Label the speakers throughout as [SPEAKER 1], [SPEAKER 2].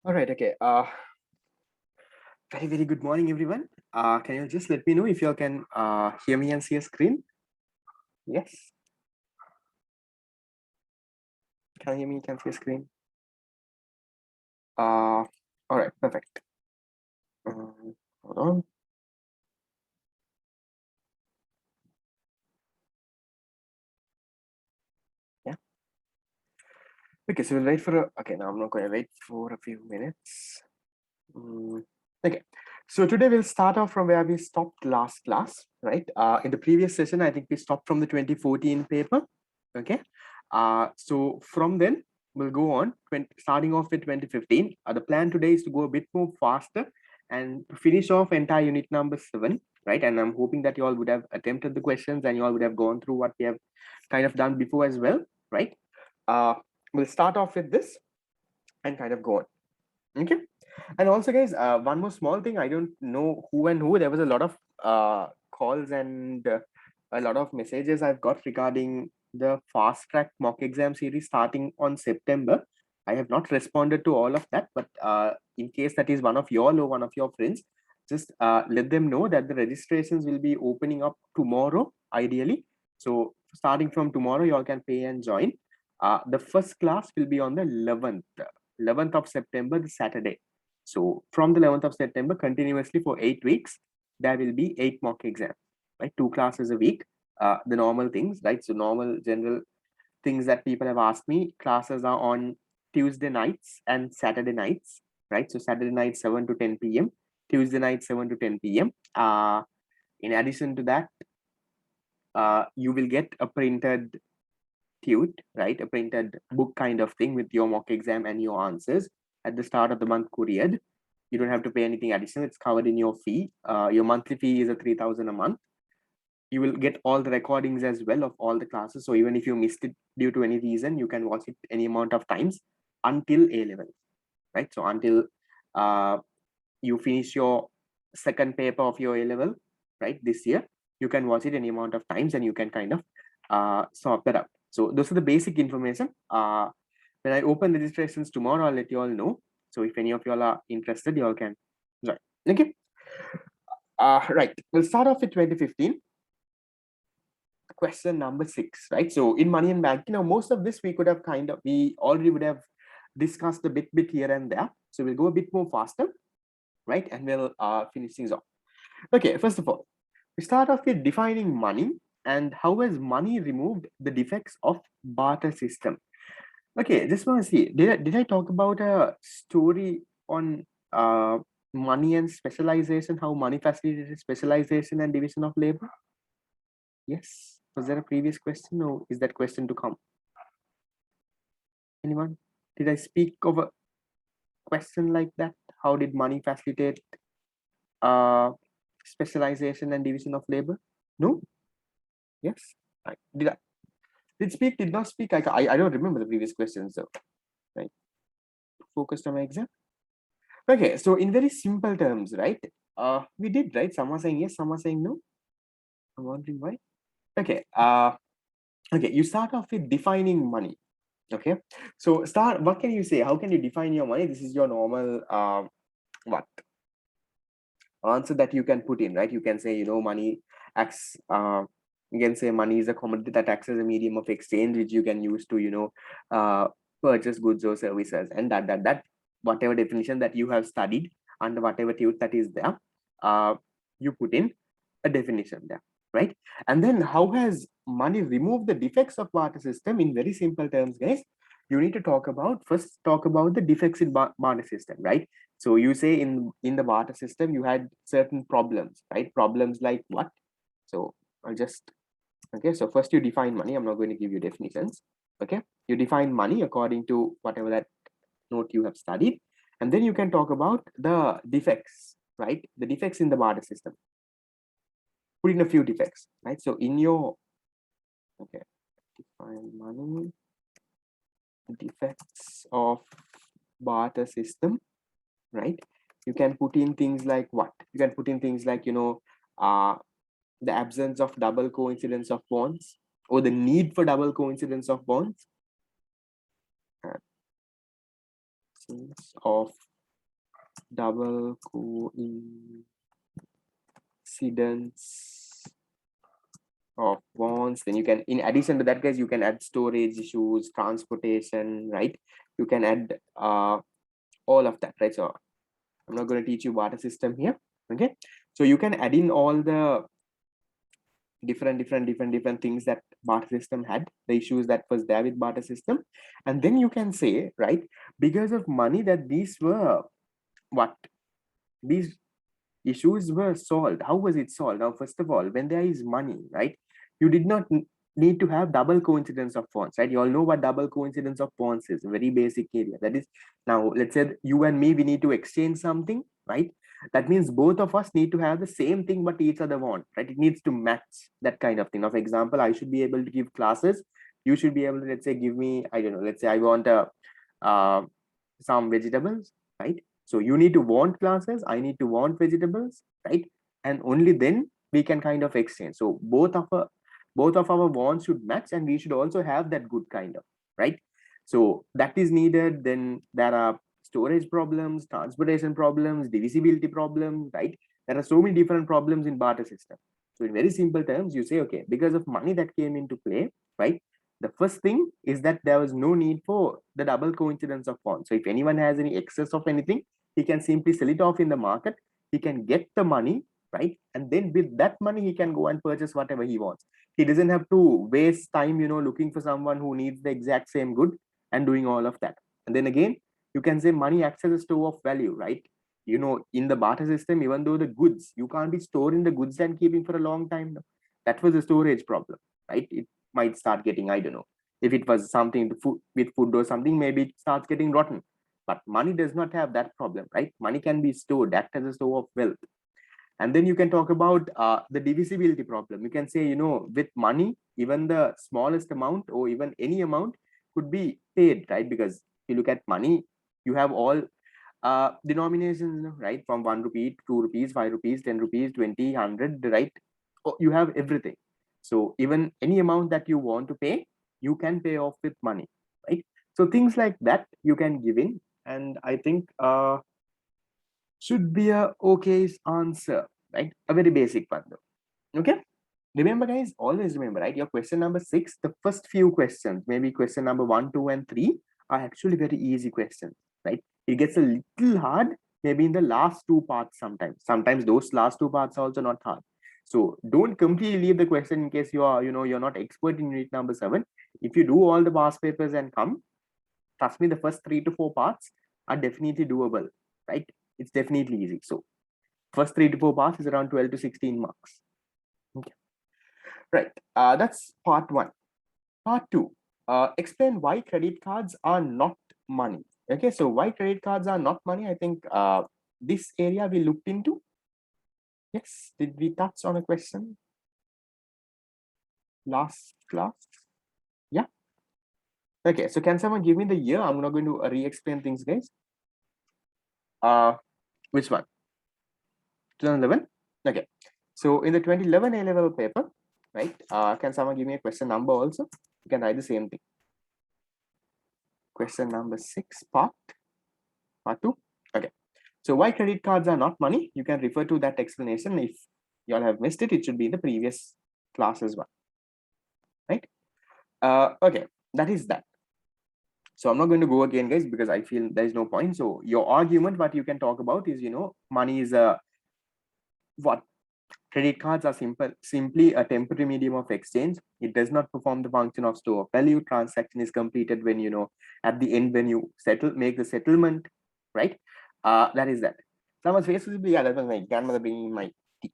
[SPEAKER 1] All right. Okay. Very good morning, everyone. Can you just let me know if you all can hear me and see a screen? Yes. Can you hear me? Can see a screen? All right. Perfect. Hold on. Yeah. Okay. So we'll wait for a. Okay. Now I'm not going to wait for a few minutes. Okay. So today we'll start off from where we stopped last class, right? In the previous session, I think we stopped from the 2014 paper. Okay. So from then we'll go on starting off with 2015. The plan today is to go a bit more faster and to finish off entire unit number 7, right? And I'm hoping that you all would have attempted the questions and you all would have gone through what we have kind of done before as well, right? Uh, we'll start off with this and kind of go on. Okay. And also, guys, one more small thing. I don't know who and who. There was a lot of calls and a lot of messages I've got regarding the fast track mock exam series starting on September. I have not responded to all of that, but in case that is one of you all or one of your friends, just let them know that the registrations will be opening up tomorrow, ideally. So starting from tomorrow, you all can pay and join. The first class will be on the 11th of September, the Saturday. So from the 11th of September, continuously for 8 weeks, there will be 8 mock exams, right? 2 classes a week, the normal things, right? So normal general things that people have asked me, classes are on Tuesday nights and Saturday nights, right? So Saturday night, 7 to 10 p.m., Tuesday night, 7 to 10 p.m. In addition to that, you will get a printed tute, right? A printed book kind of thing with your mock exam and your answers at the start of the month couriered. You don't have to pay anything additional. It's covered in your fee. Your monthly fee is a 3,000 a month. You will get all the recordings as well of all the classes. So even if you missed it due to any reason, you can watch it any amount of times until A level, right? So until you finish your second paper of your A level, right? This year, you can watch it any amount of times and you can kind of sort that out. So those are the basic information. When I open registrations tomorrow, I'll let you all know. So if any of you all are interested, you all can join. Okay. Right. We'll start off with 2015. Question number 6, right? So in money and banking, now most of this we could have we already would have discussed a bit here and there. So we'll go a bit more faster, right? And we'll finish things off. Okay, first of all, we start off with defining money and how has money removed the defects of barter system. Okay, just want to see, did I talk about a story on money and specialization, how money facilitated specialization and division of labor? Yes. Was there a previous question or is that question to come? Anyone? Did I speak of a question like that? How did money facilitate uh, specialization and division of labor? No? Yes? Did I? Did speak? Did not speak? I don't remember the previous questions though. Right? Focused on my exam. Okay, so in very simple terms, right? We did, right? Some are saying yes, some are saying no. I'm wondering why. Okay. Okay, you start off with defining money. Okay, so what can you say? How can you define your money? This is your normal what answer that you can put in, right? You can say, money acts, you can say money is a commodity that acts as a medium of exchange, which you can use to, purchase goods or services, and that whatever definition that you have studied under whatever tube that is there, you put in a definition there, right? And then how has money removed the defects of barter system? In very simple terms, guys, you need to first talk about the defects in barter system, right? So you say in the barter system you had certain problems, right? Problems like what? So I'll just okay. So first you define money. I'm not going to give you definitions. Okay, you define money according to whatever that note you have studied, and then you can talk about the defects, right? The defects in the barter system. Put in a few defects, right? So in your okay, define money, defects of barter system, right? You can put in things like what? You can put in things like, the absence of double coincidence of bonds or the need for double coincidence of bonds. Absence of double coincidence of bonds. Then you can, in addition to that, guys, you can add storage issues, transportation, right? You can add all of that, right? So I'm not going to teach you barter system here. Okay, so you can add in all the different things that barter system had, the issues that was there with barter system, and then you can say, right, because of money that these were what these issues were solved. How was it solved? Now, first of all, when there is money, right, you did not need to have double coincidence of bonds, right? You all know what double coincidence of bonds is, a very basic area. That is, now let's say you and me, we need to exchange something, right? That means both of us need to have the same thing, but each other want, right? It needs to match, that kind of thing. Now, for example, I should be able to give classes. You should be able to, let's say, give me, I don't know, let's say I want uh, some vegetables, right? So you need to want classes, I need to want vegetables, right? And only then we can kind of exchange. So both of our wants should match, and we should also have that good kind of, right? So that is needed. Then there are storage problems, transportation problems, divisibility problems, right? There are so many different problems in barter system. So in very simple terms, you say, okay, because of money that came into play, right? The first thing is that there was no need for the double coincidence of bonds. So if anyone has any excess of anything, he can simply sell it off in the market. He can get the money, right? And then with that money, he can go and purchase whatever he wants. He doesn't have to waste time, looking for someone who needs the exact same good and doing all of that. And then again, you can say money acts as a store of value, right? In the barter system, even though the goods, you can't be storing the goods and keeping for a long time. That was a storage problem, right? It might start getting, I don't know, if it was something to food, with food or something, maybe it starts getting rotten. But money does not have that problem, right? Money can be stored, act as a store of wealth. And then you can talk about the divisibility problem. You can say, with money, even the smallest amount or even any amount could be paid, right? Because if you look at money, you have all denominations, right? From 1 rupee, 2 rupees, 5 rupees, 10 rupees, 20, 100, right? You have everything. So even any amount that you want to pay, you can pay off with money, right? So things like that you can give in. And I think should be a okay answer, right? A very basic one though. Okay. Remember, guys, always remember, right? Your question number 6, the first few questions, maybe question number 1, 2, and 3 are actually very easy questions, right? It gets a little hard maybe in the last two parts sometimes. Sometimes those last two parts are also not hard. So don't completely leave the question in case you are, you're not expert in unit number 7. If you do all the past papers and come, trust me, the first 3 to 4 parts are definitely doable, right? It's definitely easy. So first 3 to 4 parts is around 12 to 16 marks. Okay. Right. That's part 1. Part 2. Explain why credit cards are not money. Okay. So why credit cards are not money? I think this area we looked into. Yes. Did we touch on a question last class? Yeah. Okay. So can someone give me the year? I'm not going to re-explain things, guys. Which one? 2011. Okay. So in the 2011 A-level paper, right? Can someone give me a question number also? You can write the same thing. Question number 6, part 2. Okay. So why credit cards are not money? You can refer to that explanation. If you all have missed it, it should be in the previous class as well. Right? Okay. That is that. So I'm not going to go again, guys, because I feel there is no point. So your argument, what you can talk about is, money is what credit cards are simply a temporary medium of exchange. It does not perform the function of store of value. Transaction is completed when, at the end, when you make the settlement, right? That is that. Someone's face will be, yeah, that was my grandmother bringing my tea.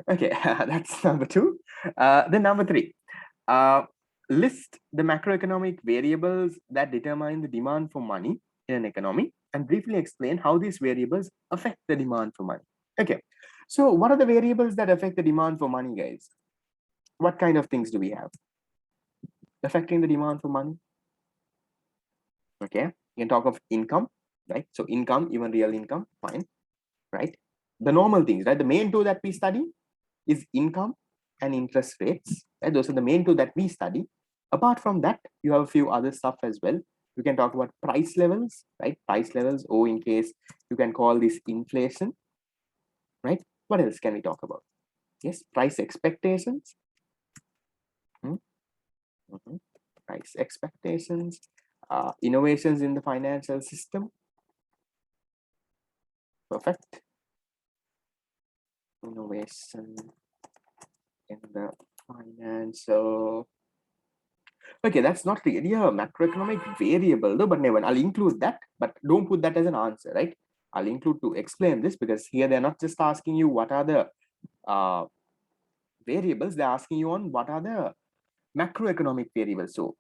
[SPEAKER 1] Okay, that's number 2. Then number 3, list the macroeconomic variables that determine the demand for money in an economy and briefly explain how these variables affect the demand for money. Okay, so what are the variables that affect the demand for money, guys? What kind of things do we have affecting the demand for money? Okay, you can talk of income, right? So income, even real income, fine, right? The normal things, right? The main two that we study is income and interest rates, right? Those are the main two that we study. Apart from that, you have a few other stuff as well. You can talk about price levels, right? Price levels, or in case you can call this inflation, right? What else can we talk about? Yes, price expectations. Hmm, mhm. Price expectations, innovations in the financial system. Perfect. Innovation in the financial. Okay, that's not really a macroeconomic variable though, but never, I'll include that, but don't put that as an answer, right? I'll include to explain this, because here they're not just asking you what are the variables, they're asking you on what are the macroeconomic variables. So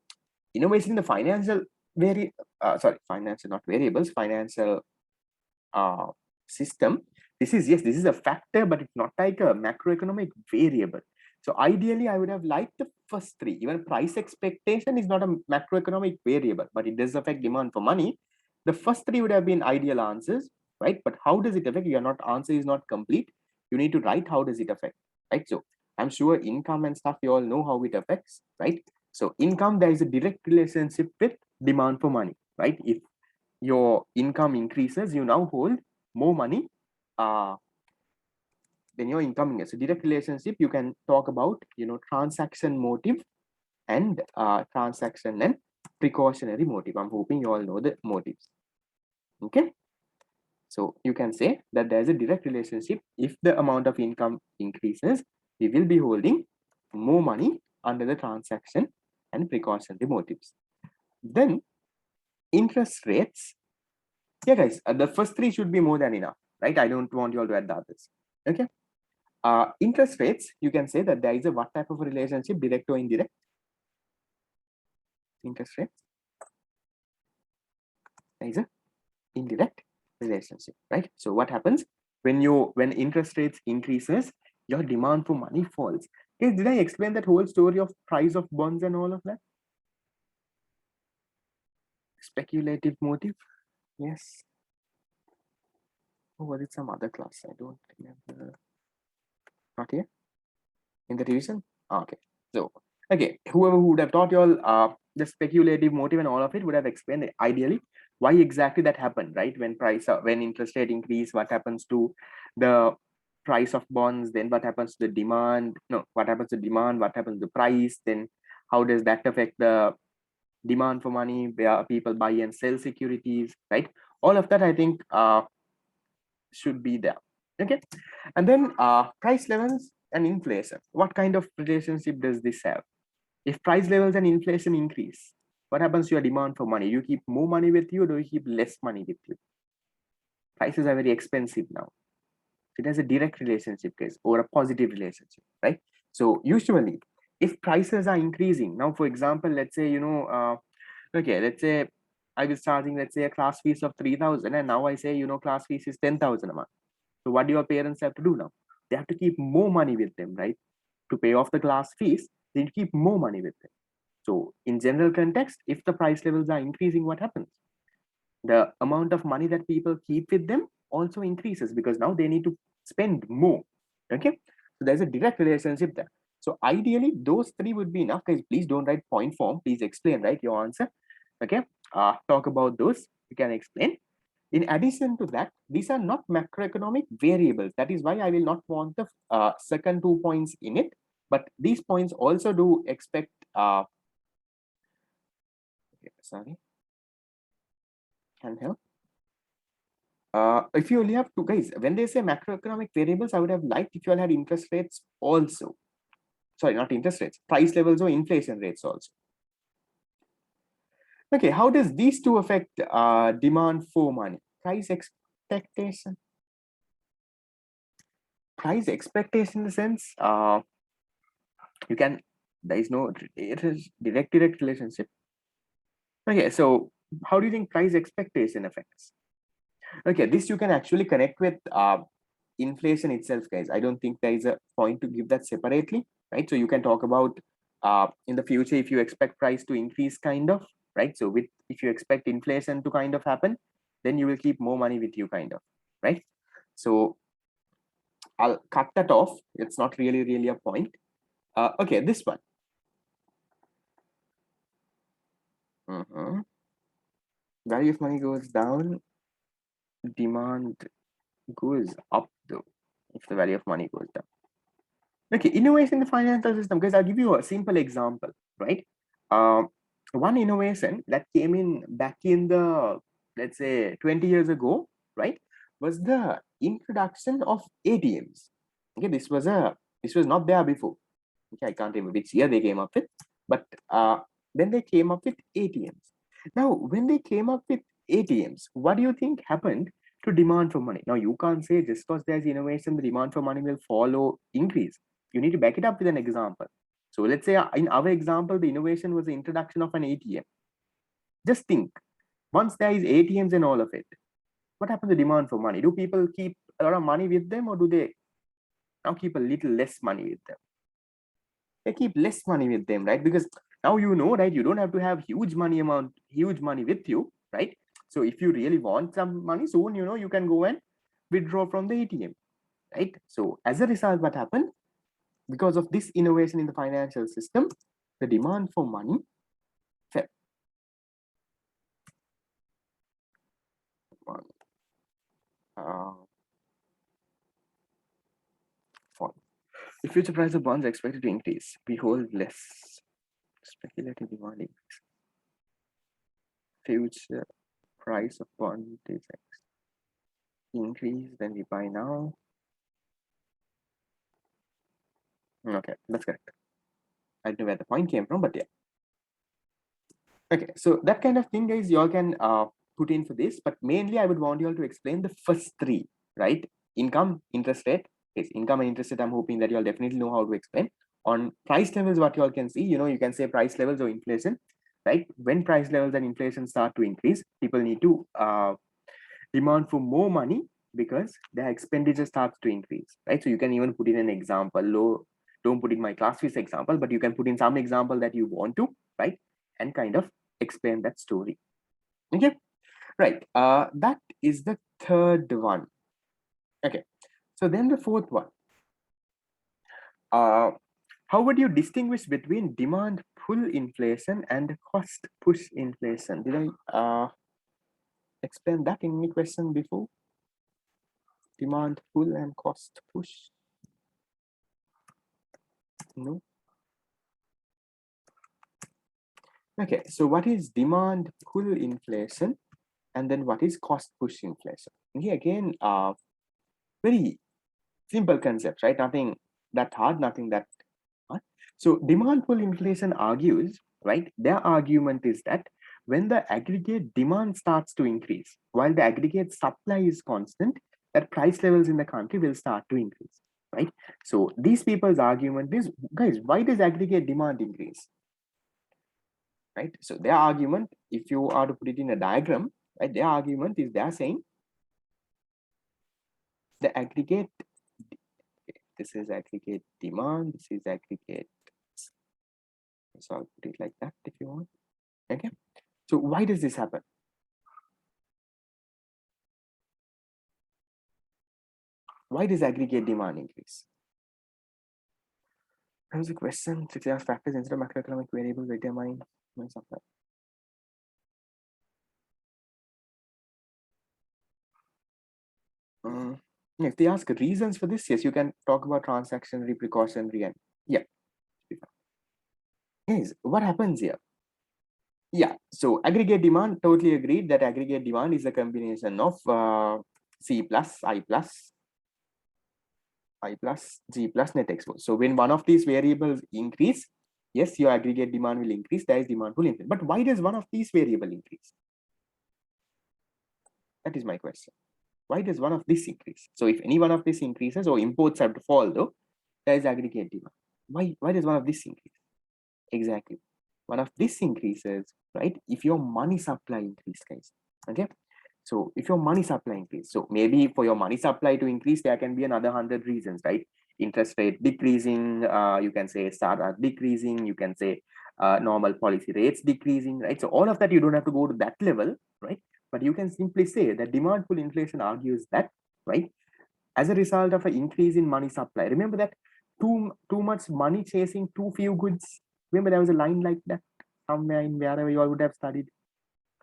[SPEAKER 1] innovation in the financial financial, not variables, financial system. This is, yes, this is a factor, but it's not like a macroeconomic variable. So ideally, I would have liked the first three. Even price expectation is not a macroeconomic variable, but it does affect demand for money. The first three would have been ideal answers, right? But how does it affect? Your not answer is not complete. You need to write how does it affect, right? So I'm sure income and stuff, you all know how it affects, right? So income, there is a direct relationship with demand for money, right? If your income increases, you now hold more money than your income is. So direct relationship, you can talk about, transaction motive and transaction and precautionary motive. I'm hoping you all know the motives. Okay. So you can say that there's a direct relationship. If the amount of income increases, we will be holding more money under the transaction and precautionary motives. Then interest rates. Yeah, guys, the first three should be more than enough, right? I don't want you all to add the others. Okay. Interest rates, you can say that there is a what type of a relationship, direct or indirect? Interest rates, there is a indirect relationship, right? So what happens when interest rates increases, your demand for money falls. Okay, did I explain that whole story of price of bonds and all of that? Speculative motive, yes. Or was it some other class? I don't remember. Not here in the revision. Okay, so okay, whoever would have taught you all the speculative motive and all of it would have explained ideally why exactly that happened, right? When interest rate increase, what happens to the price of bonds, then what happens to the demand? No, what happens to demand? What happens to the price? Then how does that affect the demand for money, where people buy and sell securities, right? All of that, I think, should be there. Okay, and then price levels and inflation. What kind of relationship does this have? If price levels and inflation increase, what happens to your demand for money? Do you keep more money with you, or do you keep less money with you? Prices are very expensive now. It has a direct relationship, guys, or a positive relationship, right? So usually, if prices are increasing now, for example, let's say, okay, let's say I was charging, let's say, a class fees of 3,000, and now I say, class fees is 10,000 a month. So what do your parents have to do now? They have to keep more money with them, right? To pay off the class fees, they keep more money with them. So in general context, if the price levels are increasing, what happens? The amount of money that people keep with them also increases, because now they need to spend more. Okay, so there's a direct relationship there. So ideally, those three would be enough, guys. Please don't write point form. Please explain, right, your answer. Okay, talk about those. You can explain. In addition to that, these are not macroeconomic variables. That is why I will not want the second 2 points in it. But these points also do expect. Sorry, can help. If you only have two, guys, when they say macroeconomic variables, I would have liked if you all had interest rates also. Sorry, not interest rates, price levels or inflation rates also. Okay, how does these two affect demand for money? Price expectation. Price expectation in the sense, you can, there is no direct relationship. Okay, so how do you think price expectation affects? Okay, this you can actually connect with inflation itself, guys. I don't think there is a point to give that separately, right? So you can talk about in the future, if you expect price to increase, kind of, right? So if you expect inflation to kind of happen, then you will keep more money with you, kind of, right? So I'll cut that off. It's not really a point. Okay, this one. Value of money goes down, demand goes up though, if the value of money goes down. Okay, innovation in the financial system, guys, I'll give you a simple example, right? One innovation that came in back in the, let's say 20 years ago, right, was the introduction of ATMs. Okay, this was not there before. Okay, I can't remember which year they came up with, but then they came up with ATMs. Now, when they came up with ATMs, what do you think happened to demand for money? Now, you can't say just because there's innovation, the demand for money will follow increase. You need to back it up with an example. So let's say in our example, the innovation was the introduction of an ATM. Just think, once there is ATMs and all of it, what happens to demand for money? Do people keep a lot of money with them, or do they now keep a little less money with them? They keep less money with them, right? Because now you know, right, you don't have to have huge money with you, right? So if you really want some money soon, you know, you can go and withdraw from the ATM, right? So as a result, what happened? Because of this innovation in the financial system, the demand for money fell. Uh, fall. The future price of bonds are expected to increase. We hold less. Speculative demand increase. Future price of bond is increase when we buy now. Okay, that's correct. I don't know where the point came from, but yeah. Okay, so that kind of thing, guys, you all can put in for this, but mainly I would want you all to explain the first three, right? Income, interest rate. Yes, income and interest rate, I'm hoping that you all definitely know how to explain. On price levels, what you all can see, you know, you can say price levels or inflation, right? When price levels and inflation start to increase, people need to demand for more money because their expenditure starts to increase, right? So you can even put in an example. Don't put in my class fees example, but you can put in some example that you want to, right? And kind of explain that story. Okay, right. That is the third one. Okay, so then the fourth one. How would you distinguish between demand pull inflation and cost push inflation? Did I explain that in any question before? Demand pull and cost push? No. Okay, so what is demand pull inflation, and then what is cost push inflation? Okay, again, very simple concept, right? Nothing that hard, nothing that hard. So demand pull inflation argues, right? Their argument is that when the aggregate demand starts to increase, while the aggregate supply is constant, that price levels in the country will start to increase, right? So these people's argument is, guys, why does aggregate demand increase? Right? So their argument, if you are to put it in a diagram, right, their argument is they're saying the aggregate, this is aggregate demand, this is aggregate. So I'll put it like that if you want. Okay. So why does this happen? Why does aggregate demand increase? That was a question. Success factors instead of macroeconomic variables determine my supply. If they ask reasons for this, yes, you can talk about transactionary, precautionary, and yeah. Yes, what happens here? Yeah, so aggregate demand, totally agreed that aggregate demand is a combination of C plus, I plus, I plus, G plus net export. So when one of these variables increase, yes, your aggregate demand will increase, there is demand will increase. But why does one of these variable increase? That is my question. Why does one of these increase? So if any one of these increases or imports have to fall though, there is aggregate demand. Why does one of these increase? Exactly. One of these increases, right? If your money supply increase, guys. Okay. So if your money supply increase, so maybe for your money supply to increase, there can be another 100 reasons, right? Interest rate decreasing, you can say startup decreasing, you can say normal policy rates decreasing, right? So all of that, you don't have to go to that level, right? But you can simply say that demand pull inflation argues that, right? As a result of an increase in money supply, remember that too much money chasing too few goods. Remember there was a line like that somewhere in wherever you all would have studied.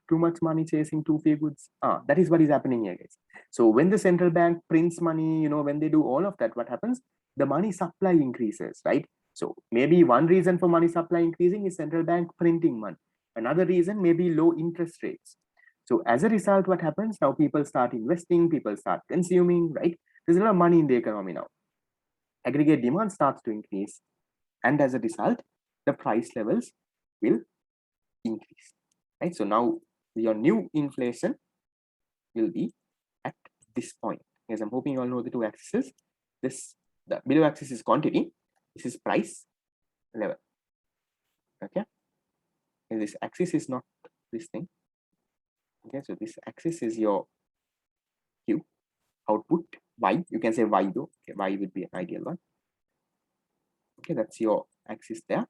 [SPEAKER 1] too much money chasing too few goods. That is what is happening here, guys. So when the central bank prints money, when they do all of that, what happens? The money supply increases, right? So maybe one reason for money supply increasing is central bank printing money. Another reason may be low interest rates. So as a result, what happens? Now people start investing, people start consuming, right? There's a lot of money in the economy now. Aggregate demand starts to increase. And as a result, the price levels will increase, right? So now your new inflation will be at this point. As I'm hoping you all know the two axes. The below axis is quantity. This is price level. Okay. And this axis is not this thing. Okay. So this axis is your Q output. Y. You can say Y though. Okay. Y would be an ideal one. Okay. That's your axis there.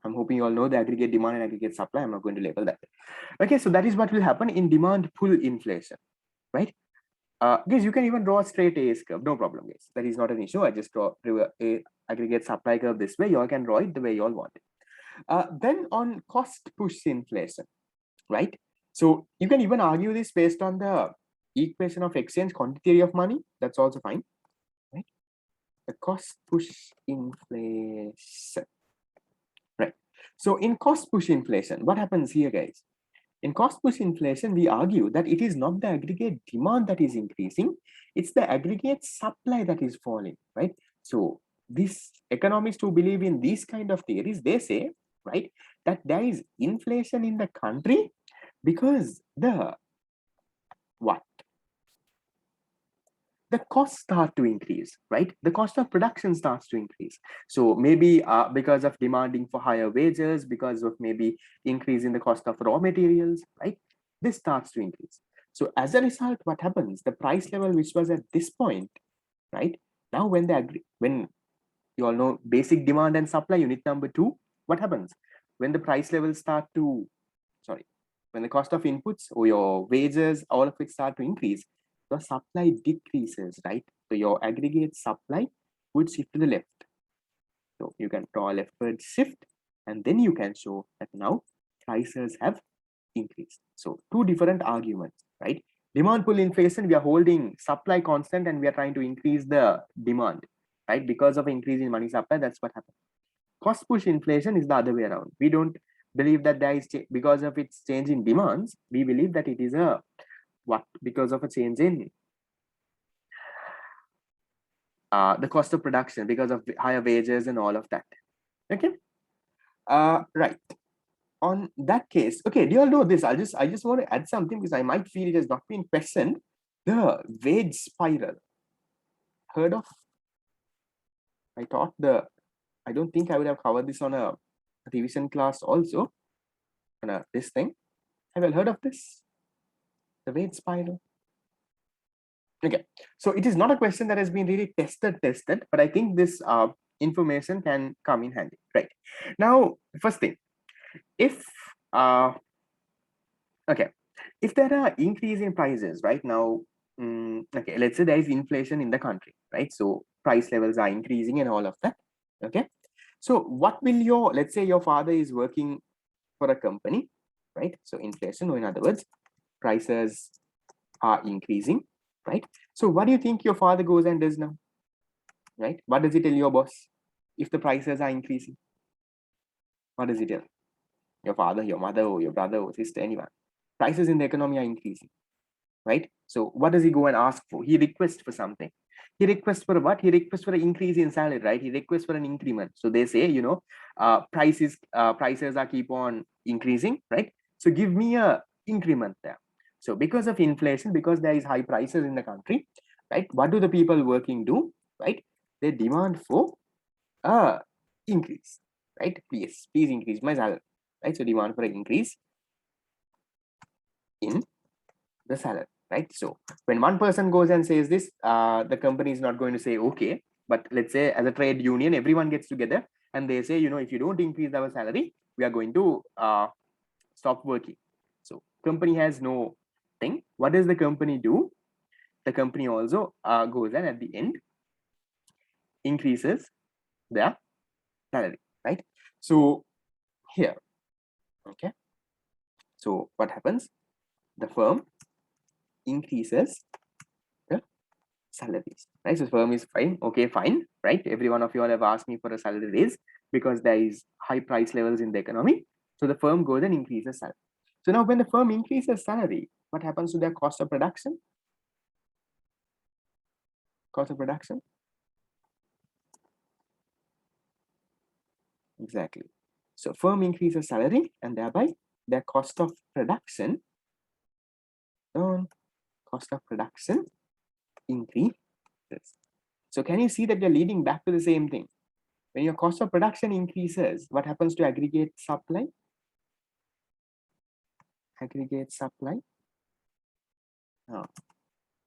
[SPEAKER 1] I'm hoping you all know the aggregate demand and aggregate supply. I'm not going to label that. Okay. So that is what will happen in demand pull inflation, right? Guys, you can even draw a straight AS curve, no problem, guys. That is not an issue. I just draw a aggregate supply curve this way. You all can draw it the way you all want it. Then on cost push inflation, right? So you can even argue this based on the equation of exchange quantity theory of money. That's also fine, right? The cost push inflation, right? So in cost push inflation, what happens here, guys? In cost push inflation, we argue that it is not the aggregate demand that is increasing, it's the aggregate supply that is falling, right? So these economists who believe in these kind of theories, they say, right, that there is inflation in the country because the costs start to increase, right? The cost of production starts to increase. So maybe because of demanding for higher wages, because of maybe increase in the cost of raw materials, right? This starts to increase. So as a result, what happens? The price level which was at this point, right? Now when you all know basic demand and supply unit number 2, what happens? When the price levels when the cost of inputs or your wages, all of it start to increase, the supply decreases, right? So your aggregate supply would shift to the left. So you can draw a leftward shift, and then you can show that now prices have increased. So two different arguments, right? Demand pull inflation, we are holding supply constant and we are trying to increase the demand, right? Because of increase in money supply, that's what happens. Cost push inflation is the other way around. We don't believe that there is because of its change in demands. We believe that it is because of a change in the cost of production, because of higher wages and all of that. Okay. Right. On that case, okay, do you all know this? I just want to add something because I might feel it has not been questioned. The wage spiral. Heard of? I don't think I would have covered this on a revision class also. On this thing. Have you heard of this? The wage spiral. Okay, so it is not a question that has been really tested, but I think this information can come in handy, right? Now, first thing, if if there are increase in prices right now, okay, let's say there is inflation in the country, right? So price levels are increasing and all of that. Okay, so what will let's say your father is working for a company, right? So inflation, or in other words, prices are increasing, right? So what do you think your father goes and does now, right? What does he tell your boss if the prices are increasing? What does he tell your father, your mother, or your brother or sister, anyone? Prices in the economy are increasing, right? So what does he go and ask for? He requests for something. He requests for what? He requests for an increase in salary, right? He requests for an increment. So they say, prices are keep on increasing, right? So give me a increment there. So because of inflation, because there is high prices in the country, right? What do the people working do, right? They demand for a increase, right? Please increase my salary, right? So demand for an increase in the salary, right? So when one person goes and says this, the company is not going to say okay, but let's say as a trade union, everyone gets together and they say, if you don't increase our salary, we are going to stop working. So company has no thing. What does the company do? The company also goes and at the end increases their salary, right? So here, okay. So what happens? the firm increases the salaries, right? So firm is fine, okay, fine, right? Every one of you all have asked me for a salary raise because there is high price levels in the economy. So the firm goes and increases salary. So now when the firm increases salary, what happens to their cost of production? Cost of production? Exactly. So firm increases salary and thereby their cost of production, cost of production increases. So can you see that you're leading back to the same thing? When your cost of production increases, what happens to aggregate supply? Aggregate supply,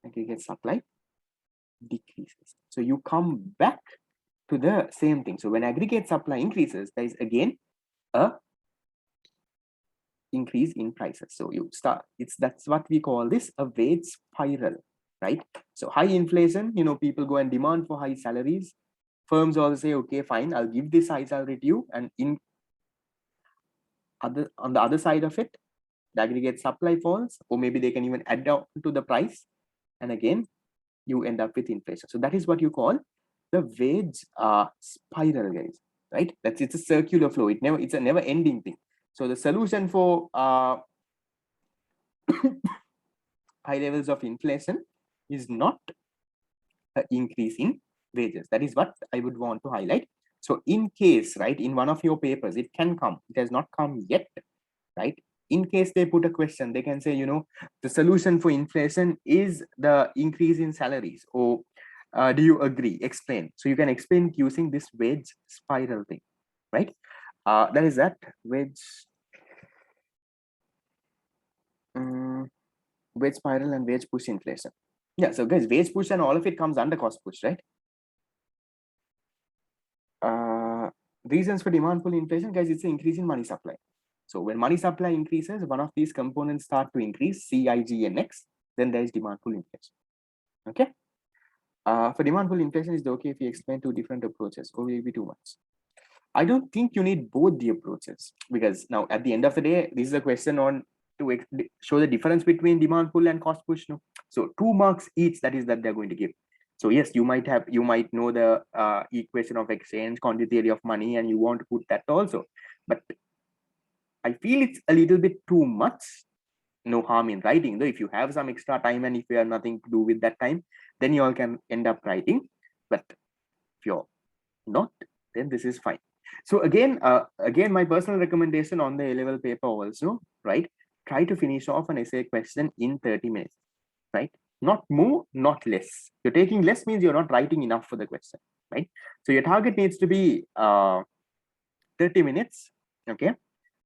[SPEAKER 1] aggregate supply decreases. So you come back to the same thing. So when aggregate supply increases, there is again a increase in prices. So you start, that's what we call this a wage spiral, right? So high inflation, people go and demand for high salaries. Firms also say, okay, fine, I'll give this high salary to you. And on the other side of it, the aggregate supply falls, or maybe they can even add down to the price. And again, you end up with inflation. So that is what you call the wage spiral, guys, right? It's a circular flow. It's a never ending thing. So the solution for high levels of inflation is not an increase in wages. That is what I would want to highlight. So in case, right, in one of your papers, it can come. It has not come yet, right? In case they put a question, they can say, the solution for inflation is the increase in salaries, or do you agree? Explain. So you can explain using this wage spiral thing, right? That is that wage wage spiral and wage push inflation. Yeah, so guys, wage push and all of it comes under cost push, right? Reasons for demand pull inflation, guys, it's an increase in money supply. So when money supply increases, one of these components start to increase, C, I, G, and X, then there is demand pull inflation. Okay. For demand pull inflation, is it okay if we explain two different approaches, or will it be too much? I don't think you need both the approaches, because now at the end of the day, this is a question on to show the difference between demand pull and cost push. No, so 2 marks each. That they're going to give. So yes, you might know the equation of exchange, quantity theory of money, and you want to put that also. But I feel it's a little bit too much. No harm in writing, though. If you have some extra time and if you have nothing to do with that time, then you all can end up writing. But if you're not, then this is fine. So again, my personal recommendation on the A-level paper also, right? Try to finish off an essay question in 30 minutes, right? Not more, not less. You're taking less means you're not writing enough for the question, right? So your target needs to be 30 minutes, okay?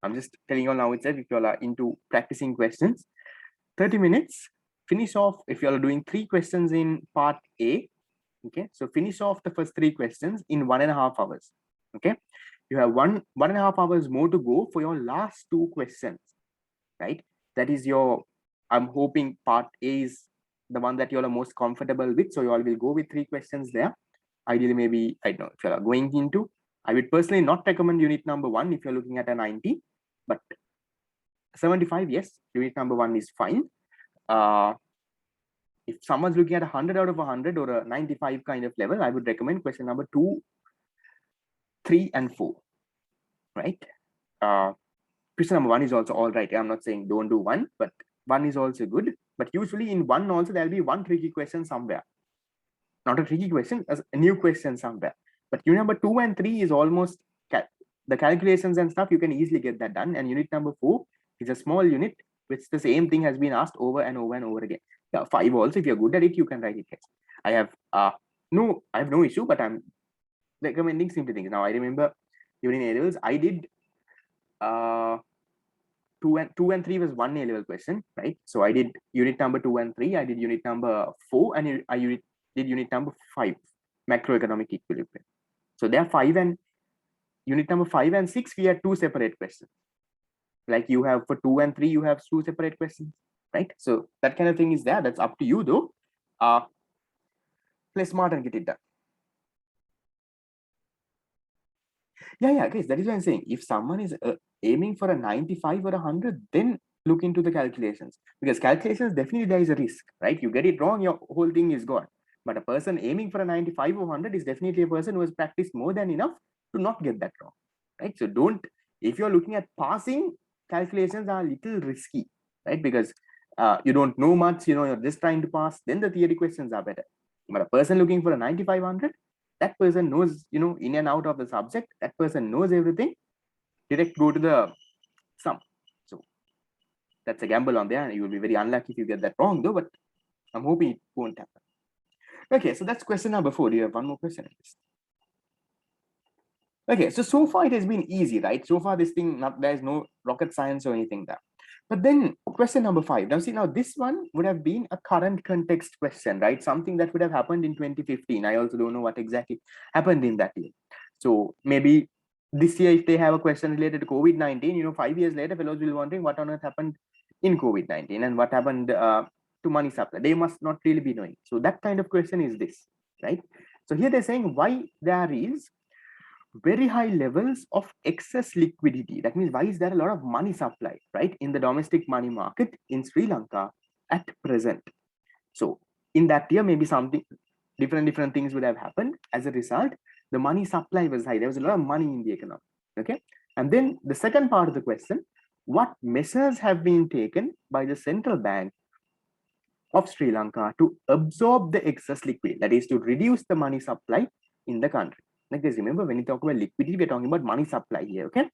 [SPEAKER 1] I'm just telling you all now itself, if you all are into practicing questions, 30 minutes, finish off, if you are doing 3 questions in part A, okay? So finish off the first 3 questions in 1.5 hours, okay? You have 1.5 hours more to go for your last 2 questions, right? That is I'm hoping part A is the one that you all are most comfortable with. So you all will go with 3 questions there. Ideally, maybe, I don't know, if you are going into, I would personally not recommend unit number 1 if you're looking at a 90, but 75, yes, unit number 1 is fine. If someone's looking at 100 out of 100 or a 95 kind of level, I would recommend question number 2, 3, and 4, right? Question number 1 is also all right. I'm not saying don't do 1, but 1 is also good. But usually in 1 also, there'll be one tricky question somewhere. Not a tricky question, as a new question somewhere. But unit number 2 and 3 is almost the calculations and stuff, you can easily get that done. And unit number 4 is a small unit, which the same thing has been asked over and over and over again. 5 also, if you're good at it, you can write it. I have no issue, but I'm recommending simple things. Now I remember during A-levels, I did 2 and 3 was one A-level question, right? So I did unit number 2 and 3, I did unit number 4, and I did unit number 5, macroeconomic equilibrium. So there are 5 and unit number 5 and 6, we had 2 separate questions. Like you have for 2 and 3, you have 2 separate questions, right? So that kind of thing is there. That's up to you though. Play smart and get it done. Yeah, guys, that is what I'm saying. If someone is aiming for a 95 or 100, then look into the calculations, because calculations definitely there is a risk, right? You get it wrong, your whole thing is gone. But a person aiming for a 95 or 100 is definitely a person who has practiced more than enough to not get that wrong, right? So don't, if you're looking at passing, calculations are a little risky, right? Because you don't know much, you're just trying to pass, then the theory questions are better. But a person looking for a 9500, that person knows, in and out of the subject, that person knows everything, direct go to the sum. So that's a gamble on there, and you will be very unlucky if you get that wrong though, but I'm hoping it won't happen. Okay, so that's question number 4. Do you have one more question? Okay, so far it has been easy, right? So far this thing, there's no rocket science or anything there. But then question number 5. Now see, now this one would have been a current context question, right? Something that would have happened in 2015. I also don't know what exactly happened in that year. So maybe this year, if they have a question related to COVID-19, 5 years later, fellows will be wondering what on earth happened in COVID-19 and what happened to money supply. They must not really be knowing. So that kind of question is this, right? So here they're saying why there is very high levels of excess liquidity. That means why is there a lot of money supply, right, in the domestic money market in Sri Lanka at present? So in that year, maybe something different things would have happened. As a result, the money supply was high. There was a lot of money in the economy. Okay. And then the second part of the question, what measures have been taken by the central bank of Sri Lanka to absorb the excess liquidity, that is to reduce the money supply in the country? Like this, remember when you talk about liquidity, we're talking about money supply here, okay?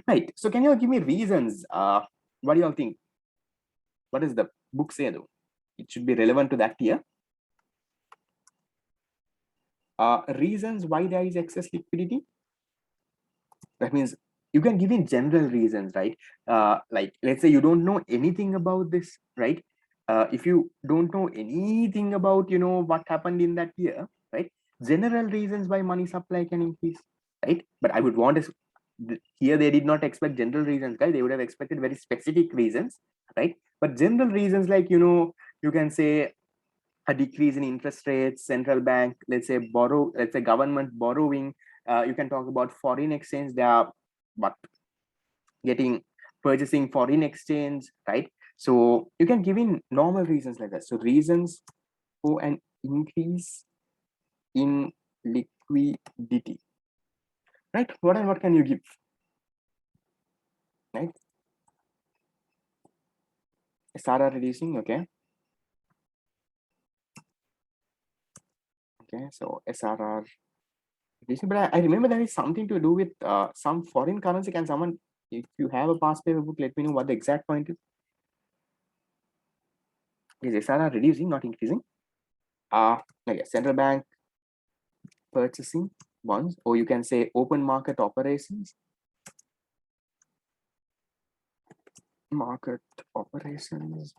[SPEAKER 1] Right. So can you give me reasons? What do you all think? What does the book say though? It should be relevant to that year. Reasons why there is excess liquidity. That means you can give in general reasons, right? Like let's say you don't know anything about this, right? If you don't know anything about, what happened in that year, right? General reasons why money supply can increase, right? But I would want to, here they did not expect general reasons, guys. They would have expected very specific reasons, right? But general reasons like, you can say a decrease in interest rates, central bank, let's say government borrowing. You can talk about foreign exchange. They are but purchasing foreign exchange, right? So you can give in normal reasons like that. So reasons for an increase in liquidity, right? What can you give, right? SRR reducing, okay. Okay, so SRR reducing, but I remember there is something to do with some foreign currency. Can someone, if you have a past paper book, let me know what the exact point is. Is SRR reducing, not increasing? Okay, central bank purchasing bonds, or you can say open market operations. Market operations.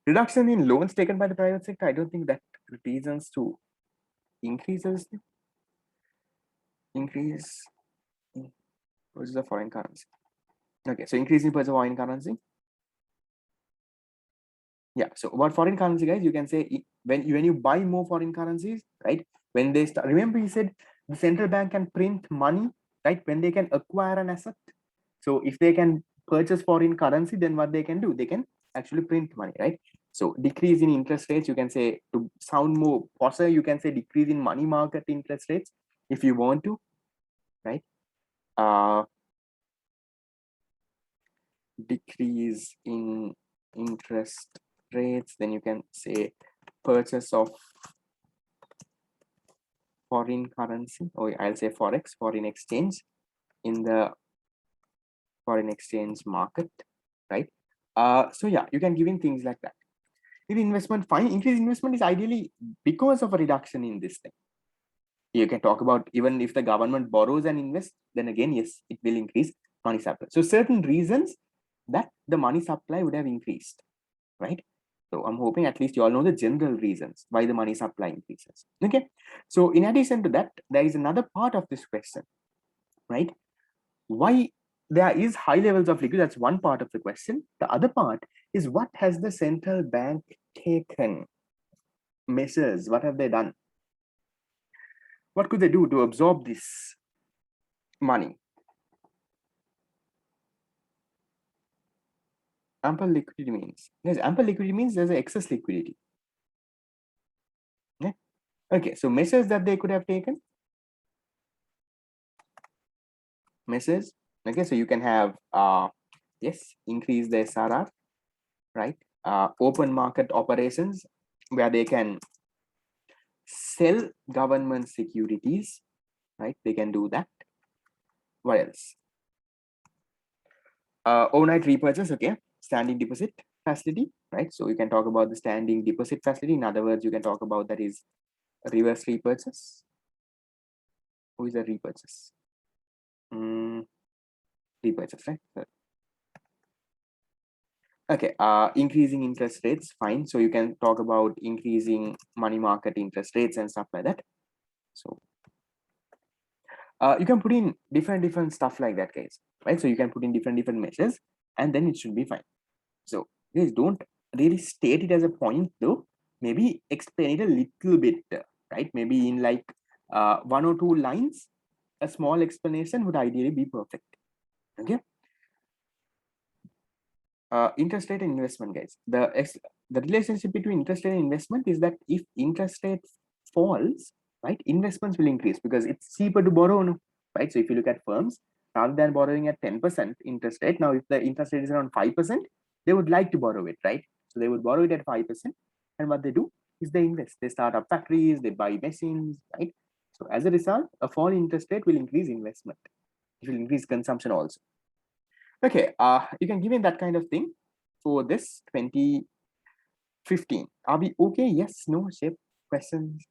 [SPEAKER 1] Reduction in loans taken by the private sector. I don't think that reasons to increases. Increase in purchase of foreign currency. Okay, so increase in purchase of foreign currency. Yeah, so about foreign currency, guys, you can say when you buy more foreign currencies, right? When they start, remember he said the central bank can print money, right? When they can acquire an asset. So if they can purchase foreign currency, then what they can do? They can actually print money, right? So decrease in interest rates, you can say, to sound more possible, you can say decrease in money market interest rates if you want to, right? Decrease in interest rates, then you can say purchase of foreign currency, or I'll say forex, foreign exchange, in the foreign exchange market, right? So yeah, you can give in things like that. If investment, fine, increase investment is ideally because of a reduction in this thing. You can talk about even if the government borrows and invests, then again, yes, it will increase money supply. So certain reasons that the money supply would have increased, right? So I'm hoping at least you all know the general reasons why the money supply increases. Okay. So in addition to that, there is another part of this question, right? Why there is high levels of liquidity? That's one part of the question. The other part is what has the central bank taken measures? What have they done? What could they do to absorb this money? Ample liquidity means, yes, ample liquidity means there's excess liquidity. Yeah. Okay, so measures that they could have taken. Measures. Okay, so you can have yes, increase the SRR, right? Open market operations where they can sell government securities, right? They can do that. What else? Overnight repurchase, okay, standing deposit facility, right? So you can talk about the standing deposit facility. In other words, you can talk about that is reverse repurchase. Who is a repurchase? Repurchase, right? Okay, increasing interest rates, fine. So you can talk about increasing money market interest rates and stuff like that. So you can put in different stuff like that, guys, right? So you can put in different measures and then it should be fine. So guys, don't really state it as a point though. Maybe explain it a little bit, right? Maybe in like 1 or 2 lines, a small explanation would ideally be perfect. Okay. Interest rate and investment, guys. The relationship between interest rate and investment is that if interest rate falls, right, investments will increase because it's cheaper to borrow, no? Right? So if you look at firms, rather than borrowing at 10% interest rate, now if the interest rate is around 5%, they would like to borrow it, right? So they would borrow it at 5%, and what they do is they invest. They start up factories, they buy machines, right? So as a result, a fall in interest rate will increase investment. It will increase consumption also. Okay, you can give me that kind of thing for this 2015. Are we okay? Yes, no, shape, questions?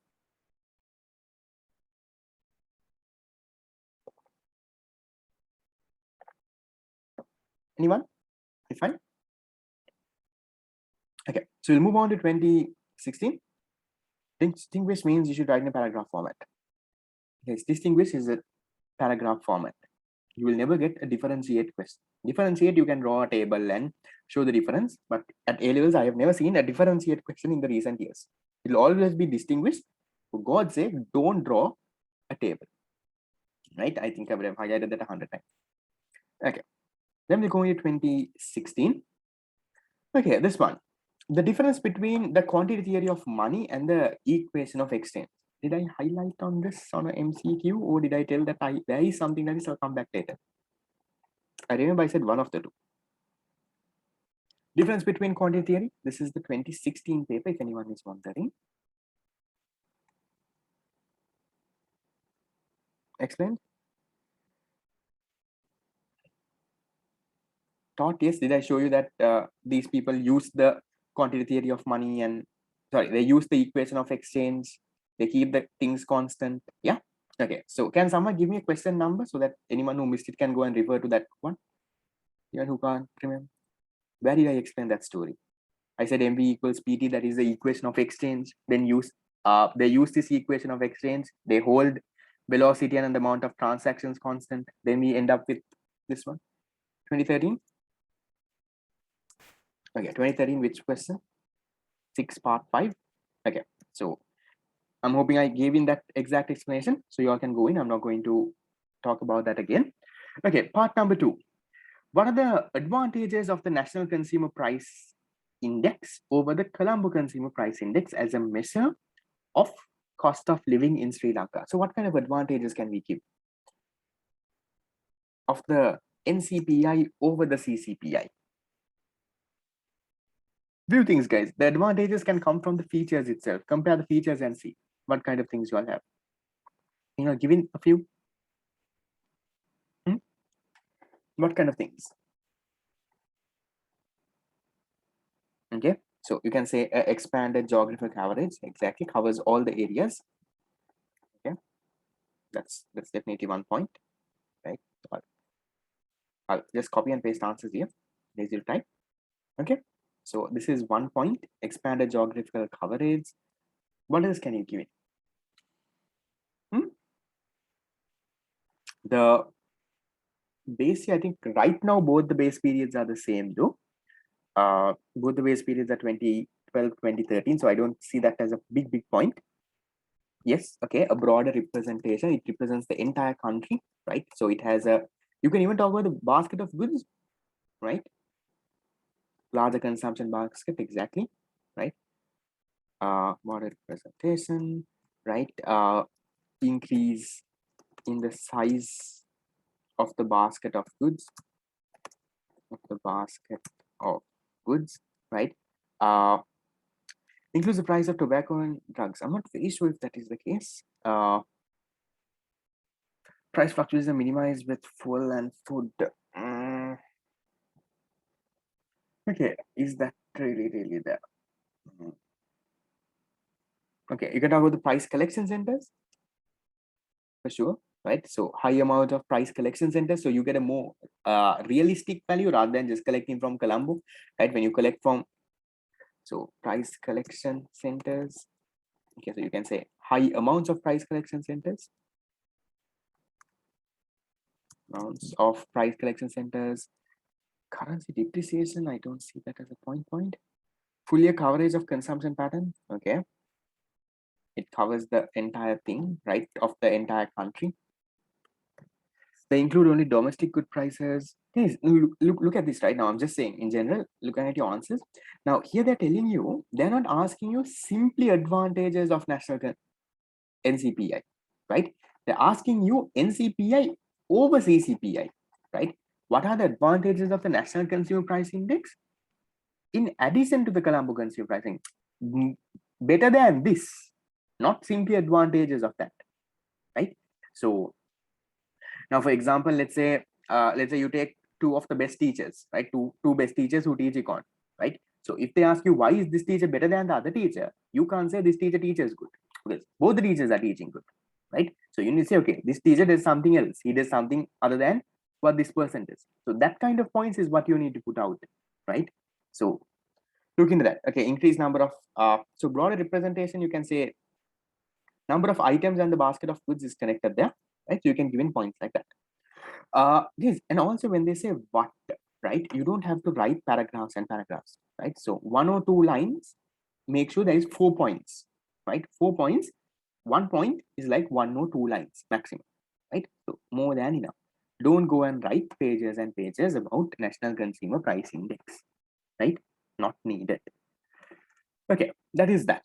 [SPEAKER 1] Anyone? You fine? Okay, so we'll move on to 2016. Distinguish means you should write in a paragraph format. Yes, distinguish is a paragraph format. You will never get a differentiate question. Differentiate, you can draw a table and show the difference, but at A levels, I have never seen a differentiate question in the recent years. It will always be distinguished. For God's sake, don't draw a table, right? I think I would have highlighted that 100 times. Okay, then we go into 2016. Okay, this one. The difference between the quantity theory of money and the equation of exchange. Did I highlight on this on a MCQ or did I tell that there is something that is, I'll come back later. I remember I said one of the two. Difference between quantity theory. This is the 2016 paper, if anyone is wondering. Explained? Taught, yes. Did I show you that these people use the quantity theory of money and, sorry, they use the equation of exchange. They keep the things constant. Yeah. Okay. So can someone give me a question number so that anyone who missed it can go and refer to that one? Anyone who can't remember? Where did I explain that story? I said MV equals PT, that is the equation of exchange. Then they use this equation of exchange. They hold velocity and the amount of transactions constant. Then we end up with this one. 2013. Okay, 2013, which question? 6 part 5. Okay, so I'm hoping I gave in that exact explanation. So you all can go in. I'm not going to talk about that again. Okay, part number 2. What are the advantages of the National Consumer Price Index over the Colombo Consumer Price Index as a measure of cost of living in Sri Lanka? So what kind of advantages can we give of the NCPI over the CCPI? Few things, guys. The advantages can come from the features itself. Compare the features and see what kind of things you all have. You know, giving a few. What kind of things? Okay, so you can say expanded geographical coverage. Exactly, covers all the areas. Okay, that's definitely one point, right? I'll just copy and paste answers here. Lazy type. Okay, so this is one point. Expanded geographical coverage. What else can you give it? The base, I think right now both the base periods are the same though. Both the base periods are 2012, 2013. So I don't see that as a big point. Yes, okay, a broader representation. It represents the entire country, right? So it has a, you can even talk about the basket of goods, right? larger consumption basket, exactly, right? Model representation, right? Increase in the size of the basket of goods, right? Includes the price of tobacco and drugs. I'm not very sure if that is the case. Price fluctuations are minimized with fuel and food. Okay, is that really there? Okay, you can talk about the price collection centers for sure, right? So high amount of price collection centers, so you get a more realistic value rather than just collecting from Colombo, right? When you collect from, so price collection centers. Okay, so you can say high amounts of price collection centers. Amounts of price collection centers. Currency depreciation, I don't see that as a point. Full year coverage of consumption pattern. Okay, it covers the entire thing, right, of the entire country. They include only domestic good prices. Guys, look at this right now. I'm just saying in general, looking at your answers. Now here they're telling you, they're not asking you simply advantages of national NCPI, right? They're asking you NCPI over CCPI, right? What are the advantages of the National Consumer Price Index in addition to the Colombo Consumer Pricing? Better than this, not simply advantages of that, right? So now, for example, let's say you take two of the best teachers, right? Two best teachers who teach econ, right? So if they ask you why is this teacher better than the other teacher, you can't say this teacher teaches good because both the teachers are teaching good, right? So you need to say, okay, this teacher does something else. He does something other than what this person does. So that kind of points is what you need to put out, right? So look into that. Okay, increased number of so broader representation, you can say number of items and the basket of goods is connected there, right? So you can give in points like that. Yes, and also when they say what, right, you don't have to write paragraphs and paragraphs, right? So 1 or 2 lines, make sure there is 4 points, right? 4 points, 1 point is like 1 or 2 lines maximum, right? So more than enough. Don't go and write pages and pages about National Consumer Price Index, right? Not needed. Okay, that is that.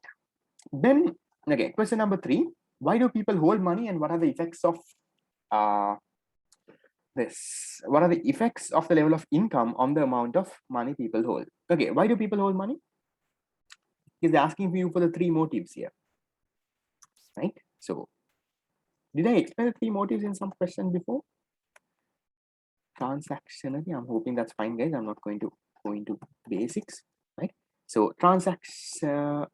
[SPEAKER 1] Then, okay, question number 3. Why do people hold money and what are the effects of this? What are the effects of the level of income on the amount of money people hold? Okay, why do people hold money? Because they're asking you for the 3 motives here, right? So, did I explain the 3 motives in some question before? Transactionally, I'm hoping that's fine, guys. I'm not going to go into basics, right? So, transaction.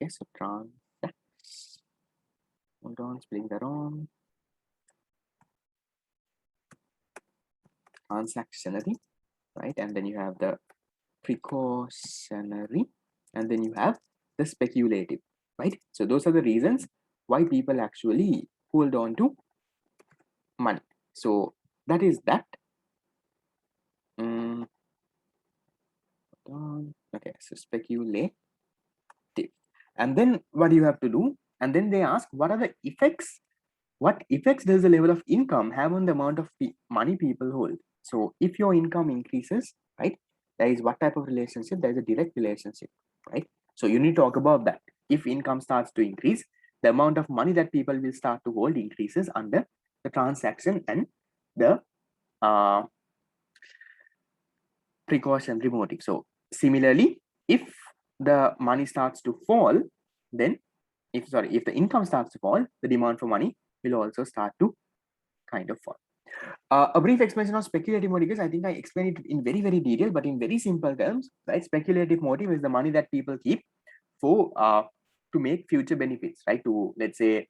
[SPEAKER 1] Okay, so hold on, spelling that on. Transactionary, right? And then you have the precautionary, and then you have the speculative, right? So those are the reasons why people actually hold on to money. So that is that. Okay, so speculative. And then what do you have to do? And then they ask, what are the effects? What effects does the level of income have on the amount of money people hold? So if your income increases, right, there is what type of relationship? There is a direct relationship, right? So you need to talk about that. If income starts to increase, the amount of money that people will start to hold increases under the transaction and the precautionary motive. So similarly, if the money starts to fall, then if the income starts to fall, the demand for money will also start to kind of fall. A brief explanation of speculative motive, because I think I explained it in very, very detail, but in very simple terms, right? Speculative motive is the money that people keep for to make future benefits, right? To, let's say,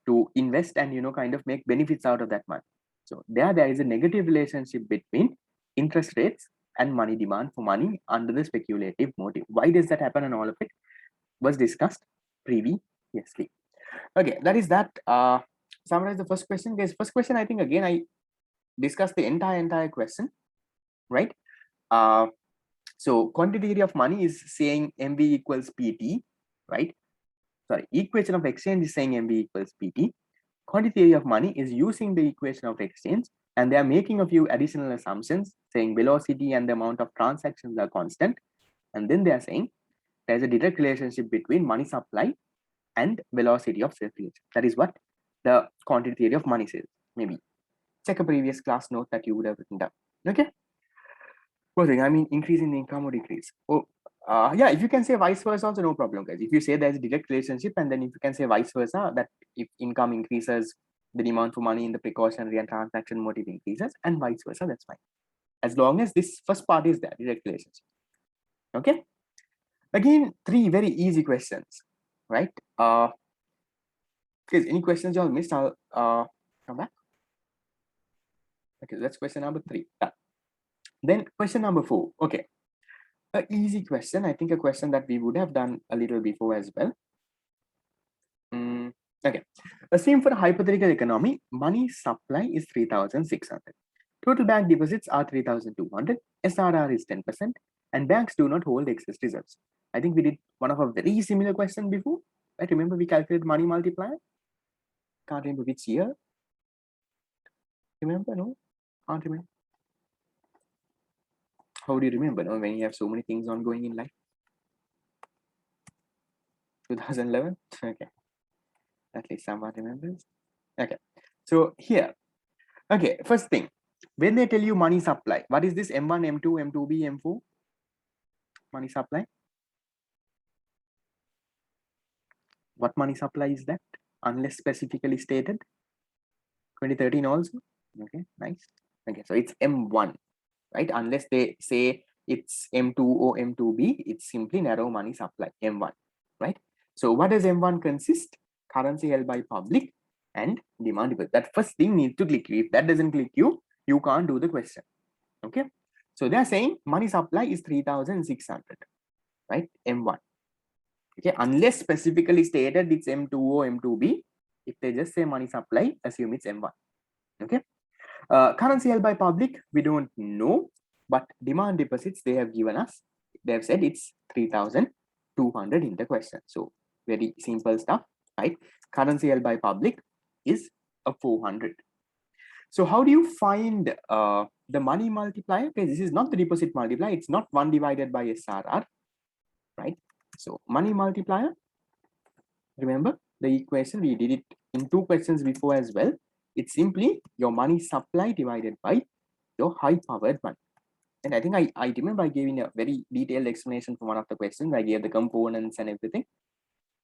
[SPEAKER 1] to invest and kind of make benefits out of that money. So there is a negative relationship between interest rates and money demand for money under the speculative motive. Why does that happen? And all of it was discussed previously. Okay, that is that. Summarize the first question, guys. First question, I think again I discussed the entire question, right? So quantity theory of money is saying MV equals PT, right? Sorry, equation of exchange is saying MV equals PT. Quantity theory of money is using the equation of exchange and they are making a few additional assumptions saying velocity and the amount of transactions are constant. And then they are saying there's a direct relationship between money supply and velocity of circulation. That is what the quantity theory of money says. Maybe check a previous class note that you would have written down. Okay. I mean, increase in income or decrease. Oh, yeah, if you can say vice versa, also no problem, guys. If you say there's a direct relationship, and then if you can say vice versa, that if income increases, the demand for money in the precautionary and transaction motive increases, and vice versa, that's fine. As long as this first part is there, direct relationship. Okay. Again, 3 very easy questions, right? Guys, any questions y'all missed? I'll come back. Okay, that's question number 3. Yeah. Then question number 4. Okay. An easy question. I think a question that we would have done a little before as well. Okay. Assume for a hypothetical economy, money supply is 3,600. Total bank deposits are 3,200. SRR is 10%. And banks do not hold excess reserves. I think we did one of a very similar question before. I remember we calculated money multiplier. Can't remember which year. Remember? No? Can't remember. How do you remember, no, when you have so many things ongoing in life? 2011. Okay, at least someone remembers. Okay, so here, okay, first thing, when they tell you money supply, what is this? M1, M2, M2B, M4 money supply? What money supply is that, unless specifically stated? 2013 also. Okay, nice. Okay, so it's M1, right? Unless they say it's M2 or M2B, it's simply narrow money supply, M1, right? So what does M1 consist? Currency held by public and demand deposit. That first thing needs to click you. If that doesn't click you, you can't do the question. Okay. So they're saying money supply is 3,600, right? M1. Okay. Unless specifically stated it's M2 or M2B, if they just say money supply, assume it's M1. Okay. Currency held by public, we don't know, but demand deposits they have given us. They have said it's 3,200 in the question. So very simple stuff, right? Currency held by public is a 400. So how do you find the money multiplier? Okay, this is not the deposit multiplier. It's not 1 divided by SRR, right? So money multiplier, remember the equation, we did it in 2 questions before as well. It's simply your money supply divided by your high powered money. And I think I remember I gave in a very detailed explanation for one of the questions. I gave the components and everything,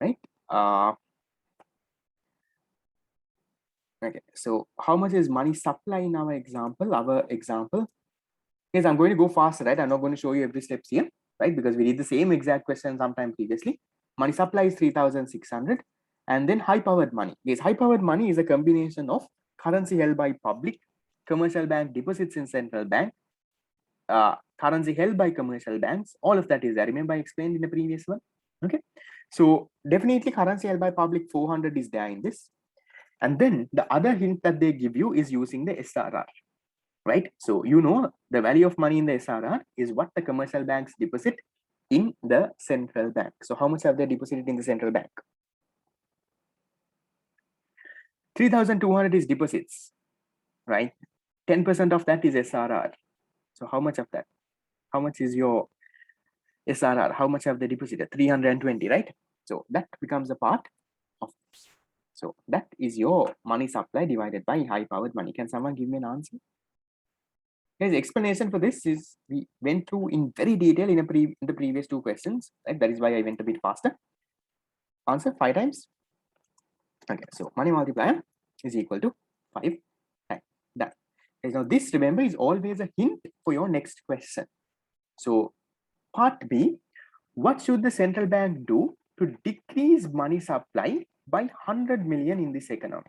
[SPEAKER 1] right? Okay, so how much is money supply in our example? Yes, I'm going to go fast, right? I'm not going to show you every steps here, right? Because we did the same exact question sometime previously. Money supply is 3,600. And then high powered money. Yes, high powered money is a combination of currency held by public, commercial bank deposits in central bank, currency held by commercial banks. All of that is there. Remember I explained in the previous one. Okay, so definitely currency held by public 400 is there in this. And then the other hint that they give you is using the SRR, right? So you know the value of money in the SRR is what the commercial banks deposit in the central bank. So how much have they deposited in the central bank? 3,200 is deposits, right? 10% of that is SRR. So how much of that? How much is your SRR? How much have they deposited? 320, right? So that becomes a part of this. So that is your money supply divided by high powered money. Can someone give me an answer? His explanation for this is we went through in very detail in the previous 2 questions, right? That is why I went a bit faster. Answer 5 times. Okay, so money multiplier is equal to 5 times. Done. Okay, now this, remember, is always a hint for your next question. So part B, what should the central bank do to decrease money supply by 100 million in this economy?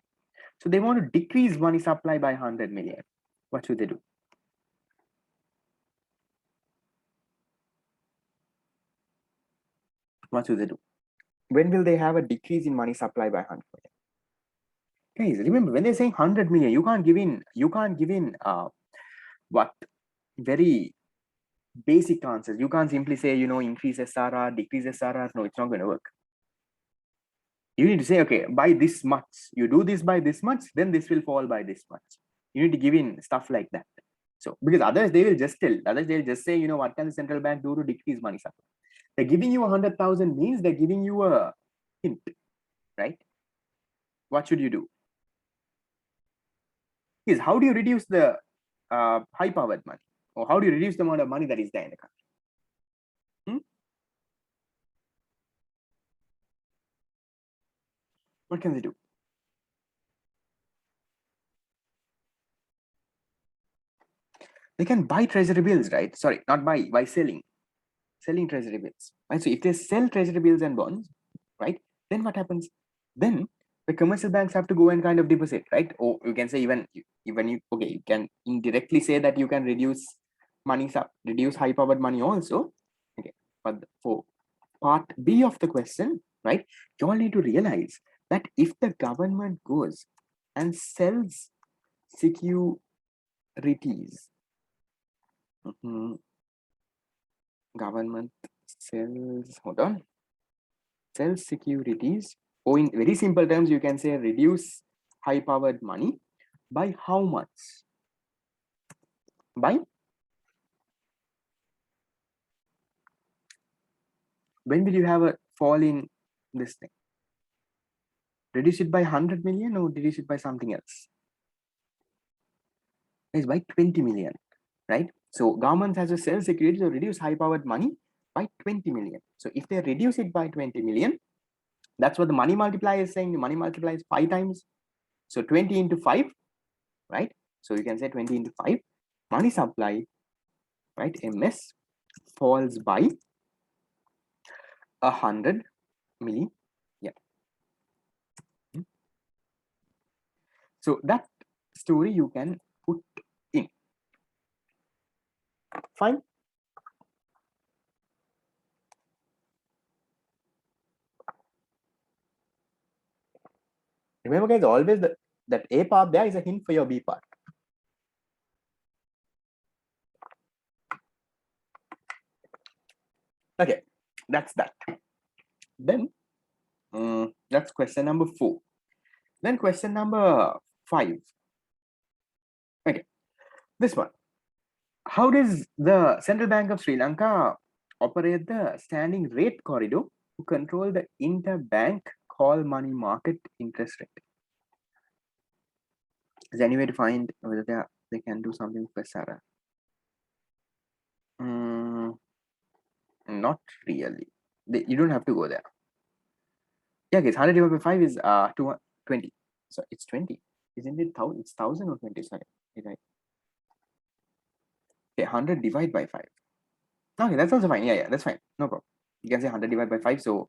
[SPEAKER 1] So they want to decrease money supply by 100 million. What should they do? What should they do? When will they have a decrease in money supply by 100 million? Guys, remember when they're saying 100 million, you can't give in what very basic answers. You can't simply say, you know, increase SRR, decrease SRR. No, it's not going to work. You need to say, okay, by this much, you do this by this much, then this will fall by this much. You need to give in stuff like that. So because others they will just tell, others they'll just say, what can the central bank do to decrease money supply? They're giving you 100,000 means they're giving you a hint, right? What should you do? Is how do you reduce the high powered money, or how do you reduce the amount of money that is there in the country? What can they do? They can buy treasury bills, right? Sorry, not by selling treasury bills, right? So if they sell treasury bills and bonds, right, then what happens? Then the commercial banks have to go and kind of deposit, right? Or you can say even you okay, you can indirectly say that you can reduce reduce high powered money also. Okay, but for part B of the question, right, you all need to realize that if the government goes and sells securities, government sells securities, or in very simple terms, you can say reduce high powered money by how much? By when will you have a fall in this thing? Reduce it by 100 million or reduce it by something else? It's by 20 million, right? So government has to sell securities or reduce high powered money by 20 million. So if they reduce it by 20 million, that's what the money multiplier is saying. The money multiplier is 5 times. So 20 into 5, right? So you can say 20 into 5, money supply, right? MS falls by 100 million. Yeah. So that story you can put in. Fine. Remember, guys, always that A part there is a hint for your B part. Okay, that's that. Then that's question number 4. Then question number 5. Okay, this one. How does the Central Bank of Sri Lanka operate the standing rate corridor to control the interbank call money market interest rate? Is there any way to find whether they can do something for Sarah? Not really. You don't have to go there. Yeah, guys, 100 divided by 5 is 20. So it's 20. Isn't it 1000? It's 1000 or 20? Sorry. Right. Okay, 100 divided by 5. Okay, that's also fine. Yeah, that's fine. No problem. You can say 100 divided by 5. So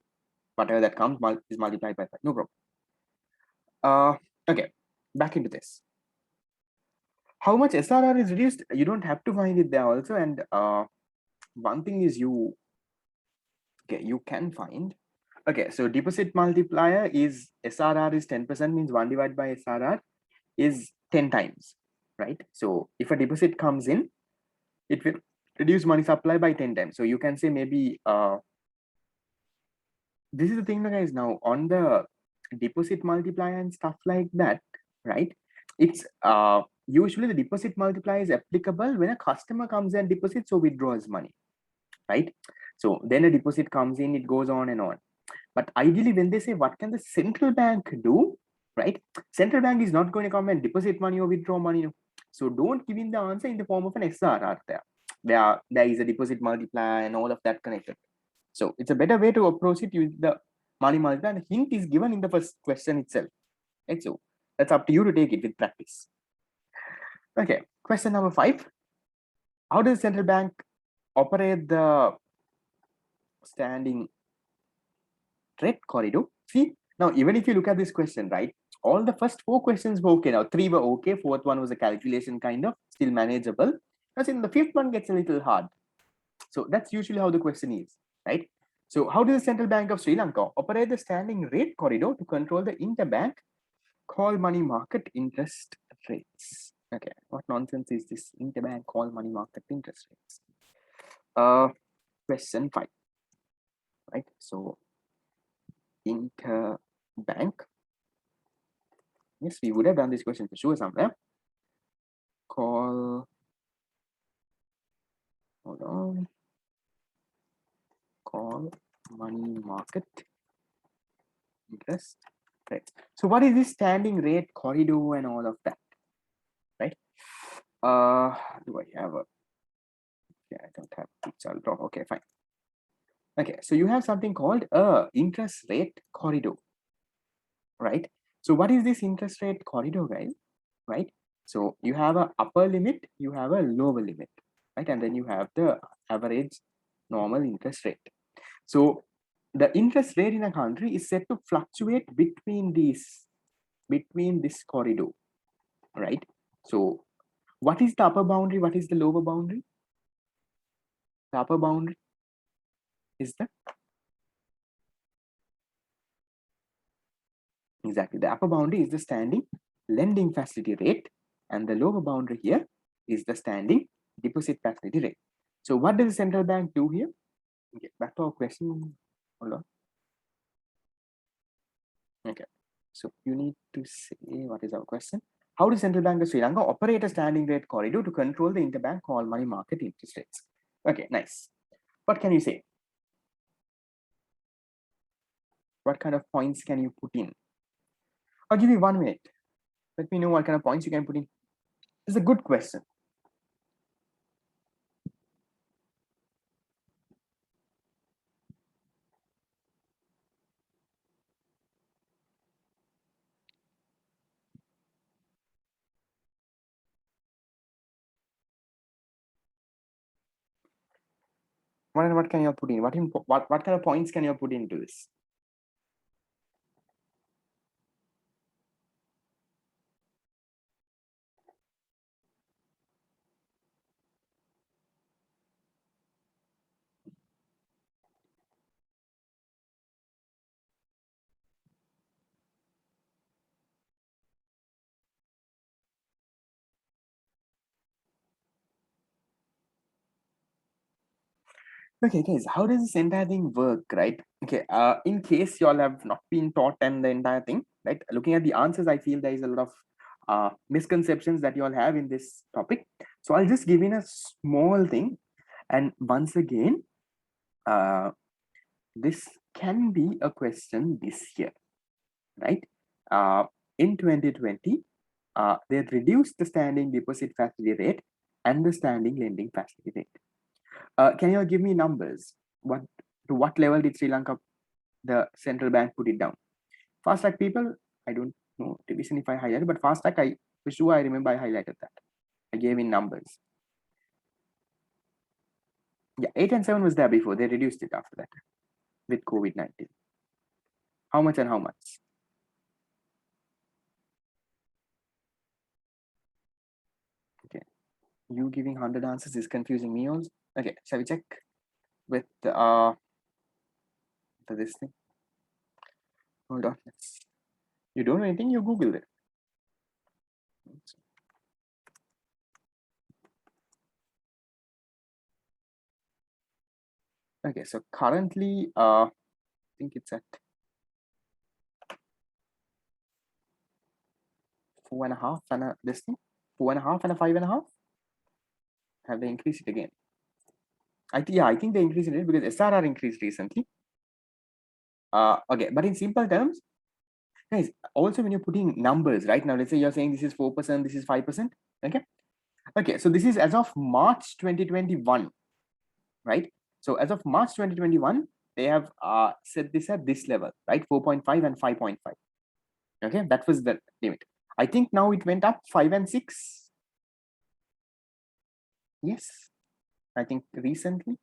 [SPEAKER 1] whatever that comes is multiplied by 5. No problem. Okay, back into this. How much SRR is reduced? You don't have to find it there also. And one thing is you can find. Okay, so deposit multiplier is SRR is 10%, means 1 divided by SRR is 10 times, right? So if a deposit comes in, it will reduce money supply by 10 times. So you can say maybe this is the thing, guys. Now on the deposit multiplier and stuff like that, right? It's usually the deposit multiplier is applicable when a customer comes and deposits or withdraws money, right? So then a deposit comes in, it goes on and on. But ideally, when they say what can the central bank do, right? Central bank is not going to come and deposit money or withdraw money. So don't give in the answer in the form of an SRR there. There is a deposit multiplier and all of that connected. So it's a better way to approach it with the money multiplier. And hint is given in the first question itself. Right? So that's up to you to take it with practice. Okay, question number 5. How does central bank operate the standing rate corridor? See, now even if you look at this question, right, all the first 4 questions were okay. Now 3 were okay, 4th one was a calculation kind of still manageable. Because in the 5th one gets a little hard. So that's usually how the question is, right? So how does the Central Bank of Sri Lanka operate the standing rate corridor to control the interbank call money market interest rates? Okay, what nonsense is this interbank call money market interest rates? Question 5, right? So interbank. Yes, we would have done this question for sure somewhere. call, hold on, call money market interest, right? So what is this standing rate corridor and all of that, right? Do I have a, yeah, I don't have it, so I'll drop, okay, fine. Okay, so you have something called a interest rate corridor, right? So what is this interest rate corridor, guys, right? So you have a upper limit, you have a lower limit, right? And then you have the average normal interest rate. So the interest rate in a country is said to fluctuate between this corridor, right? So what is the upper boundary? What is the lower boundary? The upper boundary is the, exactly, the upper boundary is the standing lending facility rate, and the lower boundary here is the standing deposit facility rate. So what does the central bank do here? Okay, back to our question. Hold on. Okay, so you need to say what is our question. How does Central Bank of Sri Lanka operate a standing rate corridor to control the interbank call money market interest rates? Okay, nice. What can you say? What kind of points can you put in? I'll give you 1 minute. Let me know what kind of points you can put in. This is a good question. What can you put in? What kind of points can you put into this? Okay, guys, how does this entire thing work, right? Okay, in case you all have not been taught and the entire thing, right? Looking at the answers, I feel there is a lot of misconceptions that you all have in this topic. So I'll just give in a small thing. And once again, this can be a question this year, right? In 2020, they reduced the standing deposit facility rate and the standing lending facility rate. Can you all give me numbers? To what level did Sri Lanka, the central bank, put it down? Fast track people, I don't know division if I highlighted, but fast track, for sure I remember I highlighted that. I gave in numbers. Yeah, 8 and 7 was there before. They reduced it after that with COVID-19. How much and how much? Okay, you giving 100 answers is confusing me also. Okay, shall we check with this thing? Hold on. You don't know anything, you Google it. Okay, so currently, I think it's at 4.5 and a this thing, 4.5 and a 5.5. Have they increased it again? I think they increased it because SRR increased recently. Okay, but in simple terms, guys, also when you're putting numbers right now, let's say you're saying this is 4%, this is 5%. Okay, so this is as of March 2021, right? So as of March 2021, they have set this at this level, right? 4.5 and 5.5. Okay, that was the limit. I think now it went up 5 and 6. Yes, I think recently.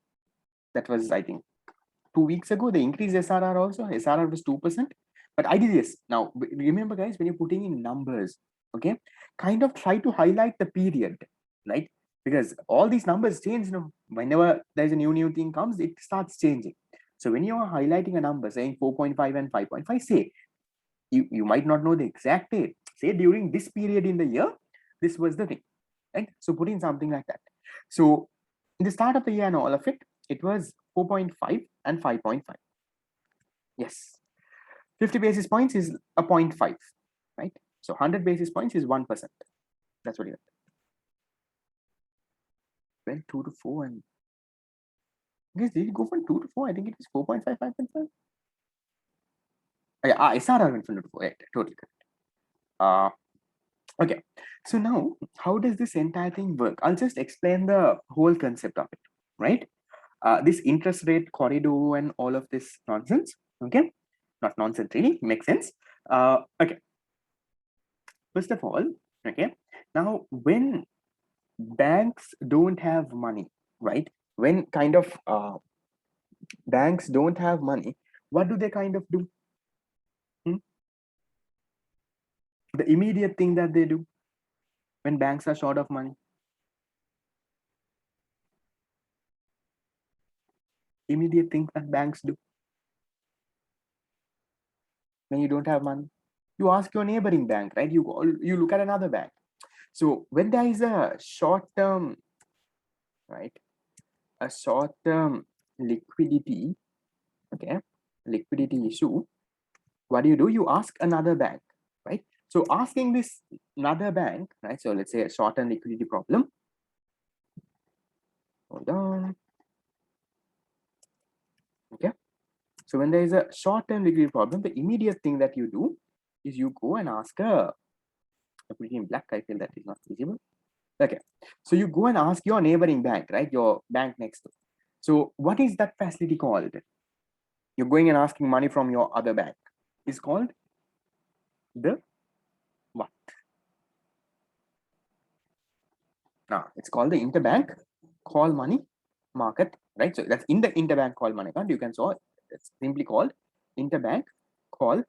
[SPEAKER 1] That was, I think, 2 weeks ago. They increased SRR also. SRR was 2%. But I did this. Now, remember, guys, when you're putting in numbers, okay, kind of try to highlight the period, right? Because all these numbers change, whenever there's a new thing comes, it starts changing. So when you are highlighting a number saying 4.5 and 5.5, say, you might not know the exact date. Say during this period in the year, this was the thing, right? So put in something like that. So in the start of the year and all of it, it was 4.5 and 5.5. Yes. 50 basis points is a 0.5, right? So 100 basis points is 1%. That's what you get. went 2 to 4 and I guess did it go from 2 to 4? I think it was 4.5, 5.5. Yeah, SRR went from 2 to 4. Yeah, totally correct. Okay, so now how does this entire thing work? I'll just explain the whole concept of it, right? This interest rate corridor and all of this nonsense. Okay, not nonsense, really makes sense. Okay, first of all, okay, now when banks don't have money, right? When kind of banks don't have money, what do they kind of do? The immediate thing that they do when banks are short of money, immediate things that banks do when you don't have money, you ask your neighboring bank, right? You look at another bank. So when there is a short term, right, a short term liquidity, okay, liquidity issue, what do? You ask another bank, right? So asking this another bank, right? So let's say a short term liquidity problem. Hold on. Okay. So when there is a short term liquidity problem, the immediate thing that you do is you go and ask I put it in black, I feel that is not visible. Okay, so you go and ask your neighboring bank, right? Your bank next door. So what is that facility called? You're going and asking money from your other bank. It's called the what? Now it's called the interbank call money market, right? So that's in the interbank call money account. You can saw it's simply called interbank call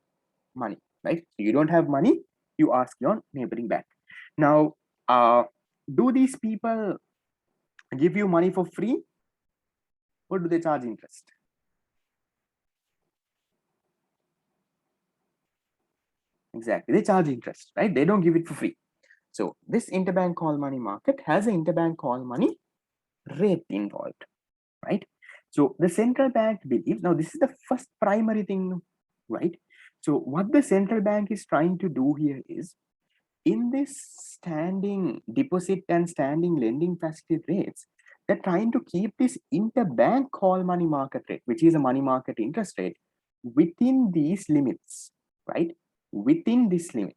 [SPEAKER 1] money, right? So you don't have money, you ask your neighboring bank. Now, do these people give you money for free or do they charge interest? Exactly, they charge interest, right? They don't give it for free. So this interbank call money market has an interbank call money rate involved, right? So the central bank believes, now this is the first primary thing, right? So what the central bank is trying to do here is, in this standing deposit and standing lending facility rates, they're trying to keep this interbank call money market rate, which is a money market interest rate, within these limits, right? Within this limit.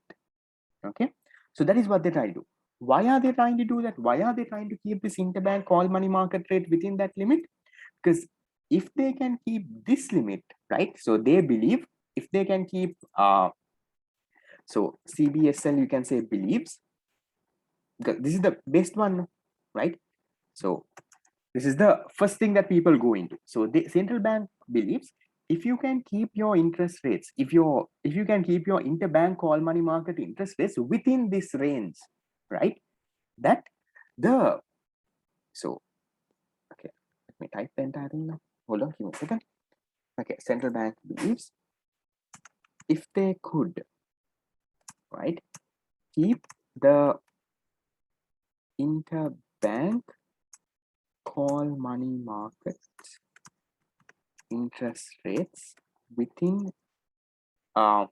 [SPEAKER 1] Okay, so that is what they try to do. Why are they trying to do that? Why are they trying to keep this interbank call money market rate within that limit? Because if they can keep this limit, right? So they believe if they can keep so CBSL, you can say believes, because this is the best one, right? So this is the first thing that people go into. So the central bank believes if you can keep your interest rates, if you can keep your interbank call money market interest rates within this range, right? That the so okay, let me type the entire thing now. Hold on, give me a second. Okay, central bank believes if they could, right, keep the interbank call money market interest rates within that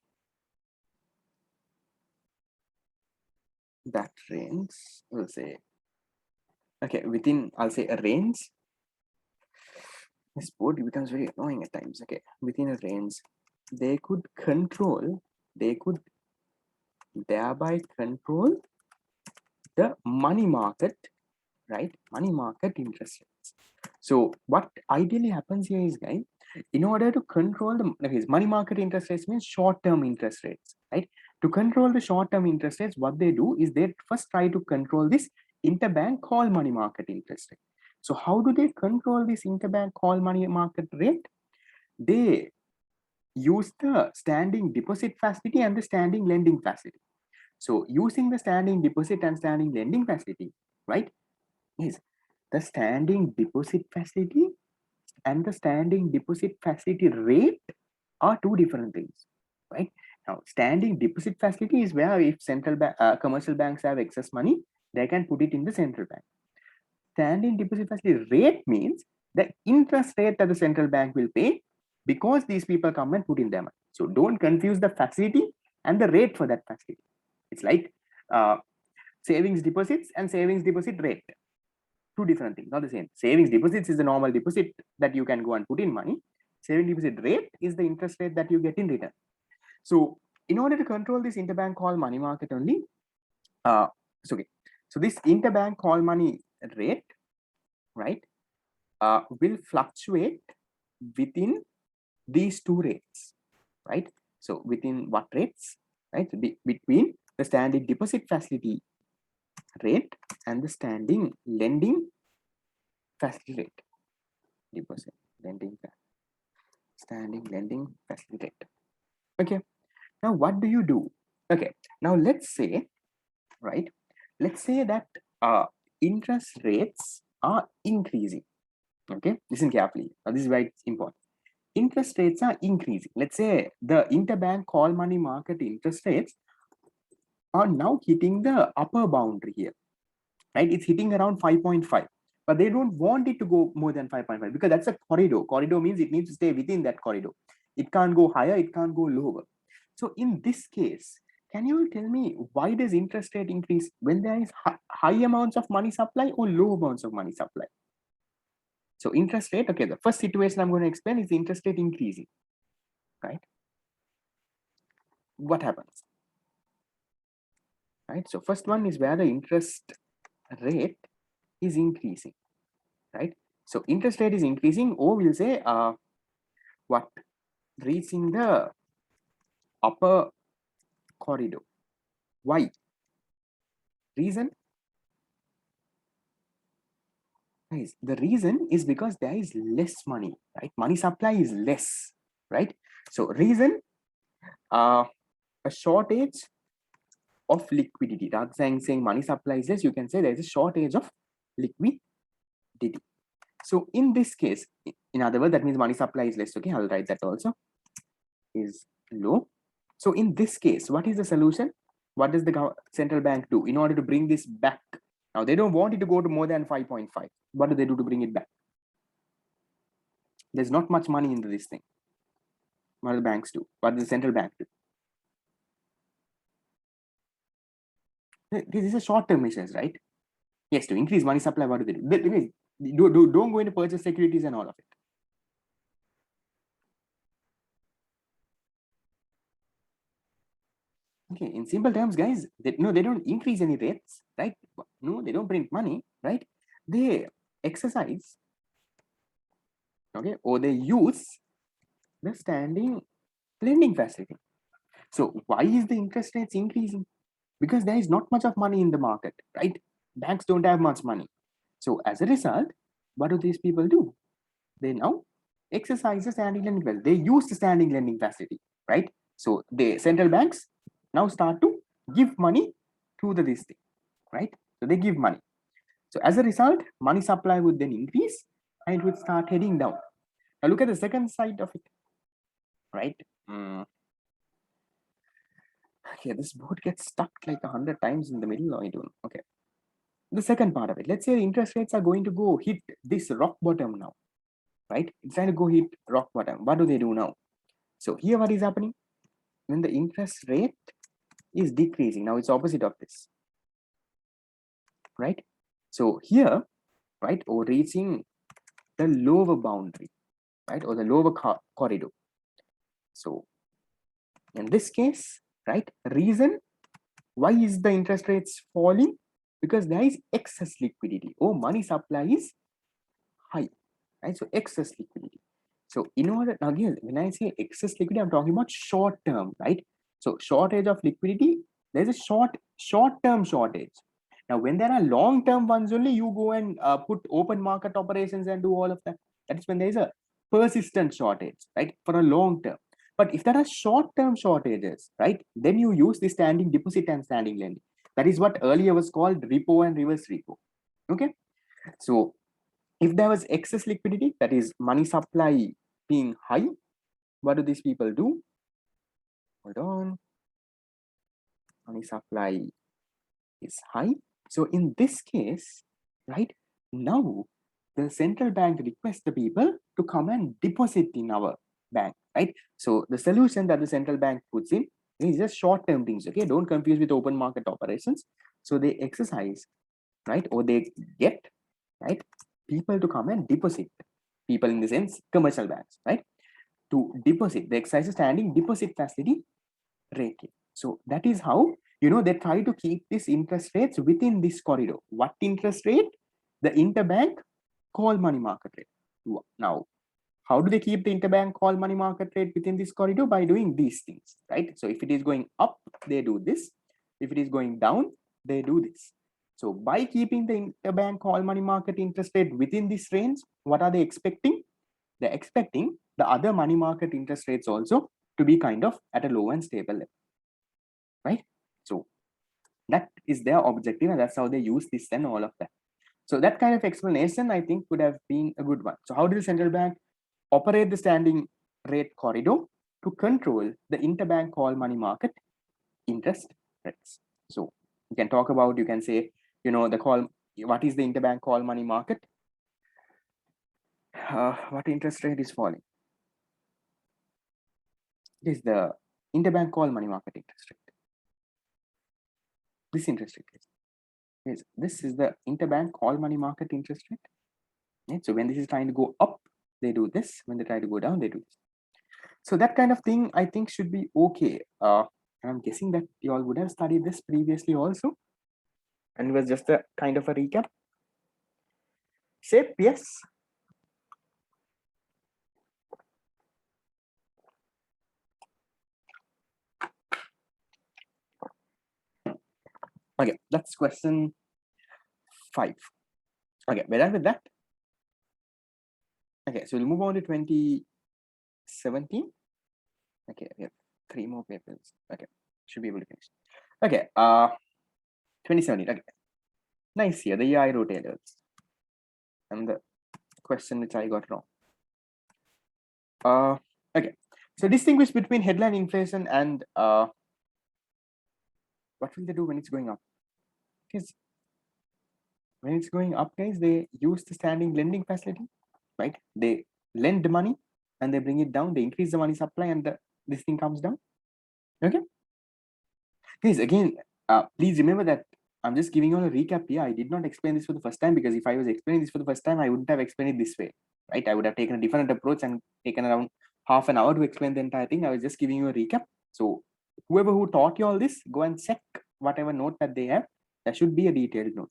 [SPEAKER 1] range, we'll say, okay, within, I'll say a range. This board becomes very annoying at times. Okay, within a range, they could thereby control the money market, right? Money market interest rates. So what ideally happens here is, guys, in order to control the money market interest rates means short-term interest rates, right? To control the short-term interest rates, what they do is they first try to control this interbank call money market interest rate. So how do they control this interbank call money market rate? They use the standing deposit facility and the standing lending facility. So using the standing deposit and standing lending facility, right, is the standing deposit facility and the standing deposit facility rate are two different things, right? Now, standing deposit facility is where if commercial banks have excess money, they can put it in the central bank. Standing deposit facility rate means the interest rate that the central bank will pay because these people come and put in their money. So don't confuse the facility and the rate for that facility. It's like savings deposits and savings deposit rate. two different things, not the same. Savings deposits is the normal deposit that you can go and put in money. Saving deposit rate is the interest rate that you get in return. So in order to control this interbank call money market only, it's okay. So this interbank call money rate, right, will fluctuate within these two rates, right? So within what rates, right? Between the standing deposit facility rate and the standing lending facility rate. Deposit lending, standing lending facility rate. Okay. Now what do you do? Okay. Now let's say, right? Let's say that interest rates are increasing. Okay. Listen carefully. Now this is why it's important. Interest rates are increasing. Let's say the interbank call money market interest rates are now hitting the upper boundary here, right? It's hitting around 5.5, but they don't want it to go more than 5.5 because that's a corridor. Corridor means it needs to stay within that corridor. It can't go higher, it can't go lower. So in this case, can you tell me why does interest rate increase when there is high amounts of money supply or low amounts of money supply? So interest rate, okay, the first situation I'm going to explain is the interest rate increasing, right? What happens? Right, so first one is where the interest rate is increasing, right? So interest rate is increasing, or we'll say what, reaching the upper corridor. Why? Reason? Guys, the reason is because there is less money, right? Money supply is less, right? So reason, a shortage of liquidity. Rather than saying money supply is less, you can say there is a shortage of liquidity. So in this case, in other words, that means money supply is less. Okay, I'll write that also is low. So in this case, what is the solution? What does the central bank do in order to bring this back? Now they don't want it to go to more than 5.5. What do they do to bring it back? There's not much money into this thing. What do the banks do? What does the central bank do? This is a short-term measures, right? Yes, to increase money supply, what do they do? Don't go into purchase securities and all of it. Okay, in simple terms, guys, they don't increase any rates, right? No, they don't print money, right? They exercise, okay, or they use the standing lending facility. So why is the interest rates increasing? Because there is not much of money in the market, right? Banks don't have much money. So as a result, what do these people do? They now exercise the standing lending facility. They use the standing lending facility, right? So the central banks now start to give money to this thing, right? So they give money. So as a result, money supply would then increase and it would start heading down. Now look at the second side of it, right? Okay, this board gets stuck like 100 times in the middle, or I don't. Okay. The second part of it, let's say the interest rates are going to go hit this rock bottom now, right? It's trying to go hit rock bottom. What do they do now? So here what is happening? When the interest rate is decreasing, now it's opposite of this, right? So here, right, or reaching the lower boundary, right, or the lower corridor. So in this case, right, reason why is the interest rates falling? Because there is excess liquidity, or money supply is high, right? So excess liquidity. So in order, again, when I say excess liquidity, I'm talking about short term, right? So shortage of liquidity, there's a short-term shortage. Now, when there are long-term ones only, you go and put open market operations and do all of that. That is when there is a persistent shortage, right? For a long term. But if there are short-term shortages, right, then you use the standing deposit and standing lending. That is what earlier was called repo and reverse repo. Okay. So if there was excess liquidity, that is money supply being high, what do these people do? Hold on. Money supply is high. So in this case, right, now the central bank requests the people to come and deposit in our bank, right? So the solution that the central bank puts in is just short-term things, okay? Don't confuse with open market operations. So they exercise, right, or they get right? People to come and deposit. People in the sense commercial banks, right? To deposit. They exercise a standing deposit facility rate. So that is how, they try to keep these interest rates within this corridor. What interest rate? The interbank call money market rate. Now, how do they keep the interbank call money market rate within this corridor? By doing these things, right? So if it is going up, they do this. If it is going down, they do this. So by keeping the interbank call money market interest rate within this range, what are they expecting? They're expecting the other money market interest rates also to be kind of at a low and stable level, right? So that is their objective, and that's how they use this and all of that. So that kind of explanation, I think, would have been a good one. So how did the central bank operate the standing rate corridor to control the interbank call money market interest rates? So you can talk about, you can say, the call, what is the interbank call money market? What interest rate is falling? This is the interbank call money market interest rate. This interest rate is this is the interbank call money market interest rate. Right? So when this is trying to go up, they do this. When they try to go down, they do this. So that kind of thing, I think, should be okay. I'm guessing that you all would have studied this previously also, and it was just a kind of a recap. Shape, yes. Okay, that's question 5. Okay, we're done with that. Okay, so we'll move on to 2017. Okay, we have 3 more papers. Okay, should be able to finish. Okay, 2017. Okay, nice here. The year I wrote A-levels, and the question which I got wrong. Okay, so distinguish between headline inflation and what will they do when it's going up? Because when it's going up, guys, they use the standing lending facility, right? They lend money and they bring it down. They increase the money supply, and this thing comes down. Okay, guys, again, please remember that I'm just giving you a recap here. I did not explain this for the first time, because if I was explaining this for the first time, I wouldn't have explained it this way, right? I would have taken a different approach and taken around half an hour to explain the entire thing. I was just giving you a recap. So whoever who taught you all this, go and check whatever note that they have. There should be a detailed note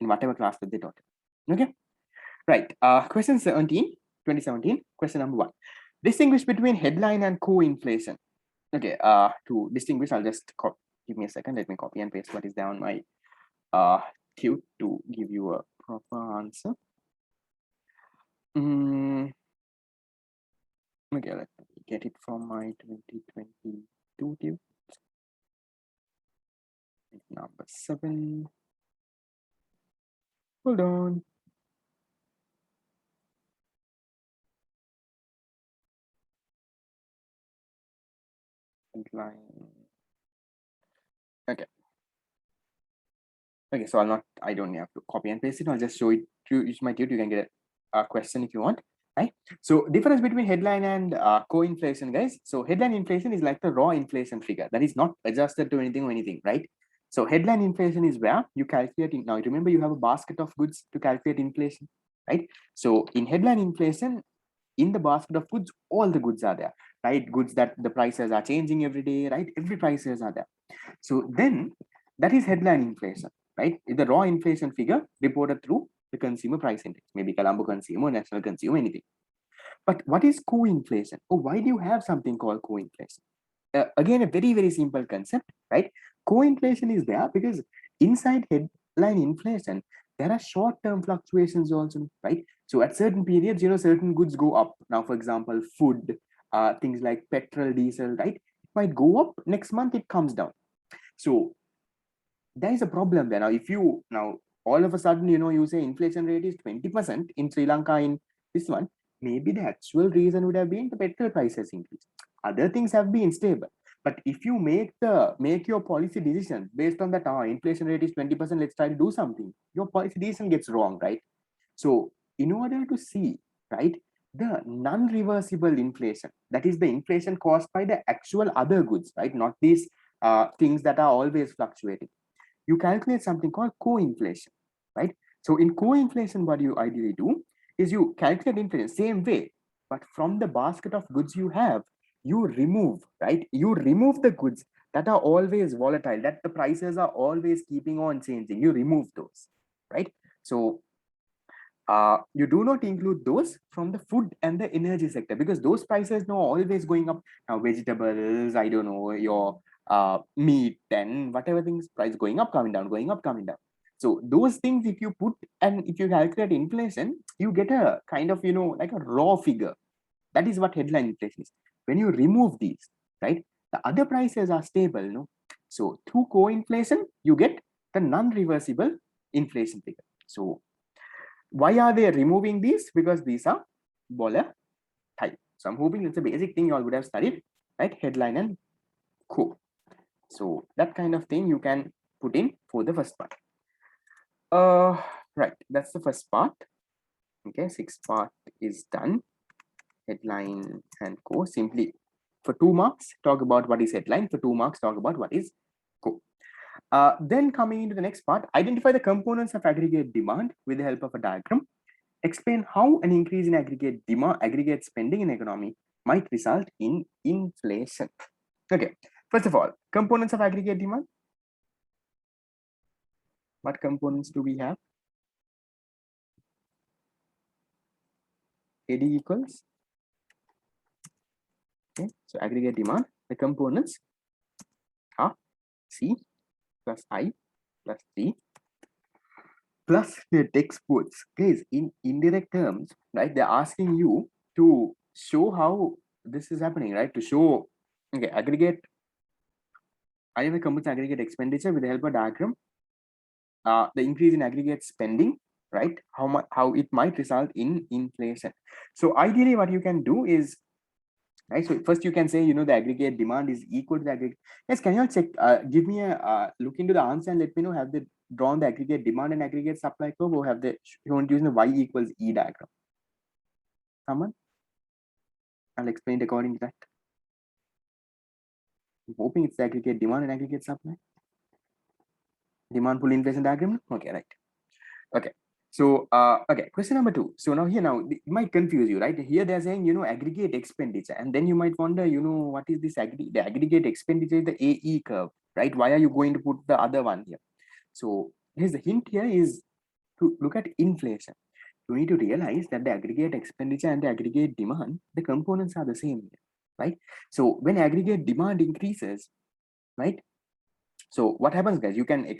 [SPEAKER 1] in whatever class that they taught. Okay, right. Question 17, 2017. Question number 1. Distinguish between headline and core inflation. Okay, to distinguish, I'll just give me a second. Let me copy and paste what is there on my tute to give you a proper answer. Okay, let me get it from my 2022 tute. Number 7. Hold on. Headline. Okay. Okay, so I don't have to copy and paste it. I'll just show it to use my tute. You can get a question if you want, right? So difference between headline and core inflation, guys. So headline inflation is like the raw inflation figure that is not adjusted to anything, right? So headline inflation is where you calculate now. Remember, you have a basket of goods to calculate inflation, right? So in headline inflation, in the basket of goods, all the goods are there, right? Goods that the prices are changing every day, right? Every prices are there. So then that is headline inflation, right? The raw inflation figure reported through the consumer price index, maybe Colombo consumer, national consumer, anything. But what is core inflation? Oh, why do you have something called core inflation? Again, a very, very simple concept, right? Core inflation is there because inside headline inflation, there are short-term fluctuations also, right? So at certain periods, certain goods go up. Now, for example, food, things like petrol, diesel, right? It might go up. Next month, it comes down. So there is a problem there. Now, if you all of a sudden, you say inflation rate is 20% in Sri Lanka in this one, maybe the actual reason would have been the petrol prices increase. Other things have been stable. But if you make your policy decision based on that, inflation rate is 20%, let's try to do something, your policy decision gets wrong, right? So in order to see, right, the non-reversible inflation, that is the inflation caused by the actual other goods, right, not these things that are always fluctuating, you calculate something called core inflation, right? So in core inflation, what you ideally do is you calculate inflation same way, but from the basket of goods you have, you remove, right? You remove the goods that are always volatile, that the prices are always keeping on changing. You remove those, right? So you do not include those from the food and the energy sector, because those prices now always going up. Now vegetables, I don't know, your meat and whatever things, price going up, coming down, going up, coming down. So those things, if you put and if you calculate inflation, you get a kind of, like a raw figure. That is what headline inflation is. When you remove these, right, the other prices are stable, no? So through core inflation, you get the non-reversible inflation figure. So why are they removing these? Because these are volatile. So I'm hoping it's a basic thing you all would have studied, right? Headline and core. So that kind of thing you can put in for the first part. Right, that's the first part. Okay, sixth part is done. Headline and core. Simply for 2 marks, talk about what is headline. For 2 marks, talk about what is core. Then coming into the next part, identify the components of aggregate demand with the help of a diagram. Explain how an increase in aggregate demand, aggregate spending in economy might result in inflation. Okay, first of all, components of aggregate demand. What components do we have? AD equals. Okay, so aggregate demand, the components are C plus I plus D plus the exports. Guys, in indirect terms, right, they're asking you to show how this is happening, right? To show, okay, aggregate, I have a components aggregate expenditure with the help of diagram. The increase in aggregate spending, right? How it might result in inflation. So ideally, what you can do is, right? So first you can say, the aggregate demand is equal to the aggregate. Yes, can you all check? Give me a look into the answer and let me know. Have they drawn the aggregate demand and aggregate supply curve, or have they shown using the Y equals E diagram? Someone? I'll explain it according to that. I'm hoping it's the aggregate demand and aggregate supply. Demand pull inflation diagram. Okay, right. Okay. So, okay, question number 2. So now it might confuse you, right? Here they're saying, aggregate expenditure. And then you might wonder, what is this the aggregate expenditure, the AE curve, right? Why are you going to put the other one here? So here's the hint here is to look at inflation. You need to realize that the aggregate expenditure and the aggregate demand, the components are the same here, right? So when aggregate demand increases, right? So what happens, guys? You can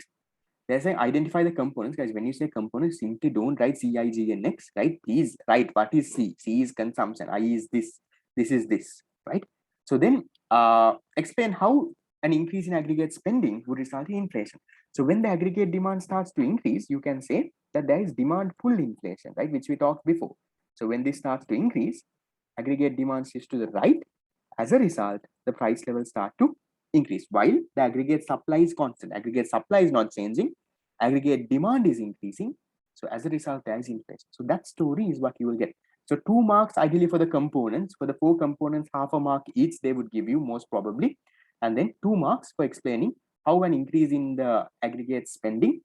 [SPEAKER 1] they're saying identify the components, guys. When you say components, simply don't write C, I, G, and X, right? Please write what is C. C is consumption. I is this. This is this, right? So then explain how an increase in aggregate spending would result in inflation. So when the aggregate demand starts to increase, you can say that there is demand pull inflation, right? Which we talked before. So when this starts to increase, aggregate demand shifts to the right. As a result, the price levels start to increase while the aggregate supply is constant. Aggregate supply is not changing. Aggregate demand is increasing. So as a result, there is inflation. So that story is what you will get. So 2 marks ideally for the components. For the 4 components, half a mark each they would give you most probably. And then 2 marks for explaining how an increase in the aggregate spending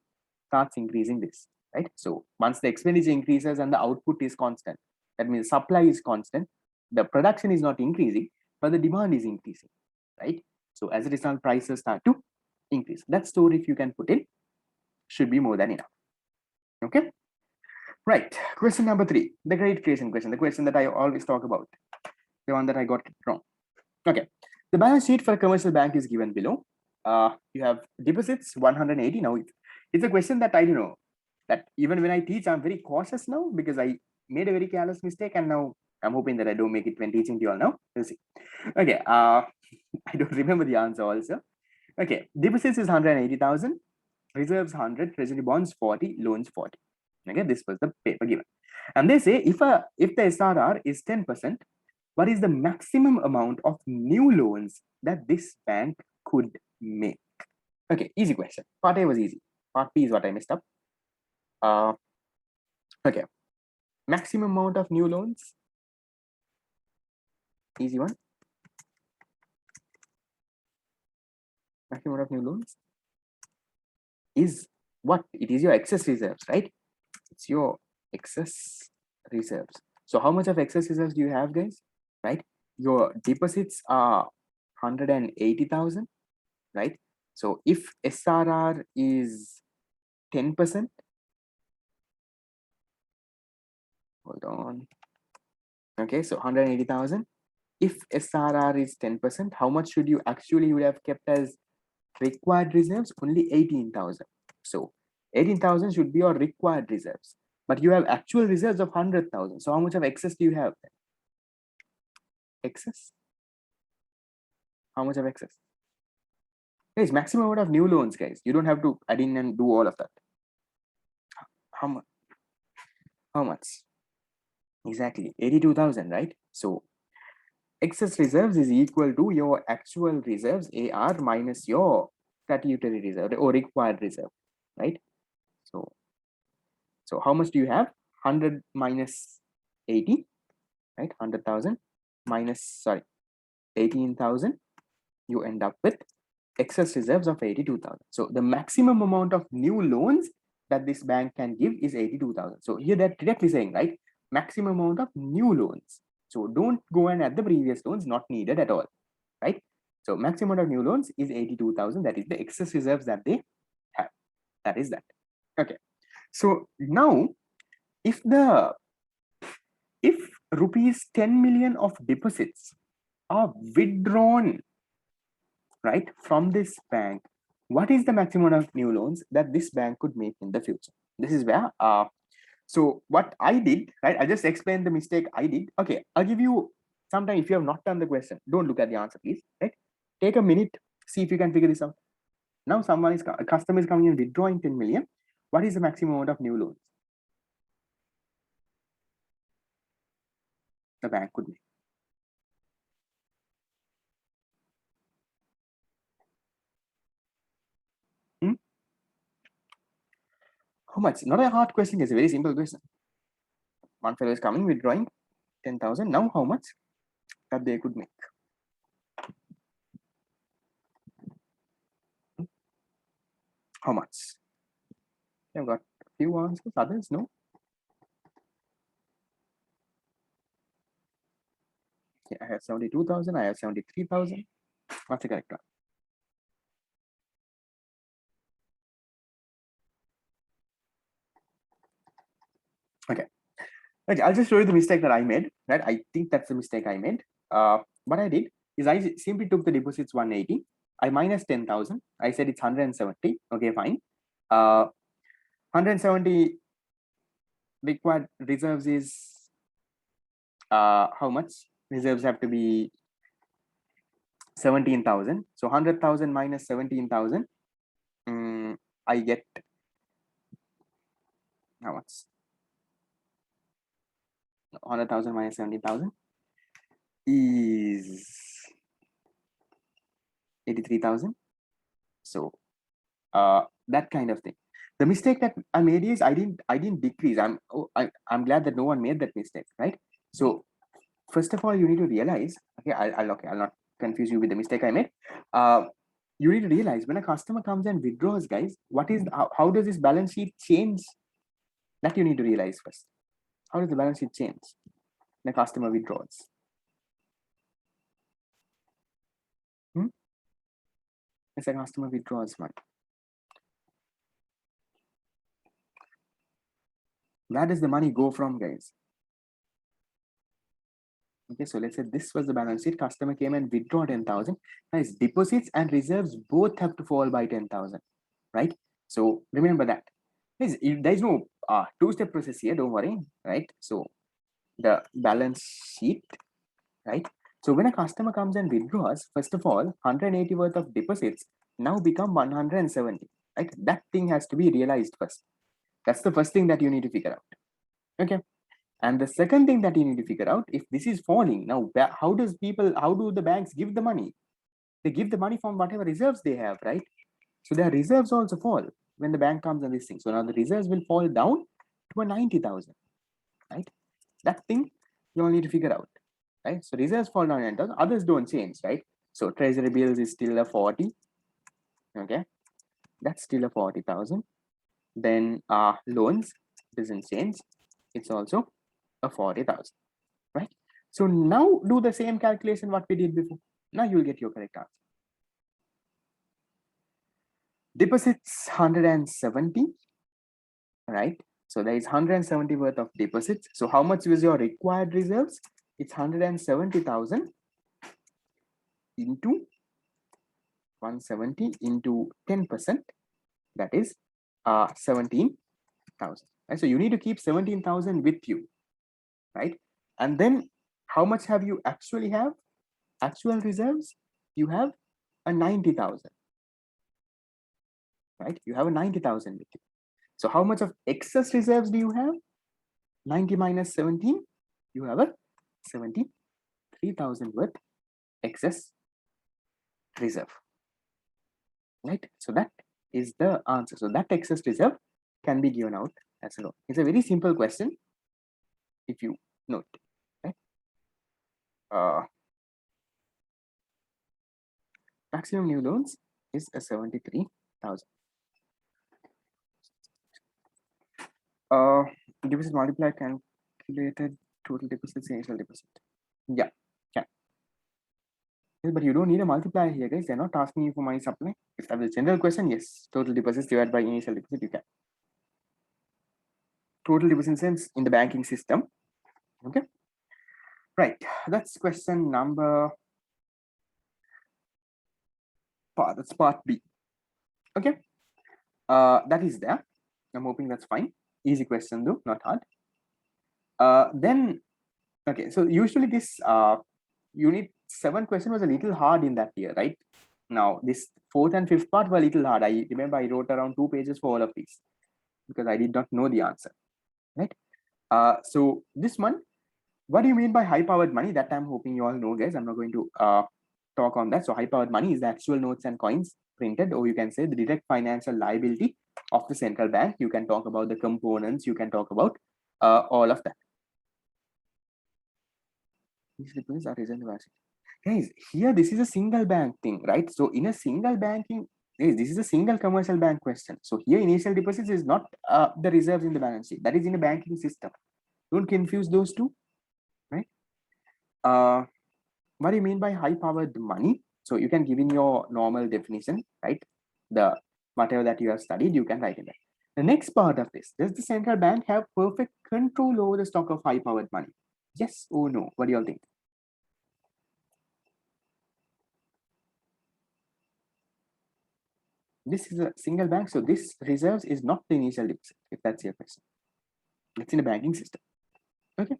[SPEAKER 1] starts increasing this, right? So once the expenditure increases and the output is constant, that means supply is constant, the production is not increasing, but the demand is increasing, right? So as a result, prices start to increase. That story, if you can put in, should be more than enough. Okay. Right. Question number 3, the great creation question, the question that I always talk about, the one that I got wrong. Okay. The balance sheet for a commercial bank is given below. You have deposits 180. Now it's a question that I don't know that even when I teach, I'm very cautious now because I made a very careless mistake, and now I'm hoping that I don't make it when teaching to you all now. We'll see. Okay. I don't remember the answer also. Okay. Deposits is 180,000, reserves 100, treasury bonds 40, loans 40. Okay. This was the paper given. And they say if the SRR is 10%, what is the maximum amount of new loans that this bank could make? Okay, easy question. Part A was easy. Part B is what I messed up. Okay, maximum amount of new loans. Easy one. Maximum amount of new loans is what? It is your excess reserves, right? It's your excess reserves. So how much of excess reserves do you have, guys? Right? Your deposits are 180,000, right? So if SRR is 10%, hold on. Okay, so 180,000. If SRR is 10%, how much should you actually would have kept as required reserves? Only 18,000. So 18,000 should be your required reserves, but you have actual reserves of 100,000. So how much of excess do you have? Excess? How much of excess? Guys, maximum amount of new loans, guys. You don't have to add in and do all of that. How much? How much? Exactly, 82,000, right? So excess reserves is equal to your actual reserves, AR, minus your statutory reserve or required reserve, right? So how much do you have? 100 minus 80, right? 100,000 minus, sorry, 18,000. You end up with excess reserves of 82,000. So the maximum amount of new loans that this bank can give is 82,000. So here they're directly saying, right, maximum amount of new loans. So don't go and add the previous loans, not needed at all, right? So maximum amount of new loans is 82,000. That is the excess reserves that they have. That is that. Okay. So now if rupees 10 million of deposits are withdrawn, right, from this bank, what is the maximum of new loans that this bank could make in the future? This is where so what I did, right, I just explained the mistake I did. Okay, I'll give you some time. If you have not done the question, don't look at the answer, please, right? Take a minute, see if you can figure this out. Now a customer is coming and withdrawing 10 million. What is the maximum amount of new loans the bank could make? Hmm? How much? Not a hard question, it's a very simple question. One fellow is coming withdrawing 10,000. Now how much that they could make? How much? I've got a few answers, others no. Okay, I have 72,000, I have 73,000. What's the correct one? Okay, I'll just show you the mistake that I made, right? I think that's the mistake I made. What I did is I simply took the deposits 180, I minus 10,000, I said it's 170. Okay, fine. 170 required reserves is how much? Reserves have to be 17,000. So 100,000 minus 17,000. I get how much? 100,000 minus 70,000 is 83,000. So that kind of thing. The mistake that I made is I didn't decrease. I'm glad that no one made that mistake, right? So first of all, you need to realize. Okay, I'll not confuse you with the mistake I made. You need to realize when a customer comes and withdraws, guys, how does this balance sheet change? That you need to realize first. How does the balance sheet change when a customer withdraws? As a customer withdraws money, where does the money go from, guys? Okay, so let's say this was the balance sheet. Customer came and withdraw 10,000. Guys, deposits and reserves both have to fall by 10,000, right? So remember that. There's no two-step process here. Don't worry, right? So the balance sheet, right? So when a customer comes and withdraws, first of all, 180 worth of deposits now become 170, right? That thing has to be realized first. That's the first thing that you need to figure out. Okay. And the second thing that you need to figure out, if this is falling, now how do the banks give the money? They give the money from whatever reserves they have, right? So their reserves also fall when the bank comes and this thing. So now the reserves will fall down to a 90,000, right? That thing you all need to figure out, right? So reserves fall down 90,000, others don't change, right? So treasury bills is still a 40, okay? That's still a 40,000. Then loans, doesn't change. It's also a 40,000, right? So now do the same calculation what we did before. Now you will get your correct answer. Deposits 170, right? So there is 170 worth of deposits. So how much was your required reserves? It's 170,000 into 170 into 10%. That is 17,000. Right? So you need to keep 17,000 with you, right? And then how much have you actually have? Actual reserves, you have a 90,000, right? You have a 90,000 with you. So how much of excess reserves do you have? 90 minus 17, you have a 73,000 worth excess reserve, right? So that is the answer. So that excess reserve can be given out as a loan. It's a very simple question if you note, right? Maximum new loans is a 73,000. Deposit multiply calculated total deposits, initial deposit. Yeah, yeah. But you don't need a multiplier here, guys. They're not asking you for money supply. If that is a general question, yes, total deposits divided by initial deposit, you can. Total deposit sense in the banking system. Okay. Right. That's question number. That's part B. Okay. That is there. I'm hoping that's fine. Easy question though, not hard. Then, okay. So usually this unit 7 question was a little hard in that year, right? Now this 4th and 5th part were a little hard. I remember I wrote around 2 pages for all of these because I did not know the answer, right? So this one, what do you mean by high-powered money? That I'm hoping you all know, guys. I'm not going to talk on that. So high-powered money is the actual notes and coins printed, or you can say the direct financial liability of the central bank. You can talk about the components. You can talk about all of that. These returns are reasonable. Guys, here this is a single bank thing, right? So in a single banking, this is a single commercial bank question. So here initial deposits is not the reserves in the balance sheet. That is in a banking system. Don't confuse those two, right? What do you mean by high-powered money? So you can give in your normal definition, right? The whatever that you have studied, you can write in there. The next part of this, does the central bank have perfect control over the stock of high-powered money? Yes or no? What do you all think? This is a single bank, so this reserves is not the initial deposit, if that's your question. It's in a banking system. Okay.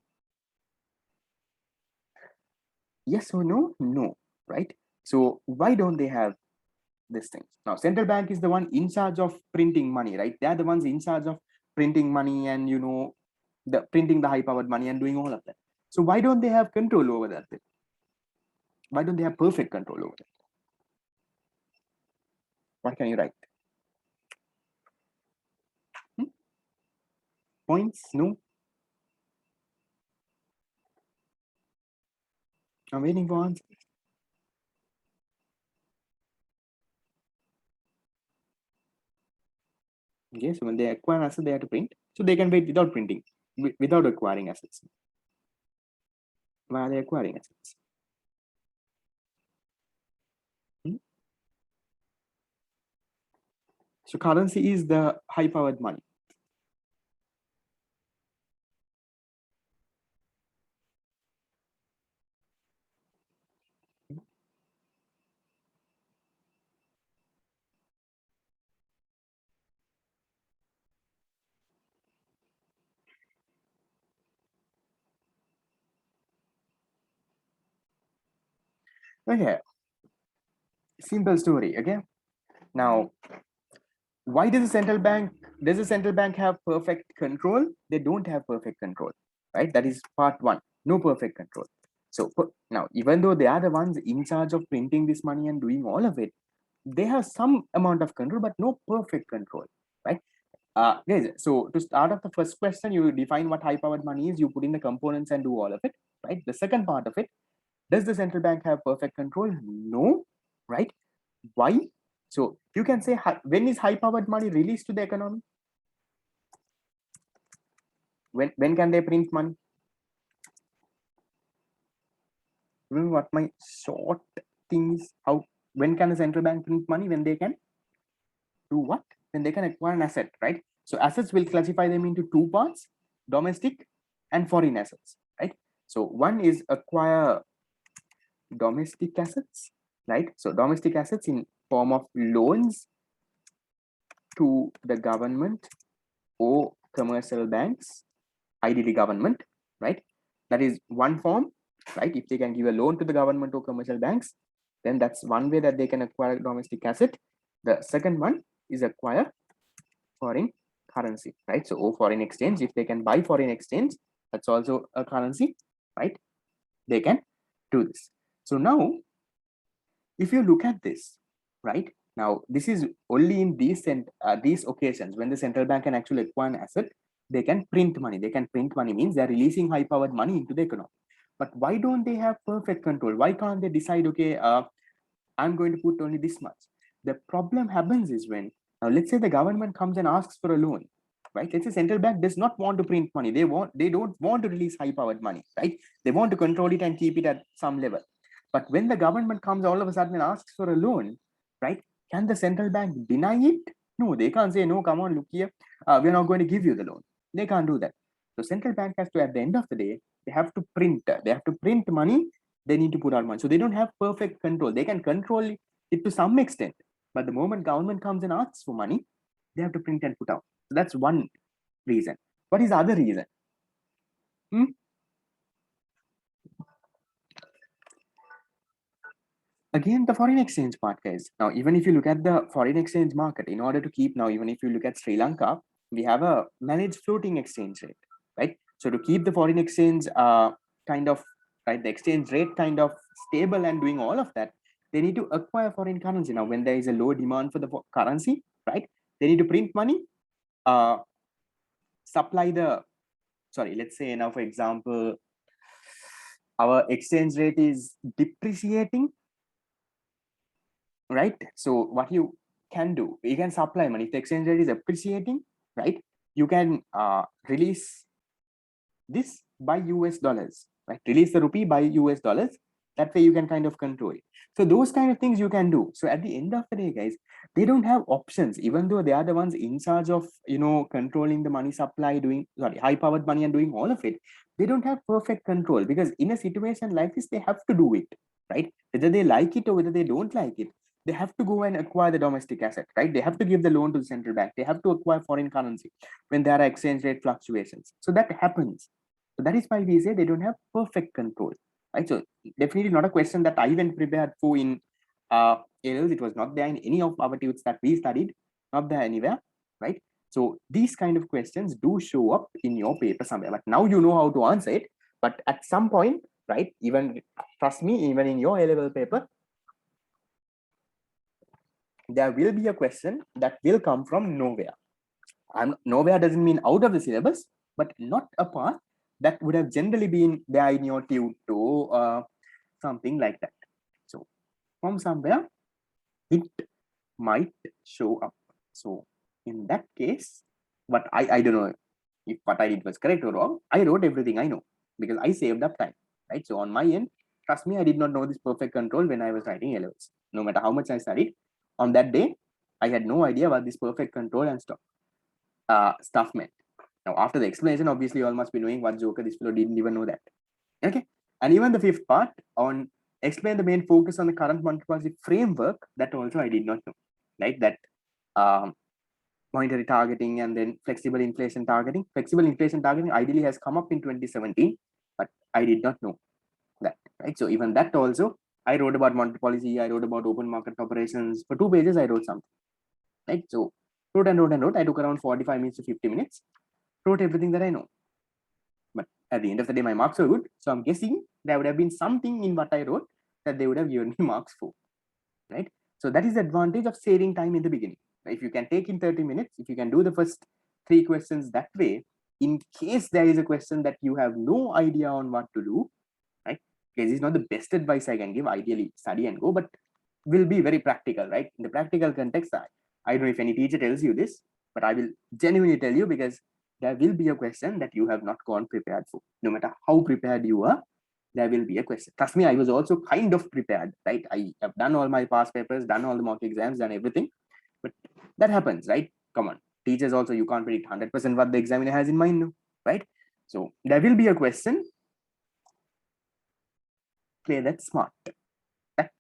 [SPEAKER 1] Yes or no? No, right? So why don't they have this thing? Now, central bank is the one in charge of printing money, right? They are the ones in charge of printing money and, you know, the printing the high-powered money and doing all of that. So why don't they have control over that bit? Why don't they have perfect control over it? What can you write? Points? No? I'm waiting for answers. Okay, so when they acquire assets, they have to print. So they can wait without printing, without acquiring assets. Why are they acquiring assets? So currency is the high-powered money. Okay, simple story. Okay, now why does the central bank have perfect control? They don't have perfect control, right? That is part one. No perfect control. So now, even though they are the ones in charge of printing this money and doing all of it, they have some amount of control, but no perfect control, right? Guys, so to start off the first question, you define what high-powered money is. You put in the components and do all of it, right? The second part of it, does the central bank have perfect control? No, right? Why? So you can say, when is high-powered money released to the economy? When can they print money? Remember what my short thing is? When can the central bank print money? When they can do what? When they can acquire an asset, right? So assets will classify them into two parts: domestic and foreign assets, right? So one is acquire domestic assets, right? So domestic assets in form of loans to the government or commercial banks, ideally government, right? That is one form, right? If they can give a loan to the government or commercial banks, then that's one way that they can acquire a domestic asset. The second one is acquire foreign currency, right? So or foreign exchange, if they can buy foreign exchange, that's also a currency, right? They can do this. So now, if you look at this, right? Now, this is only in these occasions when the central bank can actually acquire an asset, they can print money. They can print money means they're releasing high-powered money into the economy. But why don't they have perfect control? Why can't they decide, okay, I'm going to put only this much? The problem happens is when, now let's say the government comes and asks for a loan, right? Let's say central bank does not want to print money. They don't want to release high-powered money, right? They want to control it and keep it at some level. But when the government comes all of a sudden and asks for a loan, right? Can the central bank deny it? No, they can't say, no, come on, look here. We're not going to give you the loan. They can't do that. So central bank has to, at the end of the day, they have to print money. They need to put out money. So they don't have perfect control. They can control it to some extent. But the moment government comes and asks for money, they have to print and put out. So that's one reason. What is the other reason? Again, the foreign exchange part, guys. Now, even if you look at the foreign exchange market, in order to keep, now, even if you look at Sri Lanka, we have a managed floating exchange rate, right? So to keep the foreign exchange kind of, right, the exchange rate kind of stable and doing all of that, they need to acquire foreign currency. Now, when there is a low demand for the currency, right, they need to print money, supply the, sorry, let's say now, for example, our exchange rate is depreciating, right? So what you can do, you can supply money. If the exchange rate is appreciating, right, you can release this by US dollars, right? Release the rupee by US dollars. That way you can kind of control it. So those kind of things you can do. So at the end of the day, guys, they don't have options, even though they are the ones in charge of, controlling the money supply, doing, sorry, high powered money and doing all of it. They don't have perfect control, because in a situation like this, they have to do it, right? Whether they like it or whether they don't like it, they have to go and acquire the domestic asset, right? They have to give the loan to the central bank. They have to acquire foreign currency when there are exchange rate fluctuations. So that happens. So that is why we say they don't have perfect control, right? So definitely not a question that I went prepared for in A-levels. It was not there in any of our tudes that we studied, not there anywhere, right? So these kind of questions do show up in your paper somewhere, but now you know how to answer it. But at some point, right, even trust me, even in your A-level paper, there will be a question that will come from nowhere. Nowhere doesn't mean out of the syllabus, but not a part that would have generally been there in your tutor or something like that. So from somewhere, it might show up. So in that case, but I don't know if what I did was correct or wrong. I wrote everything I know because I saved up time, right? So on my end, trust me, I did not know this perfect control when I was writing A-levels. No matter how much I studied, on that day, I had no idea what this perfect control and stuff meant. Now, after the explanation, obviously, you all must be knowing what Joker this fellow didn't even know that. Okay. And even the fifth part on explain the main focus on the current monetary policy framework, that also I did not know. Right? That monetary targeting and then flexible inflation targeting. Flexible inflation targeting ideally has come up in 2017, but I did not know that. Right. So even that also, I wrote about monetary policy, I wrote about open market operations. For 2 pages, I wrote something. Right. So wrote and wrote and wrote. I took around 45 minutes to 50 minutes. Wrote everything that I know. But at the end of the day, my marks were good. So I'm guessing there would have been something in what I wrote that they would have given me marks for, right? So that is the advantage of saving time in the beginning. If you can take in 30 minutes, if you can do the first 3 questions that way, in case there is a question that you have no idea on what to do, right? Because it's not the best advice I can give. Ideally, study and go, but will be very practical, right? In the practical context, I don't know if any teacher tells you this, but I will genuinely tell you because there will be a question that you have not gone prepared for. No matter how prepared you are, there will be a question. Trust me, I was also kind of prepared, right? I have done all my past papers, done all the mock exams, done everything, but that happens, right? Come on, teachers also, you can't predict 100% what the examiner has in mind, right? So there will be a question. Play that smart. That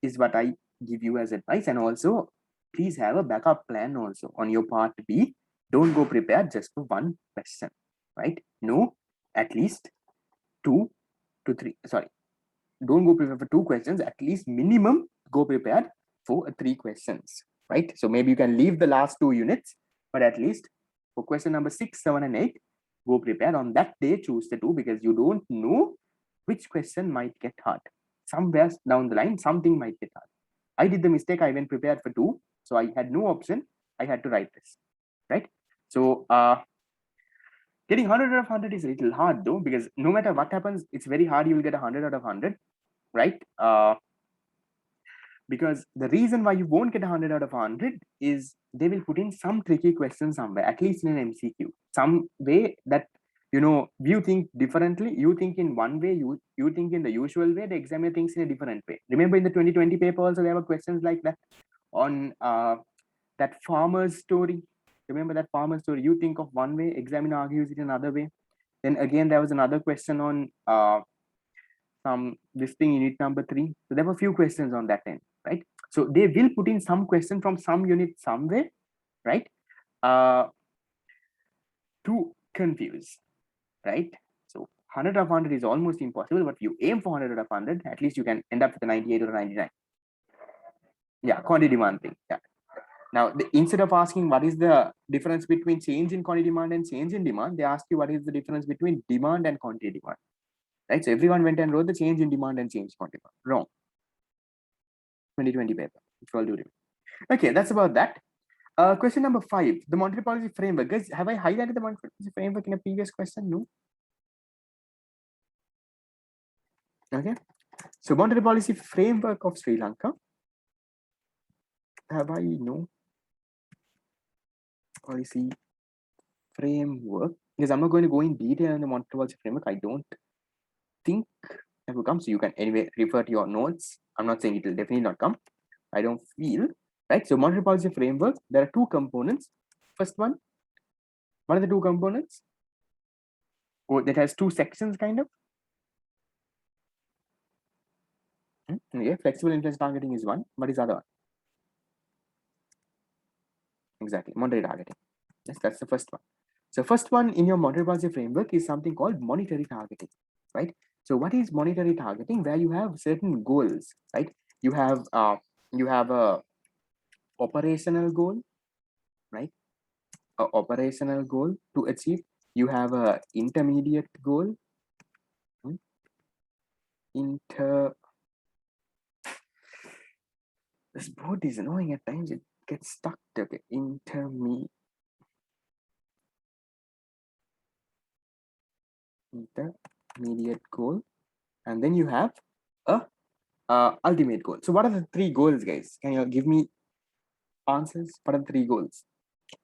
[SPEAKER 1] is what I give you as advice. And also, please have a backup plan also on your part B. Don't go prepared just for one question, right? No, at least 2 to 3. Sorry, don't go prepared for 2 questions. At least minimum go prepared for 3 questions, right? So maybe you can leave the last 2 units, but at least for question number 6, 7, and 8, go prepared on that day. Choose the 2 because you don't know which question might get hard. Somewhere down the line, something might get hard. I did the mistake. I went prepared for 2, so I had no option. I had to write this, right? So getting 100 out of 100 is a little hard though, because no matter what happens, it's very hard. You will get 100 out of 100, right? Because the reason why you won't get 100 out of 100 is they will put in some tricky question somewhere, at least in an MCQ, some way that, you know, you think differently. You think in one way, you think in the usual way, the examiner thinks in a different way. Remember in the 2020 paper also there were questions like that on that farmer's story. Remember that farmer's story? You think of one way, examiner argues it another way. Then again there was another question on this thing unit number 3. So there were a few questions on that end, right? So they will put in some question from some unit somewhere, right? To confuse, right? So 100 out of 100 is almost impossible, but you aim for 100 out of 100, at least you can end up with a 98 or 99. Yeah, quantity demand thing. Yeah. Now, instead of asking what is the difference between change in quantity demand and change in demand, they ask you what is the difference between demand and quantity demand, right? So everyone went and wrote the change in demand and change in quantity demand. Wrong. 2020 paper. If you all do it. Okay, that's about that. Question number 5, the monetary policy framework. Guys, have I highlighted the monetary policy framework in a previous question? No. Okay. So monetary policy framework of Sri Lanka. Have I? No. Policy framework. Because I'm not going to go in detail in the monetary policy framework. I don't think that will come. So you can anyway refer to your notes. I'm not saying it will definitely not come. I don't feel, right? So monetary policy framework, there are 2 components. First one, what are the 2 components? Oh, that has 2 sections kind of. Yeah, flexible interest targeting is one. What is the other one? Exactly, monetary targeting. Yes, that's the first one. So first one in your monetary policy framework is something called monetary targeting, right? So what is monetary targeting? Where you have certain goals, right? You have a operational goal, right? A operational goal to achieve. You have a intermediate goal. This board is annoying at times. It gets stuck. Okay, intermediate goal, and then you have a ultimate goal. So what are the 3 goals, guys? Can you give me answers? What are the 3 goals?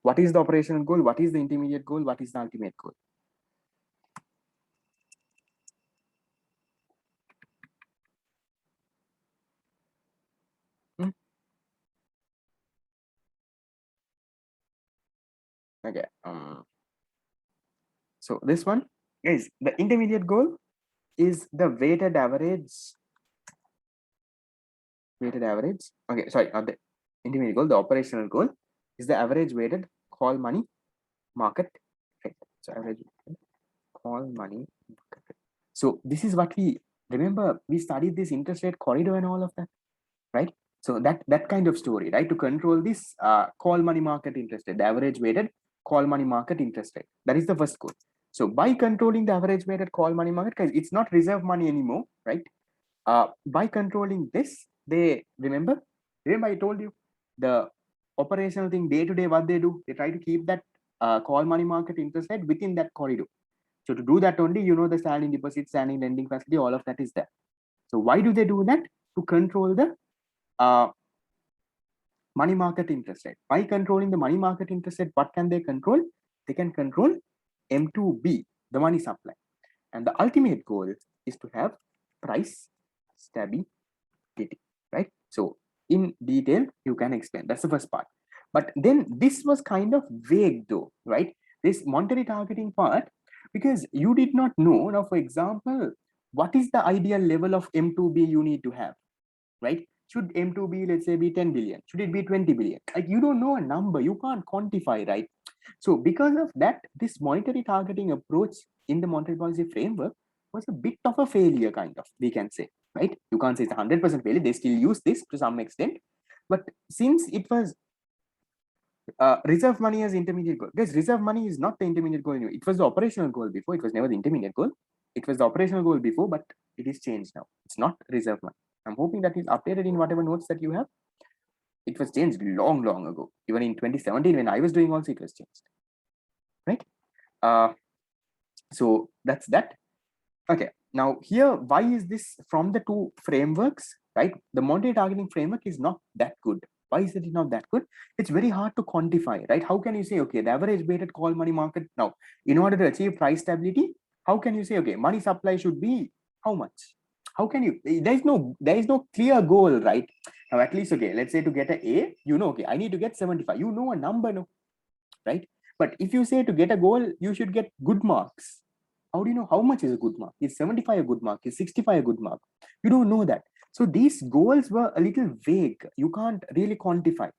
[SPEAKER 1] What is the operational goal? What is the intermediate goal? What is the ultimate goal? Okay. So this one, guys, the intermediate goal is the weighted average. Okay, sorry, not the intermediate goal. The operational goal is the average weighted call money market. Okay, so average call money market. So this is what we remember. We studied this interest rate corridor and all of that, right? So that kind of story, right? To control this call money market interest rate, the average weighted call money market interest rate. That is the first goal. So by controlling the average weighted call money market, because it's not reserve money anymore, right? By controlling this, they remember I told you the operational thing day to day, what they do, they try to keep that call money market interest rate within that corridor. So to do that only, you know, the standing deposit, standing lending facility, all of that is there. So why do they do that? To control the money market interest rate. By controlling the money market interest rate, what can they control? They can control M2B, the money supply. And the ultimate goal is to have price stability, right? So in detail, you can explain. That's the first part. But then this was kind of vague though, right? This monetary targeting part, because you did not know. Now, for example, what is the ideal level of M2B you need to have, right? Should M2B, let's say, be 10 billion? Should it be 20 billion? Like, you don't know a number, you can't quantify, right? So because of that, this monetary targeting approach in the monetary policy framework was a bit of a failure, kind of, we can say, right? You can't say it's 100% failure. They still use this to some extent. But since it was reserve money as intermediate goal, because reserve money is not the intermediate goal anyway. It was the operational goal before. It was never the intermediate goal. It was the operational goal before, but it is changed now. It's not reserve money. I'm hoping that is updated in whatever notes that you have. It was changed long ago. Even in 2017, when I was doing also, it was changed, right? So that's that. Okay, now here, why is this from the two frameworks, right? The monetary targeting framework is not that good. Why is it not that good? It's very hard to quantify, right? How can you say, okay, the average weighted call money market now, in order to achieve price stability, how can you say, okay, money supply should be how much? How can you? There is no clear goal, right? Now, at least, okay, let's say to get an A, you know, okay, I need to get 75. You know a number, no, right? But if you say to get a goal, you should get good marks. How do you know how much is a good mark? Is 75 a good mark? Is 65 a good mark? You don't know that. So these goals were a little vague. You can't really quantify.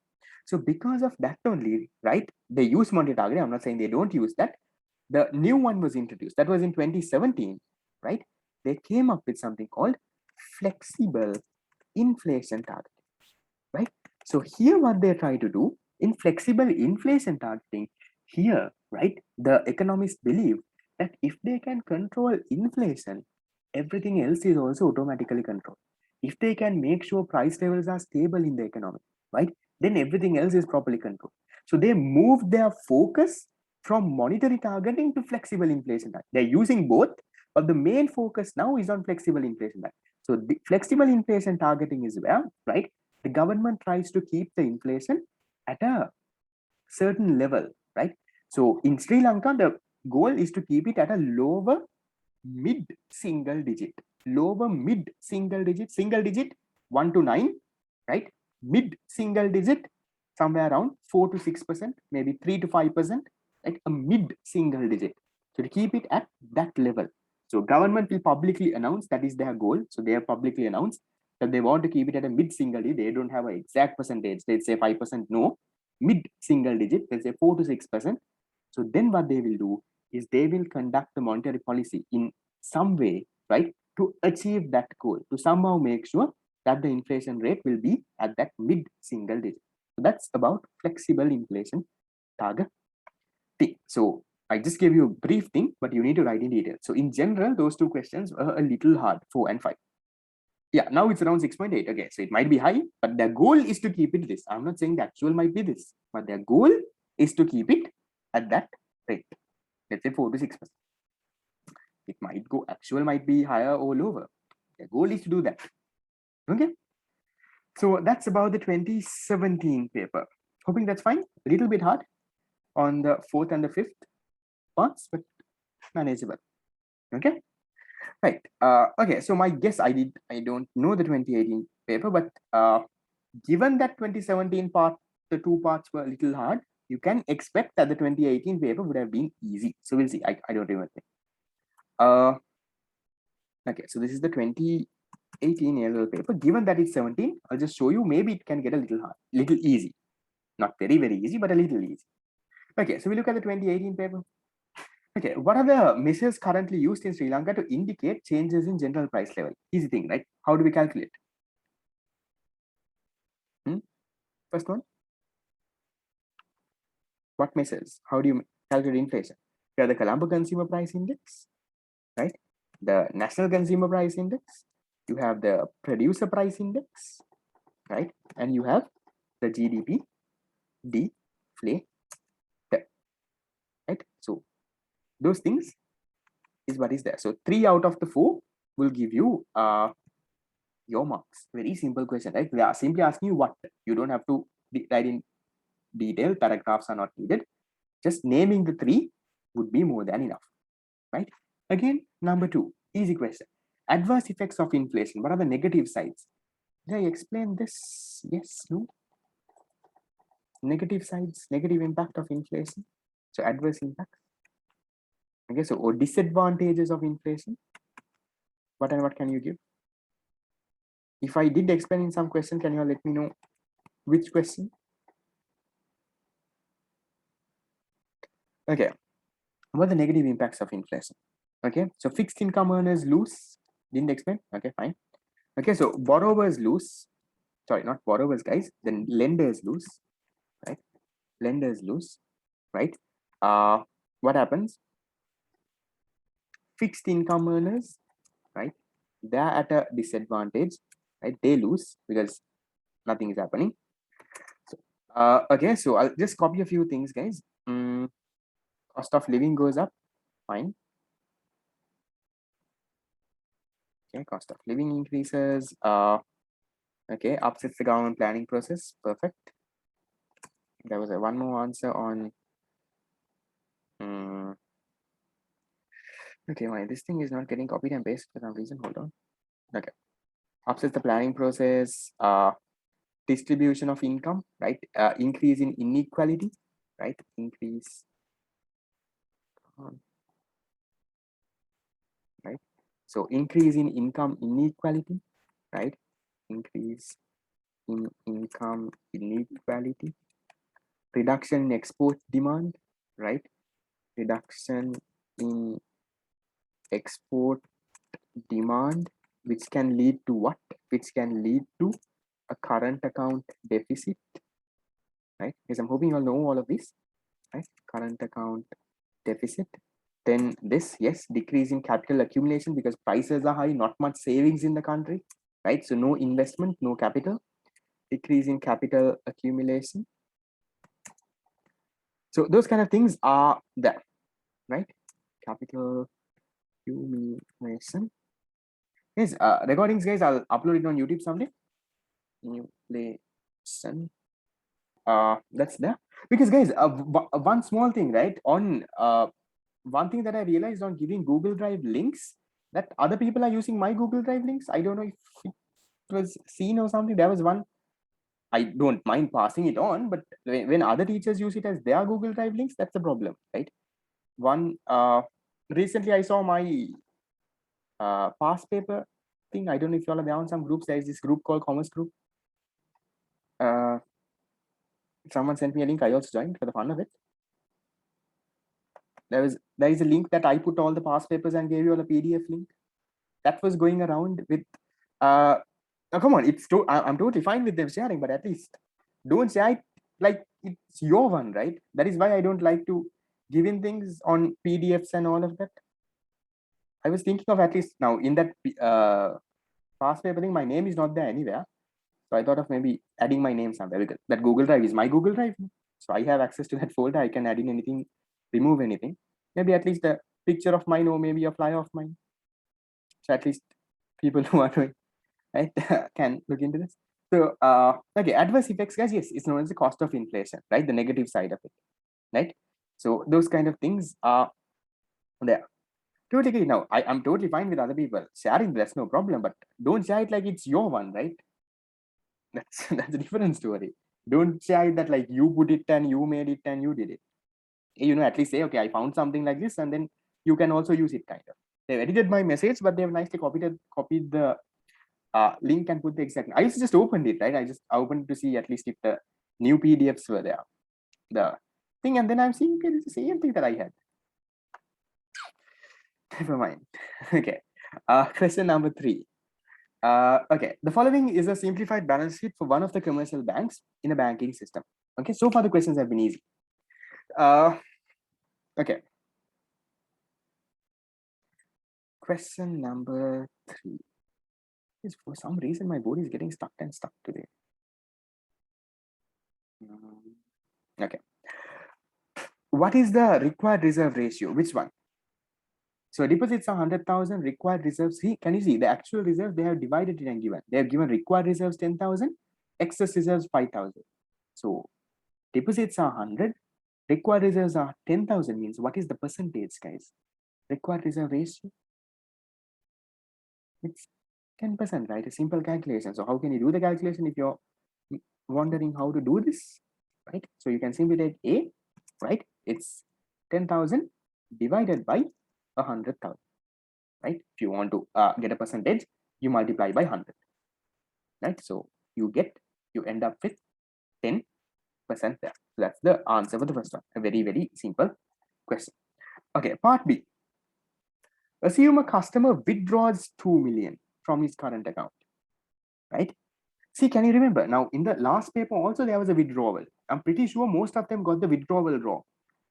[SPEAKER 1] So because of that only, right? They use monetary targeting. I'm not saying they don't use that. The new one was introduced. That was in 2017, right? They came up with something called flexible inflation target, right? So here what they try to do in flexible inflation targeting, here, right? The economists believe that if they can control inflation, everything else is also automatically controlled. If they can make sure price levels are stable in the economy, right? Then everything else is properly controlled. So they moved their focus from monetary targeting to flexible inflation targeting. They're using both, but the main focus now is on flexible inflation targeting. So the flexible inflation targeting is where, right? The government tries to keep the inflation at a certain level, right? So in Sri Lanka, the goal is to keep it at a lower mid single digit, single digit 1 to 9, right? Mid single digit somewhere around 4 to 6%, maybe 3 to 5%, like a mid single digit. So to keep it at that level. So government will publicly announce that is their goal. So they have publicly announced that they want to keep it at a mid single digit. They don't have an exact percentage. They say 5% no, mid single digit, they say 4 to 6%. So then what they will do is they will conduct the monetary policy in some way, right, to achieve that goal, to somehow make sure that the inflation rate will be at that mid single digit. So that's about flexible inflation target thing. So I just gave you a brief thing, but you need to write in detail. So in general, those two questions are a little hard, 4 and 5. Yeah, now it's around 6.8. Okay, so it might be high, but their goal is to keep it this. I'm not saying the actual might be this, but their goal is to keep it at that rate. Let's say 4 to 6%. It might go, actual might be higher or lower. The goal is to do that. Okay. So that's about the 2017 paper. Hoping that's fine. A little bit hard on the 4th and the 5th parts, but manageable. Okay. Right. Okay. So my guess, I don't know the 2018 paper, but given that 2017 part, the two parts were a little hard, you can expect that the 2018 paper would have been easy. So we'll see. I don't even think. Okay, so this is the 2018 A-level paper. Given that it's 17, I'll just show you. Maybe it can get a little hard, little easy. Not very, very easy, but a little easy. Okay, so we look at the 2018 paper. Okay, what are the measures currently used in Sri Lanka to indicate changes in general price level? Easy thing, right? How do we calculate? First one. What measures? How do you calculate inflation? You have the Colombo Consumer Price Index, right? The National Consumer Price Index. You have the Producer Price Index, right? And you have the GDP deflator, right? So those things is what is there. So 3 out of the 4 will give you your marks. Very simple question, right? They are simply asking you what. You don't have to write in detail. Paragraphs are not needed. Just naming the 3 would be more than enough, right? Again, number 2, easy question. Adverse effects of inflation. What are the negative sides? Did I explain this? Yes, no? Negative sides, negative impact of inflation. So adverse impact. Okay, so or disadvantages of inflation. What and what can you give? If I did explain in some question, can you all let me know which question? Okay, what are the negative impacts of inflation? Okay, so fixed income earners lose. Didn't explain. Okay, fine. Okay, so borrowers lose. Sorry, not borrowers, guys. Then lenders lose, right? Lenders lose, right? What happens? Fixed income earners, right? They're at a disadvantage, right? They lose because nothing is happening. So, okay, so I'll just copy a few things, guys. Cost of living goes up, fine. Okay, cost of living increases. Okay, upsets the government planning process. Perfect. There was one more answer on. Okay, why this thing is not getting copied and pasted for some reason? Hold on. Okay, upsets the planning process. Distribution of income, right? Increase in inequality, right? Increase. Right. So increase in income inequality, right? Increase in income inequality. Reduction in export demand, right? Reduction in export demand, which can lead to what? Which can lead to a current account deficit, right? Because I'm hoping you all know all of this, right? Current account deficit. Then this, yes, decrease in capital accumulation because prices are high, not much savings in the country, right? So no investment, no capital. Decrease in capital accumulation. So those kind of things are there, right? Capital accumulation. Yes, recordings, guys, I'll upload it on YouTube someday. Accumulation. That's there. Because, guys, one small thing, right? On one thing that I realized on giving Google Drive links, that other people are using my Google Drive links. I don't know if it was seen or something. There was one. I don't mind passing it on, but when other teachers use it as their Google Drive links, that's a problem, right? One recently I saw my past paper thing. I don't know if you all are there on some groups. There is this group called Commerce Group. Someone sent me a link. I also joined for the fun of it. There is a link that I put all the past papers and gave you all a PDF link. That was going around with now come on, I'm totally fine with them sharing, but at least don't share it like it's your one, right? That is why I don't like to give in things on PDFs and all of that. I was thinking of at least now in that past paper thing, my name is not there anywhere. So I thought of maybe adding my name somewhere because that Google Drive is my Google Drive. So I have access to that folder. I can add in anything, remove anything. Maybe at least a picture of mine or maybe a flyer of mine. So at least people who are doing, right, can look into this. So, okay, adverse effects, guys, yes, it's known as the cost of inflation, right? The negative side of it, right? So those kind of things are there. Totally. Now, I'm totally fine with other people sharing. That's no problem, but don't share it like it's your one, right? That's a different story. Don't share it that like you put it and you made it and you did it. You know, at least say, okay, I found something like this, and then you can also use it kind of. They've edited my message, but they've nicely copied the link and put the exact. I used to just opened it, right? I just opened to see at least if the new PDFs were there, the thing, and then I'm seeing okay, it's the same thing that I had. Never mind. Okay. Question number 3. Okay, the following is a simplified balance sheet for one of the commercial banks in a banking system. Okay, so far the questions have been easy. Okay. Question number 3. For some reason, my board is getting stuck today. Okay. What is the required reserve ratio? Which one? So deposits are 100,000, required reserves. Can you see the actual reserve they have divided it and given? They have given required reserves 10,000, excess reserves 5,000. So deposits are 100, Required reserves are 10,000 means what is the percentage, guys? Required reserve ratio? It's 10%, right? A simple calculation. So how can you do the calculation if you're wondering how to do this, right? So you can simply take A, right? It's 10,000 divided by 100,000, right? If you want to get a percentage, you multiply by 100, right? So you end up with 10% there. So that's the answer for the first one. A very, very simple question. Okay, part B. Assume a customer withdraws 2 million from his current account, right? See, can you remember? Now, in the last paper also, there was a withdrawal. I'm pretty sure most of them got the withdrawal wrong.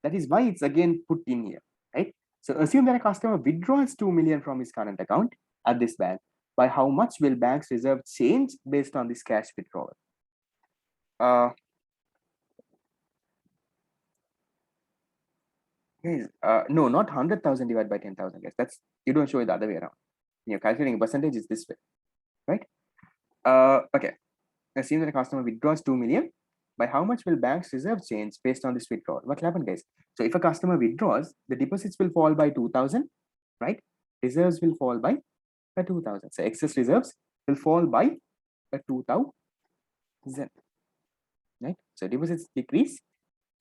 [SPEAKER 1] That is why it's again put in here, right? So assume that a customer withdraws 2 million from his current account at this bank. By how much will bank's reserve change based on this cash withdrawal? Guys, no, not 100,000 divided by 10,000, guys. That's, you don't show it the other way around. You're calculating percentage is this way, right? Okay. Assume that a customer withdraws 2 million. By how much will bank's reserve change based on this withdrawal? What will happen, guys? So if a customer withdraws, the deposits will fall by 2,000, right? Reserves will fall by 2,000. So excess reserves will fall by 2,000, right? So deposits decrease.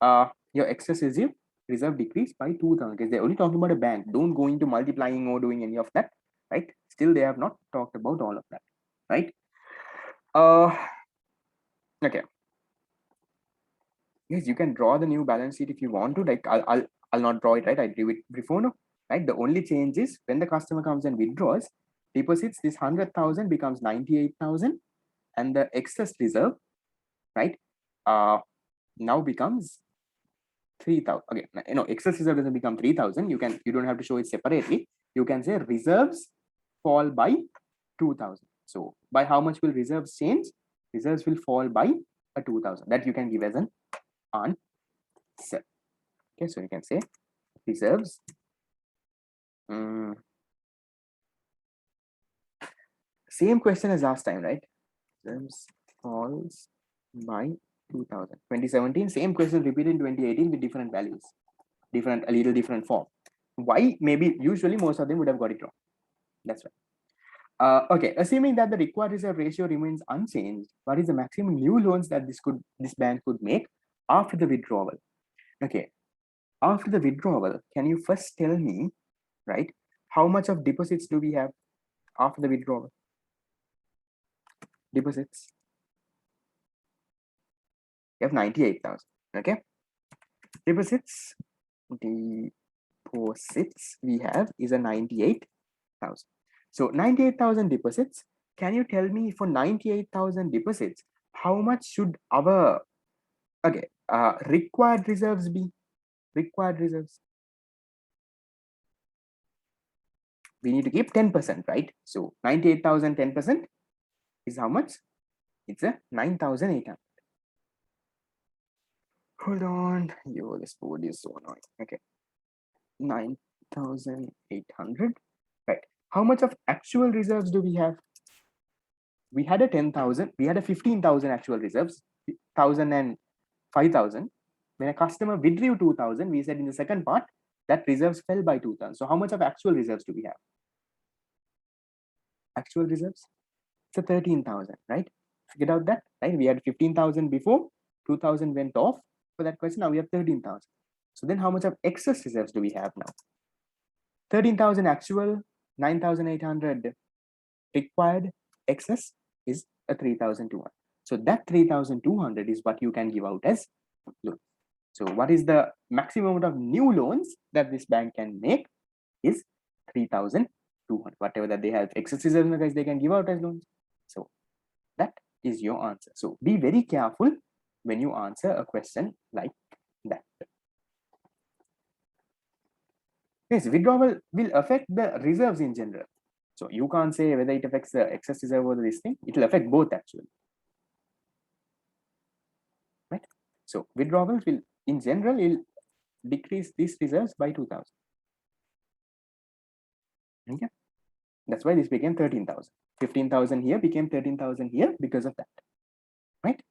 [SPEAKER 1] Your excess reserve decrease by 2,000. Because they're only talking about a bank. Don't go into multiplying or doing any of that, right? Still, they have not talked about all of that, right? Okay. Yes, you can draw the new balance sheet if you want to. Like I'll not draw it, right? I drew it before, no, right? The only change is when the customer comes and withdraws, deposits, this 100,000 becomes 98,000, and the excess reserve, right, now becomes 3,000. Okay, you know, excess reserve doesn't become 3,000. You don't have to show it separately. You can say reserves fall by 2,000. So by how much will reserves change? Reserves will fall by 2,000. That you can give as an answer. Okay, so you can say reserves same question as last time, right? Reserves falls by 2,000. 2017, same question repeated in 2018 with different values, a little different form. Why? Maybe usually most of them would have got it wrong. That's right. Okay, assuming that the required reserve ratio remains unchanged, what is the maximum new loans that this bank could make after the withdrawal? Okay, after the withdrawal, can you first tell me, right, how much of deposits do we have after the withdrawal? Deposits, you have 98,000. Okay, deposits we have is a 98,000. So 98,000 deposits. Can you tell me for 98,000 deposits, how much should our required reserves be? Required reserves, we need to keep 10%, right? So 98,000, 10% is how much? It's a 9,800. Hold on, this board is so annoying. Okay, 9,800, right? How much of actual reserves do we have? We had a 10,000, we had a 15,000 actual reserves, 1,000 and 5,000. When a customer withdrew 2,000, we said in the second part that reserves fell by 2,000. So how much of actual reserves do we have? Actual reserves, it's a 13,000, right? Figured out that, right? We had 15,000 before, 2,000 went off for that question. Now we have 13,000. So then how much of excess reserves do we have now? 13,000 actual, 9,800 required, excess is a 3,200. So that 3,200 is what you can give out as loan. So what is the maximum amount of new loans that this bank can make is 3,200. Whatever that they have excess reserves, guys, they can give out as loans. So that is your answer. So be very careful when you answer a question like that. Yes, withdrawal will affect the reserves in general. So you can't say whether it affects the excess reserve or this thing. It will affect both actually. Right? So withdrawals will, in general, will decrease these reserves by 2,000. Okay. That's why this became 13,000. 15,000 here became 13,000 here because of that. Right?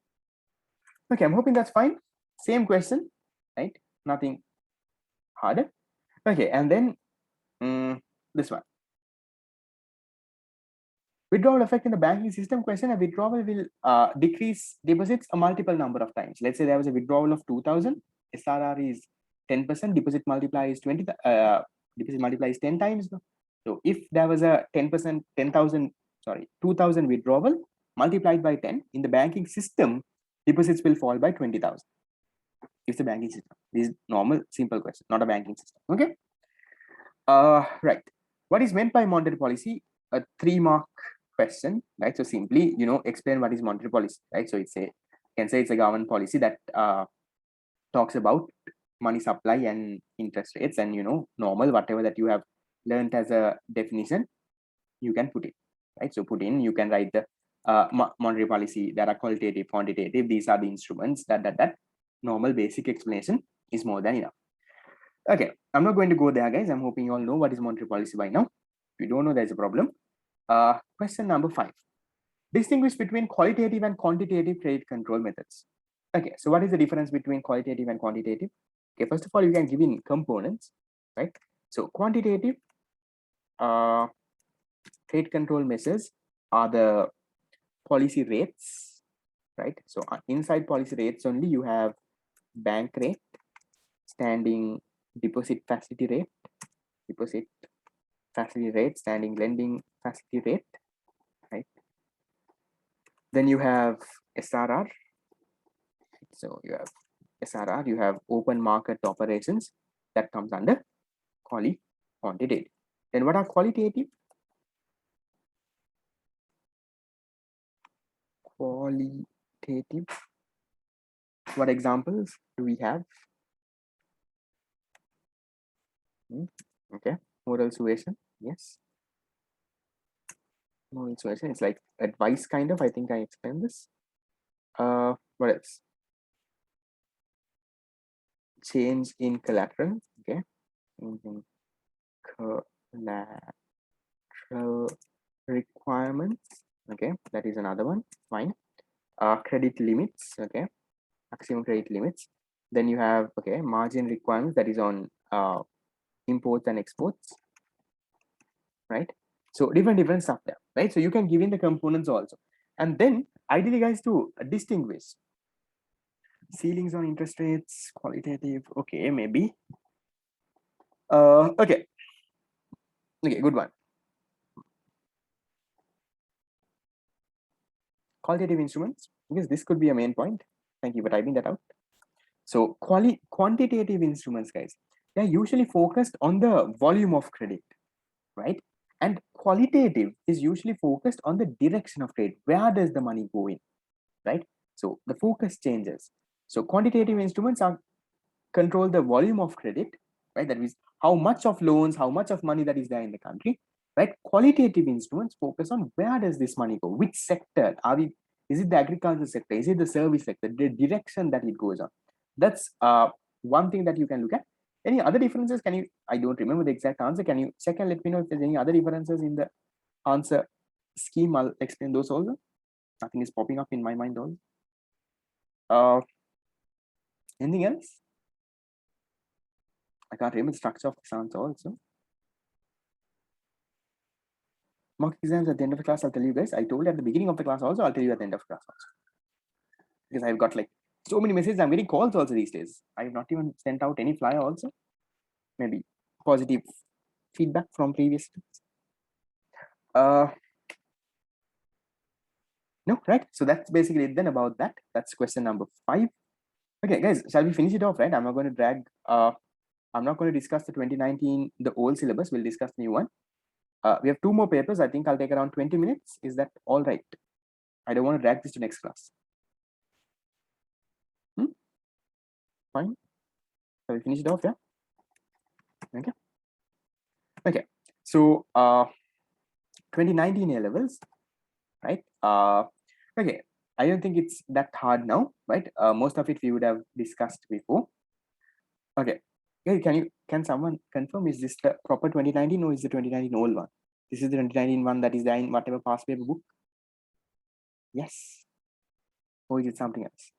[SPEAKER 1] Okay, I'm hoping that's fine. Same question, right? nothing harder. Okay, and then this one. Withdrawal effect in the banking system question, a withdrawal will decrease deposits a multiple number of times. Let's say there was a withdrawal of 2000, SRR is 10%, deposit multiplier is 20, deposit multiplier is 10 times. So if there was a 10%, 2000 withdrawal multiplied by 10 in the banking system, deposits will fall by 20,000. It's a banking system. This is normal, simple question, not a banking system. Okay. Right. What is meant by monetary policy? A 3-mark question, right? So simply, explain what is monetary policy, right? So can say it's a government policy that talks about money supply and interest rates, and normal whatever that you have learned as a definition, you can put it, right? So you can write the monetary policy. There are qualitative, quantitative. These are the instruments. That normal basic explanation is more than enough. Okay, I'm not going to go there, guys. I'm hoping you all know what is monetary policy by now. If you don't know, there's a problem. Question number 5. Distinguish between qualitative and quantitative credit control methods. Okay, so what is the difference between qualitative and quantitative? Okay, first of all, you can give in components, right? So quantitative credit control measures are the policy rates, right? So inside policy rates only, you have bank rate, standing deposit facility rate, standing lending facility rate, right? Then you have SRR. So you have SRR, you have open market operations, that comes under quantitative. Then what are qualitative? Qualitative. What examples do we have? Okay, moral suasion. Yes, moral suasion. It's like advice kind of. I think I explained this. What else? Change in collateral. Okay, in collateral requirements. Okay, that is another one. Fine. Credit limits. Okay, maximum credit limits. Then you have margin requirements, that is on imports and exports, right? So different stuff there, right? So you can give in the components also, and then ideally, guys, to distinguish ceilings on interest rates, qualitative. Okay, maybe. Okay, good one. Qualitative instruments, because this could be a main point. Thank you for typing that out. So quantitative instruments, guys, they're usually focused on the volume of credit, right? And qualitative is usually focused on the direction of trade. Where does the money go in, right? So the focus changes. So quantitative instruments are control the volume of credit, right? That means how much of loans, how much of money that is there in the country, right? Qualitative instruments focus on where does this money go, which sector are we, is it the agricultural sector, is it the service sector, the direction that it goes on. That's one thing that you can look at. Any other differences? Can you, I don't remember the exact answer, can you check and let me know if there's any other differences in the answer scheme? I'll explain those also. Nothing is popping up in my mind also. Anything else? I can't remember the structure of this answer also. Mock exams at the end of the class, I'll tell you guys. I told at the beginning of the class also, I'll tell you at the end of the class also. Because I've got like so many messages, I'm getting calls also these days. I have not even sent out any flyer also. Maybe positive feedback from previous no, right? So that's basically it then about that. That's question number 5. Okay, guys, shall we finish it off, right? I'm not going to drag, I'm not going to discuss the 2019, the old syllabus. We'll discuss the new one. We have 2 more papers. I think I'll take around 20 minutes. Is that all right? I don't want to drag this to next class. Fine. So we finish it off, yeah? Okay. Okay. So 2019 A levels, right? Okay. I don't think it's that hard now, right? Most of it we would have discussed before. Okay. Can someone confirm, is this the proper 2019 or is the 2019 old one? This is the 2019 one that is there in whatever past paper book. Yes. Or is it something else?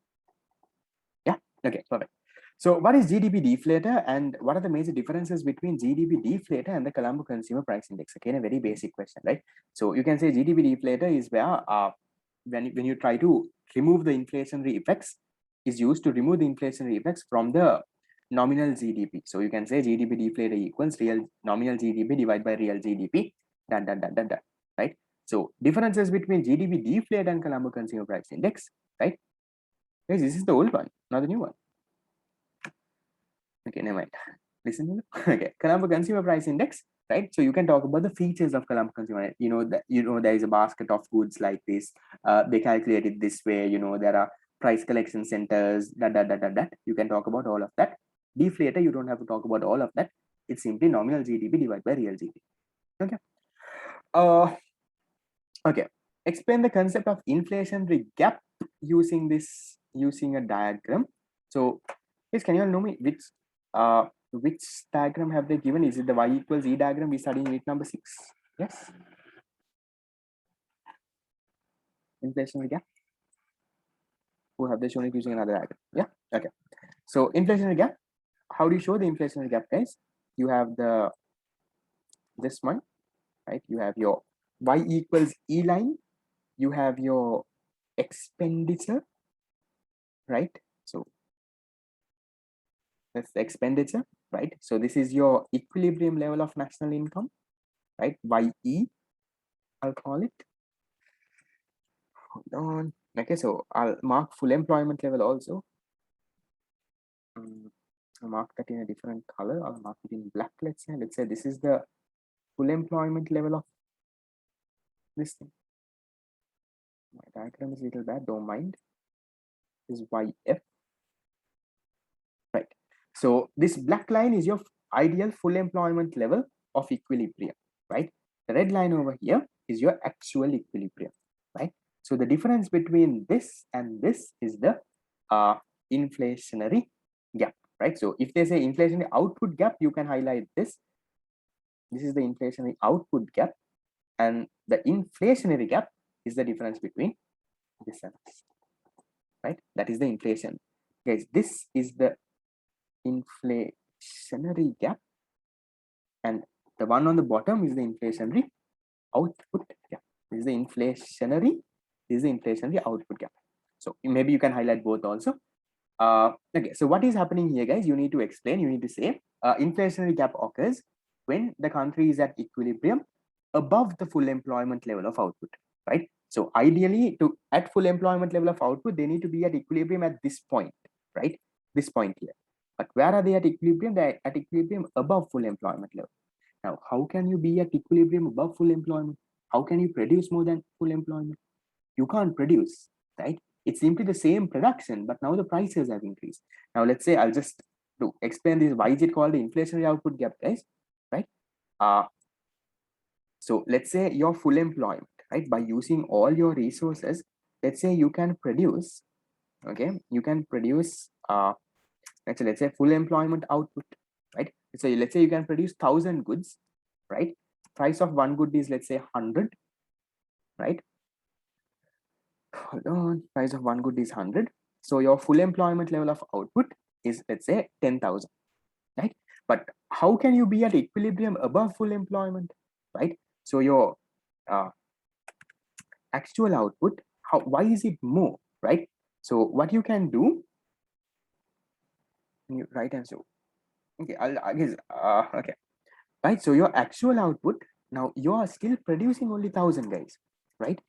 [SPEAKER 1] Yeah. Okay. Perfect. So what is GDP deflator and what are the major differences between GDP deflator and the Colombo Consumer Price Index? Again, a very basic question, right? So you can say GDP deflator is where when you try to remove the inflationary effects, is used to remove the inflationary effects from the nominal GDP. So you can say GDP deflator equals real nominal GDP divided by real GDP, done, right? So differences between GDP deflator and Colombo Consumer Price Index, right? Guys, this is the old one, not the new one. Okay, never mind. Listen to me. Okay, Colombo Consumer Price Index, right? So you can talk about the features of Colombo Consumer. There is a basket of goods like this. They calculate it this way. There are price collection centers. That. You can talk about all of that. Deflator, you don't have to talk about all of that. It's simply nominal GDP divided by real GDP. Okay. Okay. Explain the concept of inflationary gap using a diagram. So, please, can you all know me which diagram have they given? Is it the y equals e diagram we studied in unit number 6? Yes. Inflationary gap. Who have they shown it using another diagram? Yeah. Okay. So inflationary gap. How do you show the inflationary gap, guys? You have this one, right? You have your y equals e line. You have your expenditure, right? So that's the expenditure, right? So this is your equilibrium level of national income, right? YE, I'll call it. Hold on. Okay, so I'll mark full employment level also. I'll mark that in a different color. I'll mark it in black. Let's say this is the full employment level of this thing. My diagram is a little bad, don't mind. This is YF, right? So this black line is your ideal full employment level of equilibrium, right? The red line over here is your actual equilibrium, right? So the difference between this and this is the inflationary gap, right? So if they say inflationary output gap, you can highlight this. This is the inflationary output gap, and the inflationary gap is the difference between this and this, right? That is the inflation. Guys, this is the inflationary gap, and the one on the bottom is the inflationary output gap. This is the inflationary output gap. So maybe you can highlight both also. Okay, so what is happening here, guys? You need to explain. You need to say inflationary gap occurs when the country is at equilibrium above the full employment level of output, right? So ideally, at full employment level of output, they need to be at equilibrium at this point, right? This point here. But where are they at equilibrium? They're at equilibrium above full employment level. Now, how can you be at equilibrium above full employment? How can you produce more than full employment? You can't produce, right? It's simply the same production, but now the prices have increased. Now, let's say I'll just to explain this. Why is it called the inflationary output gap, guys? Right? So let's say your full employment, right? By using all your resources, let's say you can produce, okay? You can produce, let's say full employment output, right? So let's say you can produce 1,000 goods, right? Price of one good is, let's say 100, right? Hold on, price of one good is 100. So your full employment level of output is, let's say 10,000, right? But how can you be at equilibrium above full employment, right? So your actual output, why is it more, right? So what you can do, right answer. Okay, I guess, okay, right? So your actual output, now you are still producing only 1,000, guys, right?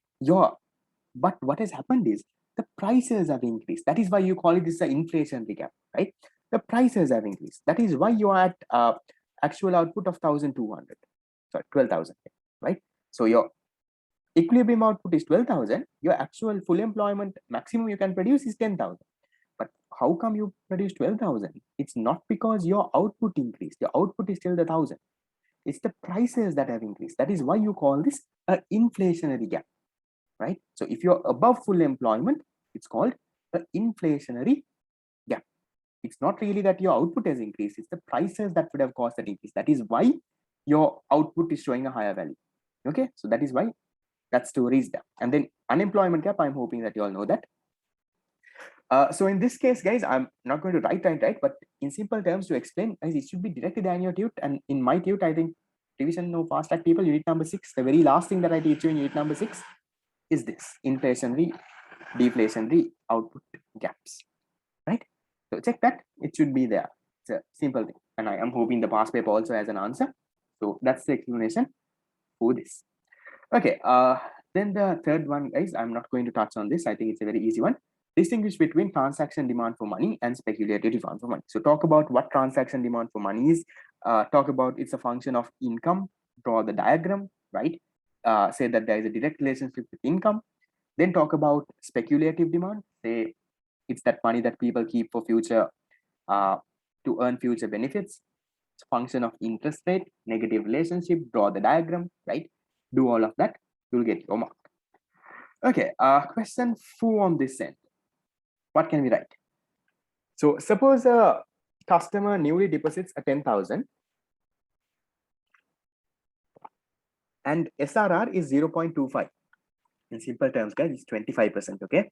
[SPEAKER 1] But what has happened is the prices have increased. That is why you call it this inflationary gap, right? The prices have increased. That is why you are at actual output of 1,200, sorry, 12,000, right? So your equilibrium output is 12,000. Your actual full employment maximum you can produce is 10,000. But how come you produce 12,000? It's not because your output increased. Your output is still the 1,000. It's the prices that have increased. That is why you call this an inflationary gap, right? So if you're above full employment, it's called an inflationary gap. It's not really that your output has increased. It's the prices that would have caused that increase. That is why your output is showing a higher value. Okay, so that is why that story is there. And then unemployment gap, I'm hoping that you all know that. So in this case, guys, I'm not going to write, but in simple terms to explain, guys, it should be directly than your tute. And in my tute, I think division no fast track people, unit number 6, the very last thing that I teach you in unit number 6 is this inflationary, deflationary output gaps, right? So check that, it should be there. It's a simple thing. And I am hoping the past paper also has an answer. So that's the explanation for this. Okay, then the third one, guys, I'm not going to touch on this. I think it's a very easy one. Distinguish between transaction demand for money and speculative demand for money. So talk about what transaction demand for money is. Talk about it's a function of income. Draw the diagram, right? Say that there is a direct relationship with income. Then talk about speculative demand. Say it's that money that people keep for future, to earn future benefits. It's a function of interest rate, negative relationship. Draw the diagram, right? Do all of that, you'll get your mark. Okay, question 4 on this end. What can we write? So suppose a customer newly deposits a 10,000 and SRR is 0.25. In simple terms, guys, it's 25%. Okay.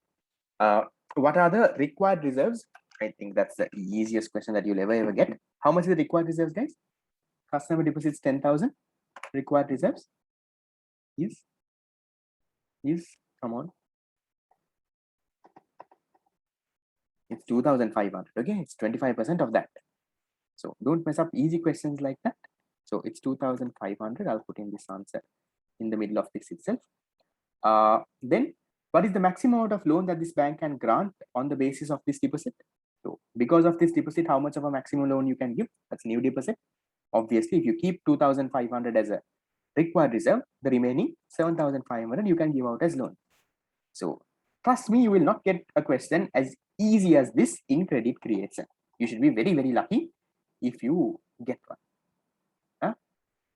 [SPEAKER 1] What are the required reserves? I think that's the easiest question that you'll ever get. How much is the required reserves, guys? Customer deposits 10,000. Required reserves is come on. It's 2,500. Okay, it's 25% of that. So don't mess up easy questions like that. So it's 2,500. I'll put in this answer in the middle of this itself. Then what is the maximum amount of loan that this bank can grant on the basis of this deposit? So because of this deposit, how much of a maximum loan you can give? That's new deposit. Obviously, if you keep 2,500 as a required reserve, the remaining 7,500 you can give out as loan. So trust me, you will not get a question as easy as this in credit creation. You should be very, very lucky if you get one.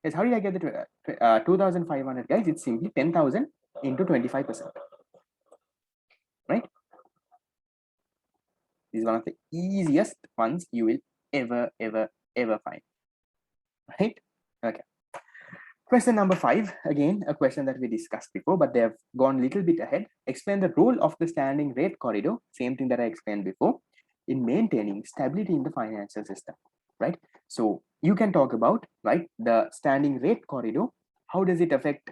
[SPEAKER 1] Yes, how did I get the 2,500, guys? It's simply 10,000 into 25%, right? This is one of the easiest ones you will ever find, right? Okay. Question number 5, again, a question that we discussed before, but they have gone a little bit ahead. Explain the role of the standing rate corridor, same thing that I explained before, in maintaining stability in the financial system, right? So you can talk about, right, the standing rate corridor. How does it affect,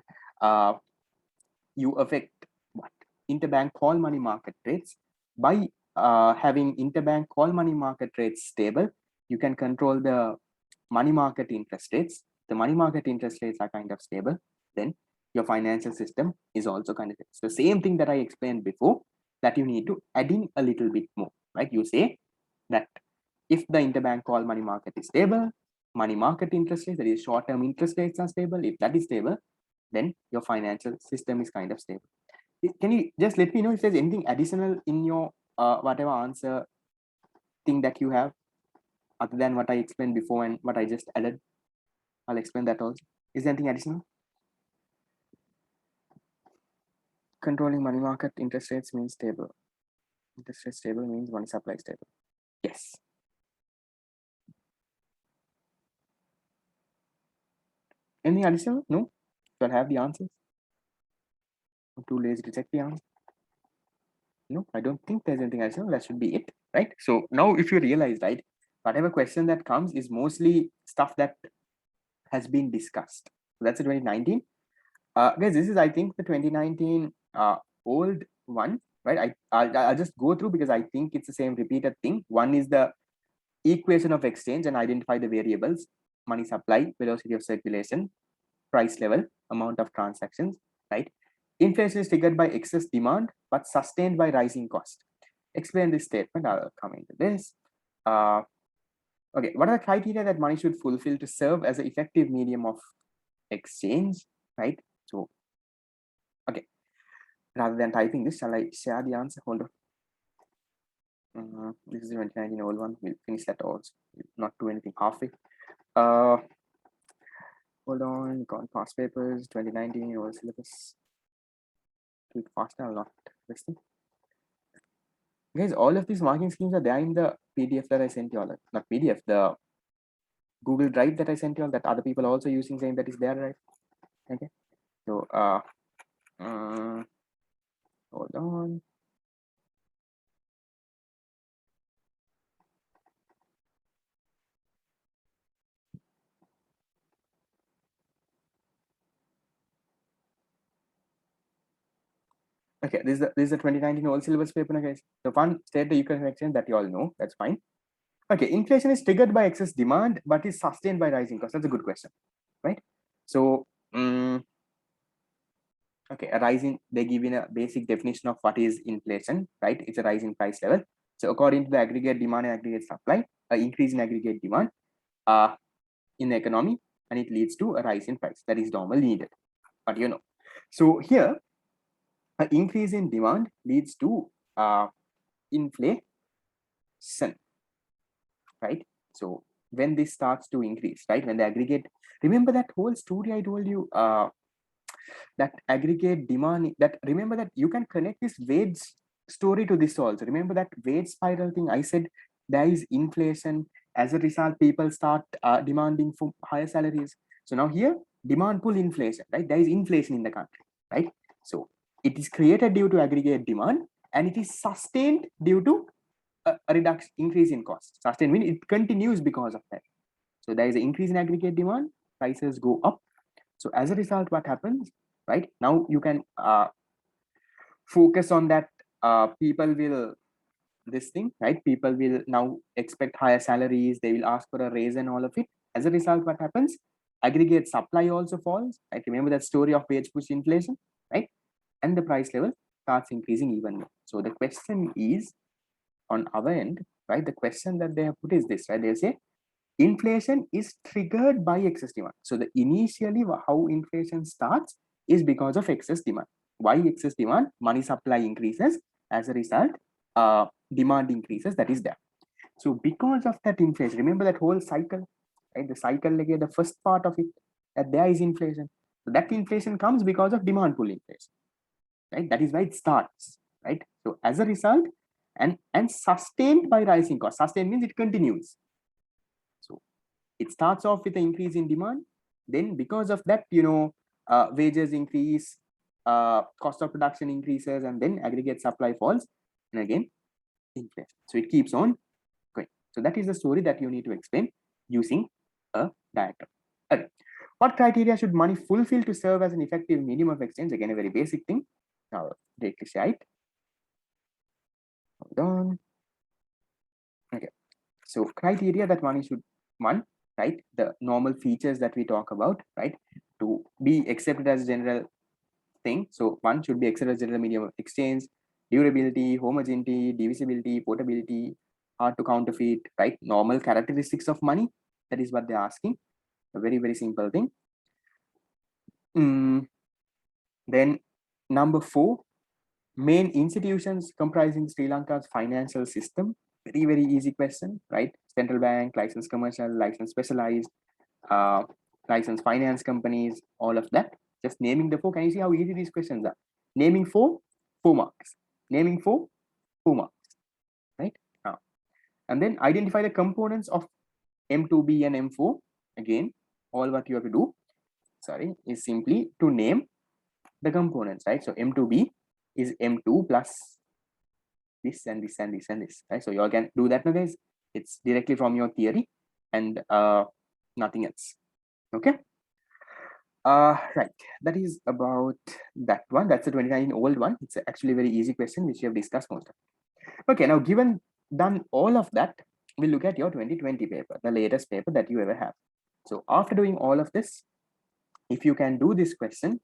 [SPEAKER 1] you affect what? Interbank call money market rates. By having interbank call money market rates stable, you can control the money market interest rates. The money market interest rates are kind of stable, then your financial system is also kind of so same thing that I explained before, that you need to add in a little bit more, right? You say that if the interbank call money market is stable, money market interest rates, that is short-term interest rates are stable. If that is stable, then your financial system is kind of stable. Can you just let me know if there's anything additional in your whatever answer thing that you have other than what I explained before and what I just added? I'll explain that also. Is there anything additional? Controlling money market interest rates means stable. Interest rate stable means money supply stable. Yes. Anything additional? No? So I'll have the answers. I'm too lazy to check the answer. No, I don't think there's anything additional. That should be it, right? So now if you realize, right, whatever question that comes is mostly stuff that has been discussed. So that's the 2019. Guys, this is, I think, the 2019 old one, right? I'll just go through because I think it's the same repeated thing. One is the equation of exchange and identify the variables: money supply, velocity of circulation, price level, amount of transactions, right? Inflation is triggered by excess demand but sustained by rising cost. Explain this statement. I'll come into this. Okay, what are the criteria that money should fulfill to serve as an effective medium of exchange, right? So, okay, rather than typing this, shall I share the answer? Hold on. This is the 2019 old one. We'll finish that also. Not do anything halfway. Hold on. Gone past papers. 2019 old syllabus. Do it faster. I'll not listening. Guys, all of these marking schemes are there in the PDF that I sent you all. Not PDF, the Google Drive that I sent you all, that other people are also using, saying that is there, right? Okay. So, hold on. Okay, this is a 2019 old syllabus paper, guys. The one state the equation exchange that you all know, that's fine. Okay, inflation is triggered by excess demand, but is sustained by rising costs. That's a good question, right? So, okay, a rising, they give in a basic definition of what is inflation, right? It's a rise in price level. So according to the aggregate demand and aggregate supply, an increase in aggregate demand in the economy, and it leads to a rise in price. That is normally needed, but you know. So here, an increase in demand leads to inflation, right? So when this starts to increase, right? When the aggregate, remember that whole story I told you, that aggregate demand, that remember that you can connect this wage story to this also. Remember that wage spiral thing I said, there is inflation. As a result, people start demanding for higher salaries. So now here, demand pull inflation, right? There is inflation in the country, right? So it is created due to aggregate demand, and it is sustained due to a reduction, increase in cost. Sustain means it continues because of that. So there is an increase in aggregate demand, prices go up. So as a result, what happens, right? Now you can focus on that. People will this thing, right? People will now expect higher salaries. They will ask for a raise and all of it. As a result, what happens? Aggregate supply also falls. Right? Remember that story of wage push inflation, right? And the price level starts increasing even more. So the question is, on our end, right? The question that they have put is this, right? They say inflation is triggered by excess demand. So the initially how inflation starts is because of excess demand. Why excess demand? Money supply increases. As a result, demand increases. That is there. So because of that inflation, remember that whole cycle, right? The cycle again, the first part of it, that there is inflation. So that inflation comes because of demand pull inflation, right? That is why it starts, right? So as a result, and sustained by rising cost. Sustained means it continues. So it starts off with an increase in demand. Then because of that, wages increase, cost of production increases, and then aggregate supply falls, and again inflation. So it keeps on going. So that is the story that you need to explain using a diagram. Okay. What criteria should money fulfill to serve as an effective medium of exchange? Again, a very basic thing. Now, take this right. Hold on. Okay. So criteria that money should, one, right? The normal features that we talk about, right? To be accepted as general thing. So one should be accepted as general medium of exchange, durability, homogeneity, divisibility, portability, hard to counterfeit, right? Normal characteristics of money. That is what they're asking. A very, very simple thing. Then number 4, main institutions comprising Sri Lanka's financial system. Very, very easy question, right? Central bank, licensed commercial, licensed specialized, licensed finance companies, all of that. Just naming the 4. Can you see how easy these questions are? Naming 4 marks. Naming 4 marks, right? And then identify the components of M2B and M4. Again, all what you have to do, is simply to name the components, right? So M2B is M2 plus this and this and this and this, right? So you all can do that now, guys. It's directly from your theory and nothing else. Okay. Right. That is about that one. That's the 2019 old one. It's actually a very easy question which we have discussed most of. Okay. Now, given done all of that, we'll look at your 2020 paper, the latest paper that you ever have. So after doing all of this, if you can do this question,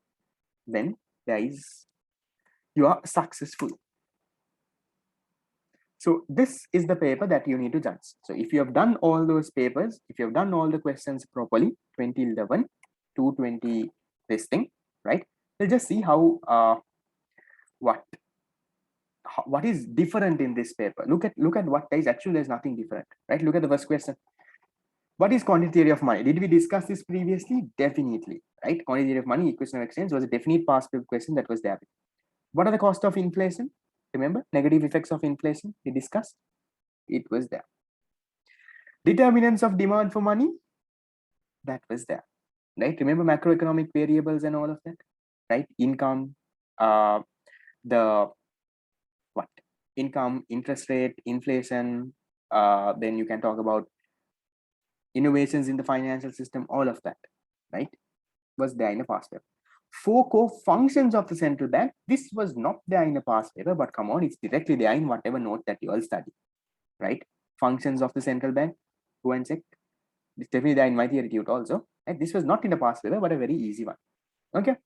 [SPEAKER 1] then you are successful. So this is the paper that you need to judge. So if you have done all those papers, if you have done all the questions properly, 2011 to 20 this thing, right? We'll just see how what is different in this paper. Look at what there is. Actually, there's nothing different, right? Look at the first question. What is quantity theory of money? Did we discuss this previously? Definitely, right? Quantity theory of money, equation of exchange was a definite past paper question that was there. What are the cost of inflation? Remember, negative effects of inflation we discussed. It was there. Determinants of demand for money, that was there, right? Remember macroeconomic variables and all of that, right? Income, the what? Income, interest rate, inflation. Then you can talk about innovations in the financial system. All of that, right? Was there in the past paper. 4 core functions of the central bank. This was not there in the past paper, but come on, it's directly there in whatever note that you all study, right? Functions of the central bank. Go and check. It's definitely there in my theory too also. Right? This was not in the past paper, but a very easy one. Okay.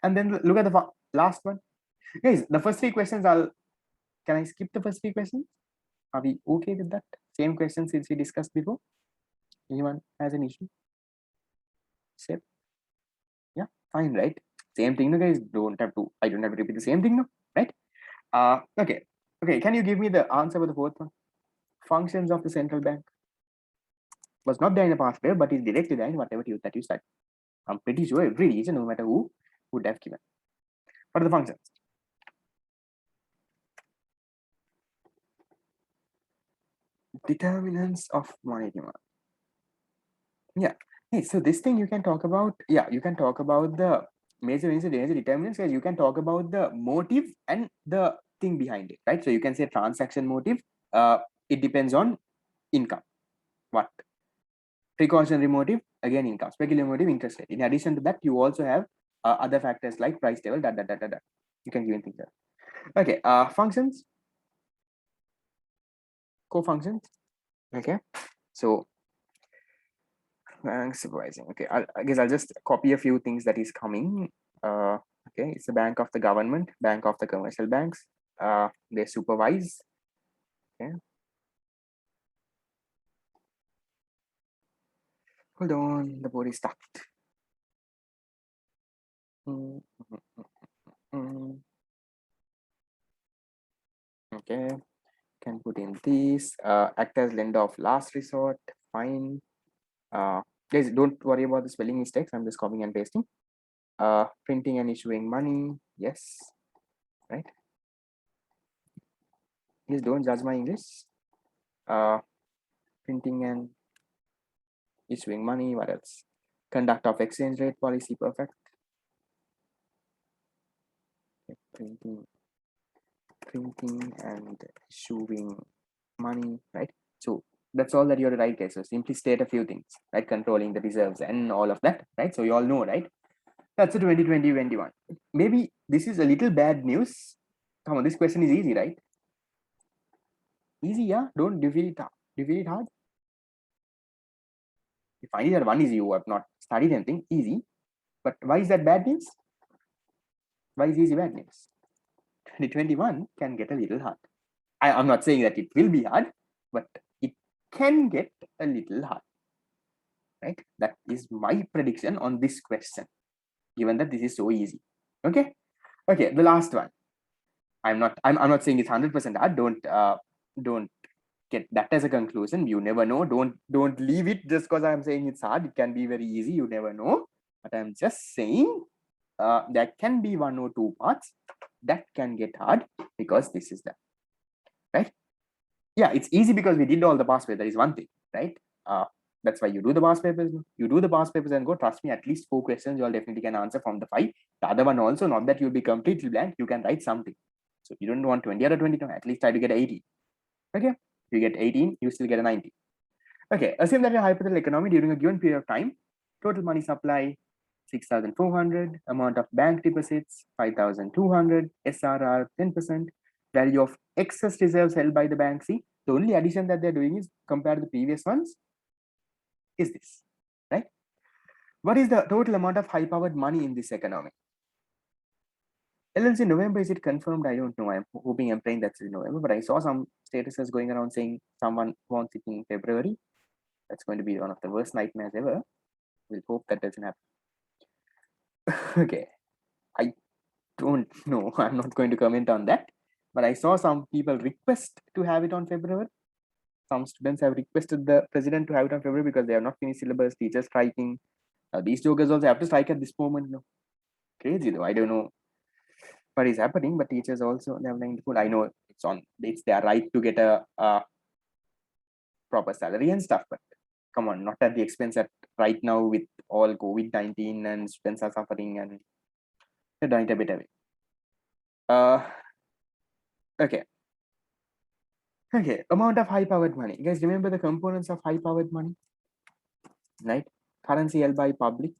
[SPEAKER 1] And then look at the last one. Guys, the first 3 questions, can I skip the first 3 questions? Are we okay with that? Same questions since we discussed before. Anyone has an issue? Same. Yeah, fine, right? Same thing, no, guys. I don't have to repeat the same thing, no, right? Okay. Okay, can you give me the answer for the fourth one? Functions of the central bank was not there in the past paper, but is directly there in whatever that you study. I'm pretty sure every region, no matter who, would have given. What are the functions? Determinants of money demand. Yeah. Hey, so this thing you can talk about. Yeah, you can talk about the major determinants. You can talk about the motive and the thing behind it, right? So you can say transaction motive. It depends on income. What? Precautionary motive, again income. Speculative motive, interest rate. In addition to that, you also have other factors like price level. You can give things there. Okay. Functions. Co-functions. Okay. So bank supervising. Okay, I guess I'll just copy a few things that is coming. Okay, it's the bank of the government, bank of the commercial banks. They supervise. Okay. Hold on, the board is stuck. Okay, can put in this. Act as lender of last resort. Fine. Guys, don't worry about the spelling mistakes. I'm just copying and pasting. Printing and issuing money. Yes. Right. Please don't judge my English. Printing and issuing money. What else? Conduct of exchange rate policy. Perfect. Okay, printing and issuing money, right? So that's all that you have to write, guys. So simply state a few things, right? Controlling the reserves and all of that, right? So you all know, right? That's a 2020-21. Maybe this is a little bad news. Come on, this question is easy, right? Easy, yeah. Don't do you feel it hard? You find that one is you have not studied anything, easy. But why is that bad news? Why is easy bad news? 2021 can get a little hard. I'm not saying that it will be hard, but it can get a little hard, right? That is my prediction on this question, given that this is so easy. Okay. Okay. The last one. I'm not saying it's 100% hard. Don't get that as a conclusion. You never know. Don't leave it just because I'm saying it's hard. It can be very easy. You never know. But I'm just saying there can be 1 or 2 parts that can get hard because this is that, right? Yeah, it's easy because we did all the past papers. That is one thing, right? That's why you do the past papers. You do the past papers and go. Trust me, at least 4 questions you all definitely can answer from the 5. The other one also, not that you'll be completely blank. You can write something. So if you don't want 20 out of 22, at least try to get 18. Okay, if you get 18, you still get a 90. Okay, assume that a hypothetical economy during a given period of time, total money supply 6,400, amount of bank deposits 5,200, SRR 10%, value of excess reserves held by the bank. See, the only addition that they're doing is compare the previous ones is this, right? What is the total amount of high-powered money in this economy? LLC November, is it confirmed? I don't know. I'm hoping and praying that's in November, but I saw some statuses going around saying someone wants it in February. That's going to be one of the worst nightmares ever. We'll hope that doesn't happen. Okay, I don't know. I'm not going to comment on that. But I saw some people request to have it on February. Some students have requested the president to have it on February because they have not finished syllabus, teachers striking. These jokers also have to strike at this moment. No. Crazy though. I don't know what is happening, but teachers also they have the full. I know it's their right to get a proper salary and stuff, but come on, not at the expense at right now with all COVID-19 and students are suffering and they're dying a bit away. Okay. Okay, amount of high-powered money. You guys remember the components of high-powered money, right? Currency held by public,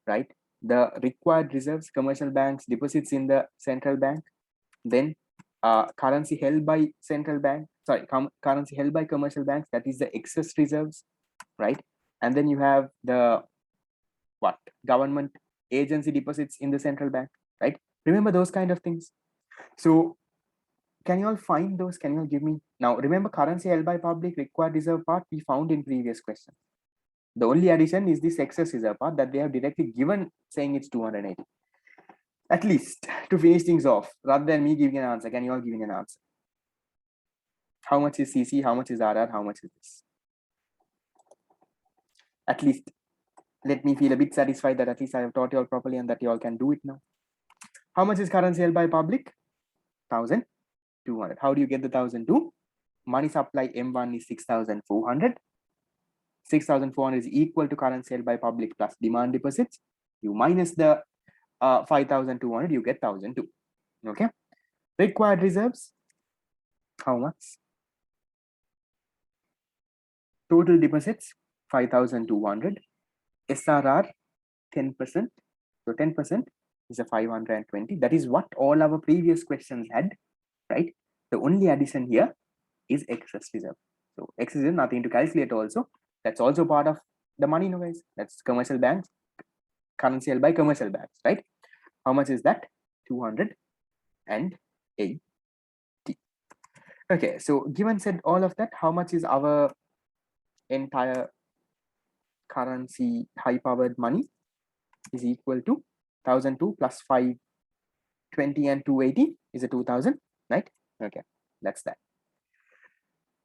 [SPEAKER 1] right? the required reserves, commercial banks, deposits in the central bank, then currency held by central bank, sorry, currency held by commercial banks, that is the excess reserves, right? And then you have the what? Government agency deposits in the central bank, right? Remember those kind of things. So can you all find those? Can you all give me? Now, remember currency held by public, required reserve part we found in previous question. The only addition is this excess reserve part that they have directly given, saying it's 280. At least to finish things off, rather than me giving an answer, can you all give me an answer? How much is CC? How much is RR? How much is this? At least let me feel a bit satisfied that at least I have taught you all properly and that you all can do it now. How much is currency held by public? 1,200. How do you get the 1,002? Money supply M1 is 6,400. 6,400 is equal to currency held by public plus demand deposits. You minus the 5,200, you get 1,002. Okay. Required reserves. How much? Total deposits 5,200. SRR 10%. So 10% is a 520. That is what all our previous questions had, right? The only addition here is excess reserve. So excess is nothing to calculate also. That's also part of the money, no guys. That's commercial banks, currency held by commercial banks, right? How much is that? 280. Okay, so given said all of that, how much is our entire currency high powered money is equal to 1,002 plus 520 and 280 is a 2,000, right? Okay, that's that.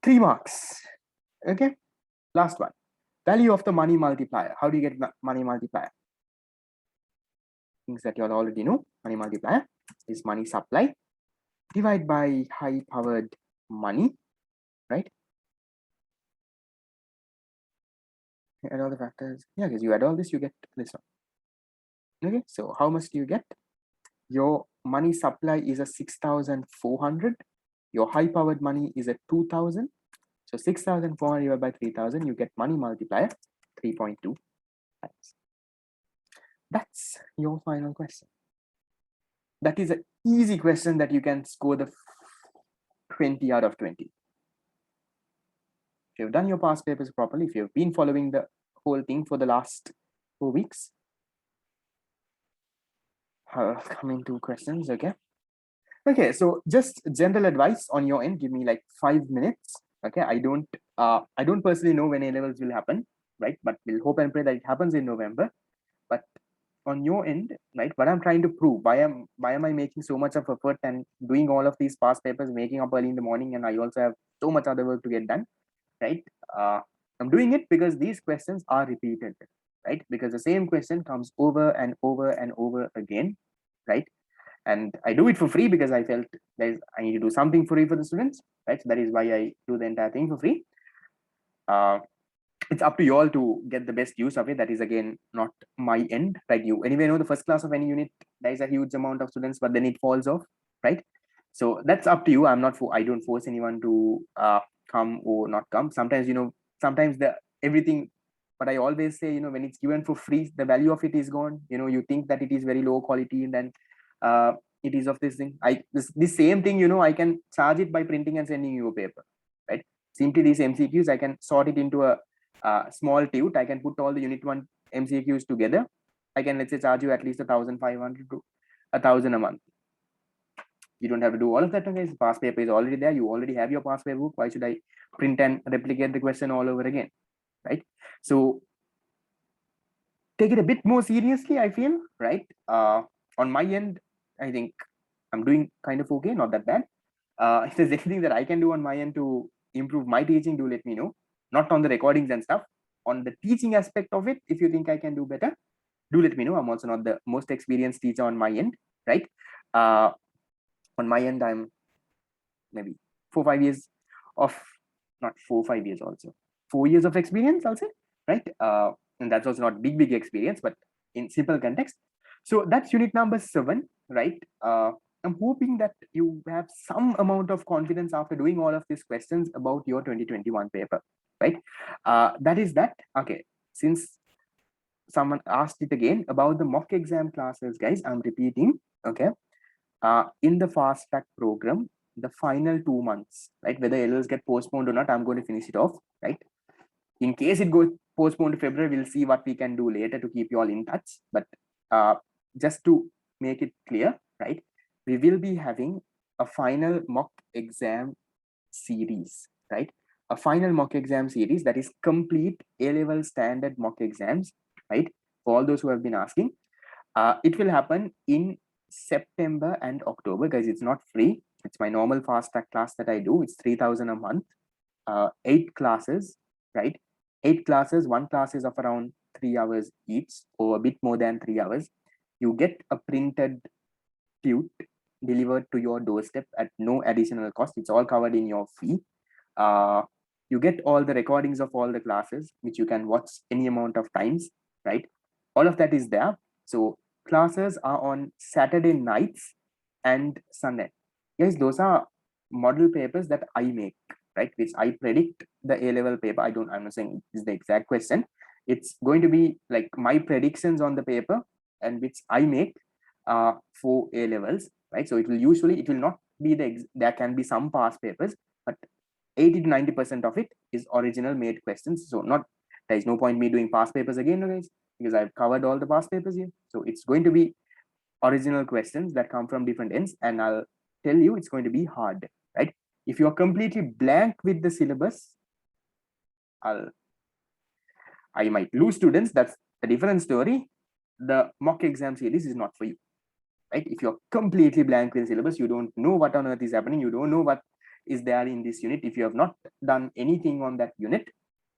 [SPEAKER 1] 3 marks. Okay, last one. Value of the money multiplier. How do you get money multiplier? Things that you all already know. Money multiplier is money supply divided by high powered money, right? Add all the factors. Yeah, because you add all this, you get this one. Okay, so how much do you get? Your money supply is a 6,400. Your high powered money is a 2,000. So 6,400 divided by 3,000, you get money multiplier 3.2 times. That's your final question. That is an easy question that you can score the 20 out of 20. If you've done your past papers properly, if you've been following the whole thing for the last 4 weeks, coming to questions, okay? Okay, so just general advice on your end, give me like 5 minutes. Okay, I don't personally know when A-levels will happen, right? But we'll hope and pray that it happens in November. But on your end, right, what I'm trying to prove, why am I making so much of effort and doing all of these past papers, waking up early in the morning, and I also have so much other work to get done, right? I'm doing it because these questions are repeated, right? Because the same question comes over and over and over again, right? And I do it for free because I felt I need to do something free for the students, right? So that is why I do the entire thing for free. It's up to you all to get the best use of it. That is again not my end, right? You anyway know the first class of any unit, there is a huge amount of students, but then it falls off, right? So that's up to you. I don't force anyone to come or not come. Sometimes, sometimes everything, but I always say, when it's given for free, the value of it is gone. You think that it is very low quality, and then it is of this thing. This same thing, I can charge it by printing and sending you a paper, right? Simply these MCQs, I can sort it into a small tute. I can put all the unit 1 MCQs together. I can, let's say, charge you at least 1,500 to 1,000 a month. You don't have to do all of that. Okay, past paper is already there. You already have your past paper book. Why should I print and replicate the question all over again, right? So take it a bit more seriously, I feel, right? On my end, I think I'm doing kind of okay, not that bad. If there's anything that I can do on my end to improve my teaching, do let me know. Not on the recordings and stuff. On the teaching aspect of it, if you think I can do better, do let me know. I'm also not the most experienced teacher on my end, right? On my end, I'm maybe 4-5 years of, not 4-5 years also, 4 years of experience, I'll say, right? And that's also not big experience, but in simple context. So that's unit number 7, right? I'm hoping that you have some amount of confidence after doing all of these questions about your 2021 paper, right? That is that. Okay, since someone asked it again about the mock exam classes, guys. I'm repeating. Okay. In the fast track program, the final 2 months, right? Whether LLs get postponed or not, I'm going to finish it off, right? In case it goes postponed to February, we'll see what we can do later to keep you all in touch. But just to make it clear, right? We will be having a final mock exam series, right? A final mock exam series that is complete A-level standard mock exams, right? For all those who have been asking, it will happen in September and October, guys. It's not free. It's my normal fast track class that I do. It's 3,000 a month, 8 classes, right? 8 classes, one class is of around 3 hours each, or a bit more than 3 hours. You get a printed tute delivered to your doorstep at no additional cost. It's all covered in your fee. You get all the recordings of all the classes, which you can watch any amount of times, right? All of that is there. So classes are on Saturday nights and Sunday. Guys, those are model papers that I make, right? Which I predict the A-level paper. I'm not saying is the exact question. It's going to be like my predictions on the paper and which I make for A-levels, right? So it will not be there can be some past papers, but 80 to 90% of it is original made questions. So there is no point me doing past papers again, guys, because I've covered all the past papers here. So it's going to be original questions that come from different ends, and I'll tell you it's going to be hard, right? If you're completely blank with the syllabus, I might lose students. That's a different story. The mock exam series is not for you, right? If you're completely blank with the syllabus, you don't know what on earth is happening, you don't know what is there in this unit, if you have not done anything on that unit,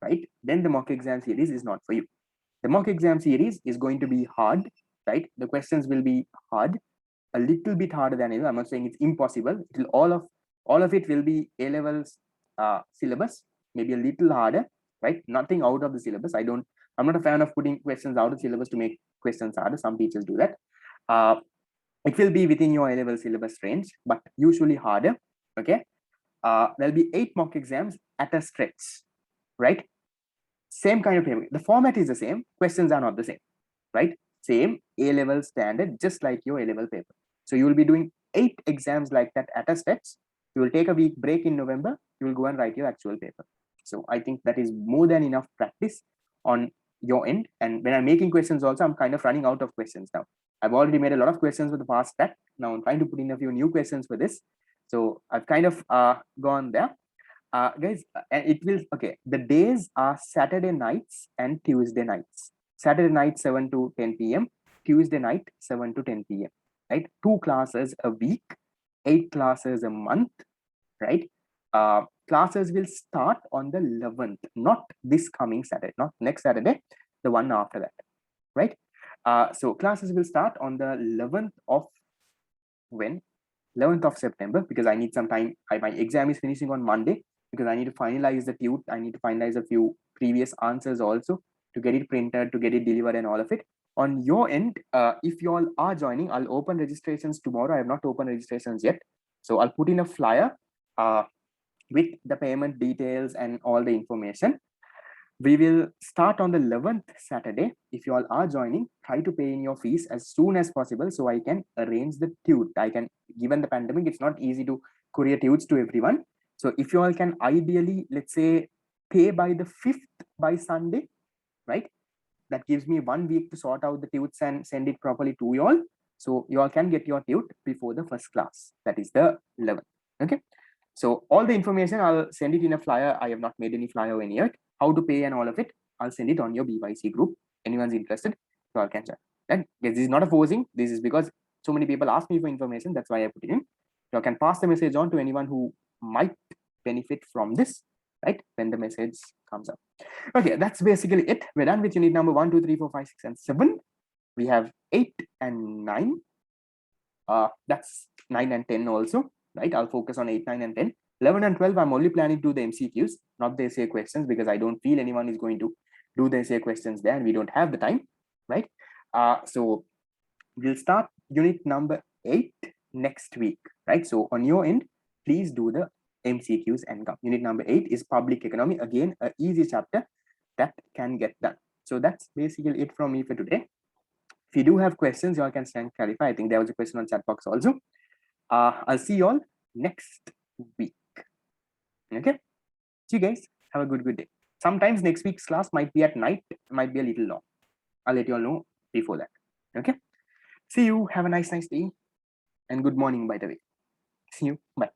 [SPEAKER 1] right, then the mock exam series is not for you. The mock exam series is going to be hard, right? The questions will be hard, a little bit harder than A-level. I'm not saying it's impossible. All of it will be A-levels syllabus, maybe a little harder, right? Nothing out of the syllabus. I'm not a fan of putting questions out of syllabus to make questions harder. Some teachers do that. It will be within your A-level syllabus range, but usually harder. Okay. There'll be 8 mock exams at a stretch, right? Same kind of paper. The format is the same. Questions are not the same, right? Same A-level standard, just like your A-level paper. So you will be doing 8 exams like that at a stretch. You will take a week break in November. You will go and write your actual paper. So I think that is more than enough practice on your end. And when I'm making questions also, I'm kind of running out of questions now. I've already made a lot of questions for the past track. Now I'm trying to put in a few new questions for this. So I've kind of gone there. Guys, it will, okay, the days are Saturday nights and Tuesday nights. Saturday night 7 to 10 p.m., Tuesday night 7 to 10 p.m., right? 2 classes a week, 8 classes a month, right? Classes will start on the 11th, not this coming Saturday, not next Saturday, the one after that, right? So classes will start on the 11th of when? 11th of September, because I need some time. My exam is finishing on Monday, because I need to finalize the tute. I need to finalize a few previous answers also to get it printed, to get it delivered and all of it. On your end, if you all are joining, I'll open registrations tomorrow. I have not opened registrations yet. So I'll put in a flyer with the payment details and all the information. We will start on the 11th Saturday. If you all are joining, try to pay in your fees as soon as possible so I can arrange the tute. Given the pandemic, it's not easy to courier tutes to everyone. So if you all can ideally, let's say, pay by the 5th by Sunday, right? That gives me 1 week to sort out the tutes and send it properly to you all. So you all can get your tute before the first class. That is the 11th. Okay. So all the information, I'll send it in a flyer. I have not made any flyer any yet. How to pay and all of it, I'll send it on your BYC group. Anyone's interested, you all can chat. And this is not a forcing. This is because so many people ask me for information. That's why I put it in. You can pass the message on to anyone who might benefit from this, right? When the message comes up. Okay, that's basically it. We're done with unit number 1, 2, 3, 4, 5, 6, and 7. We have 8 and 9. That's 9 and 10 also, right? I'll focus on 8, 9, and 10. 11 and 12, I'm only planning to do the MCQs, not the essay questions, because I don't feel anyone is going to do the essay questions there, and we don't have the time, right? So we'll start unit number 8 next week, right? So on your end, please do the MCQs and come. Unit number 8 is public economy. Again, an easy chapter that can get done. So that's basically it from me for today. If you do have questions, you all can stand clarify. I think there was a question on chat box also. I'll see you all next week. Okay. See you guys. Have a good day. Sometimes next week's class might be at night, might be a little long. I'll let you all know before that. Okay. See you. Have a nice day. And good morning, by the way. See you. Bye.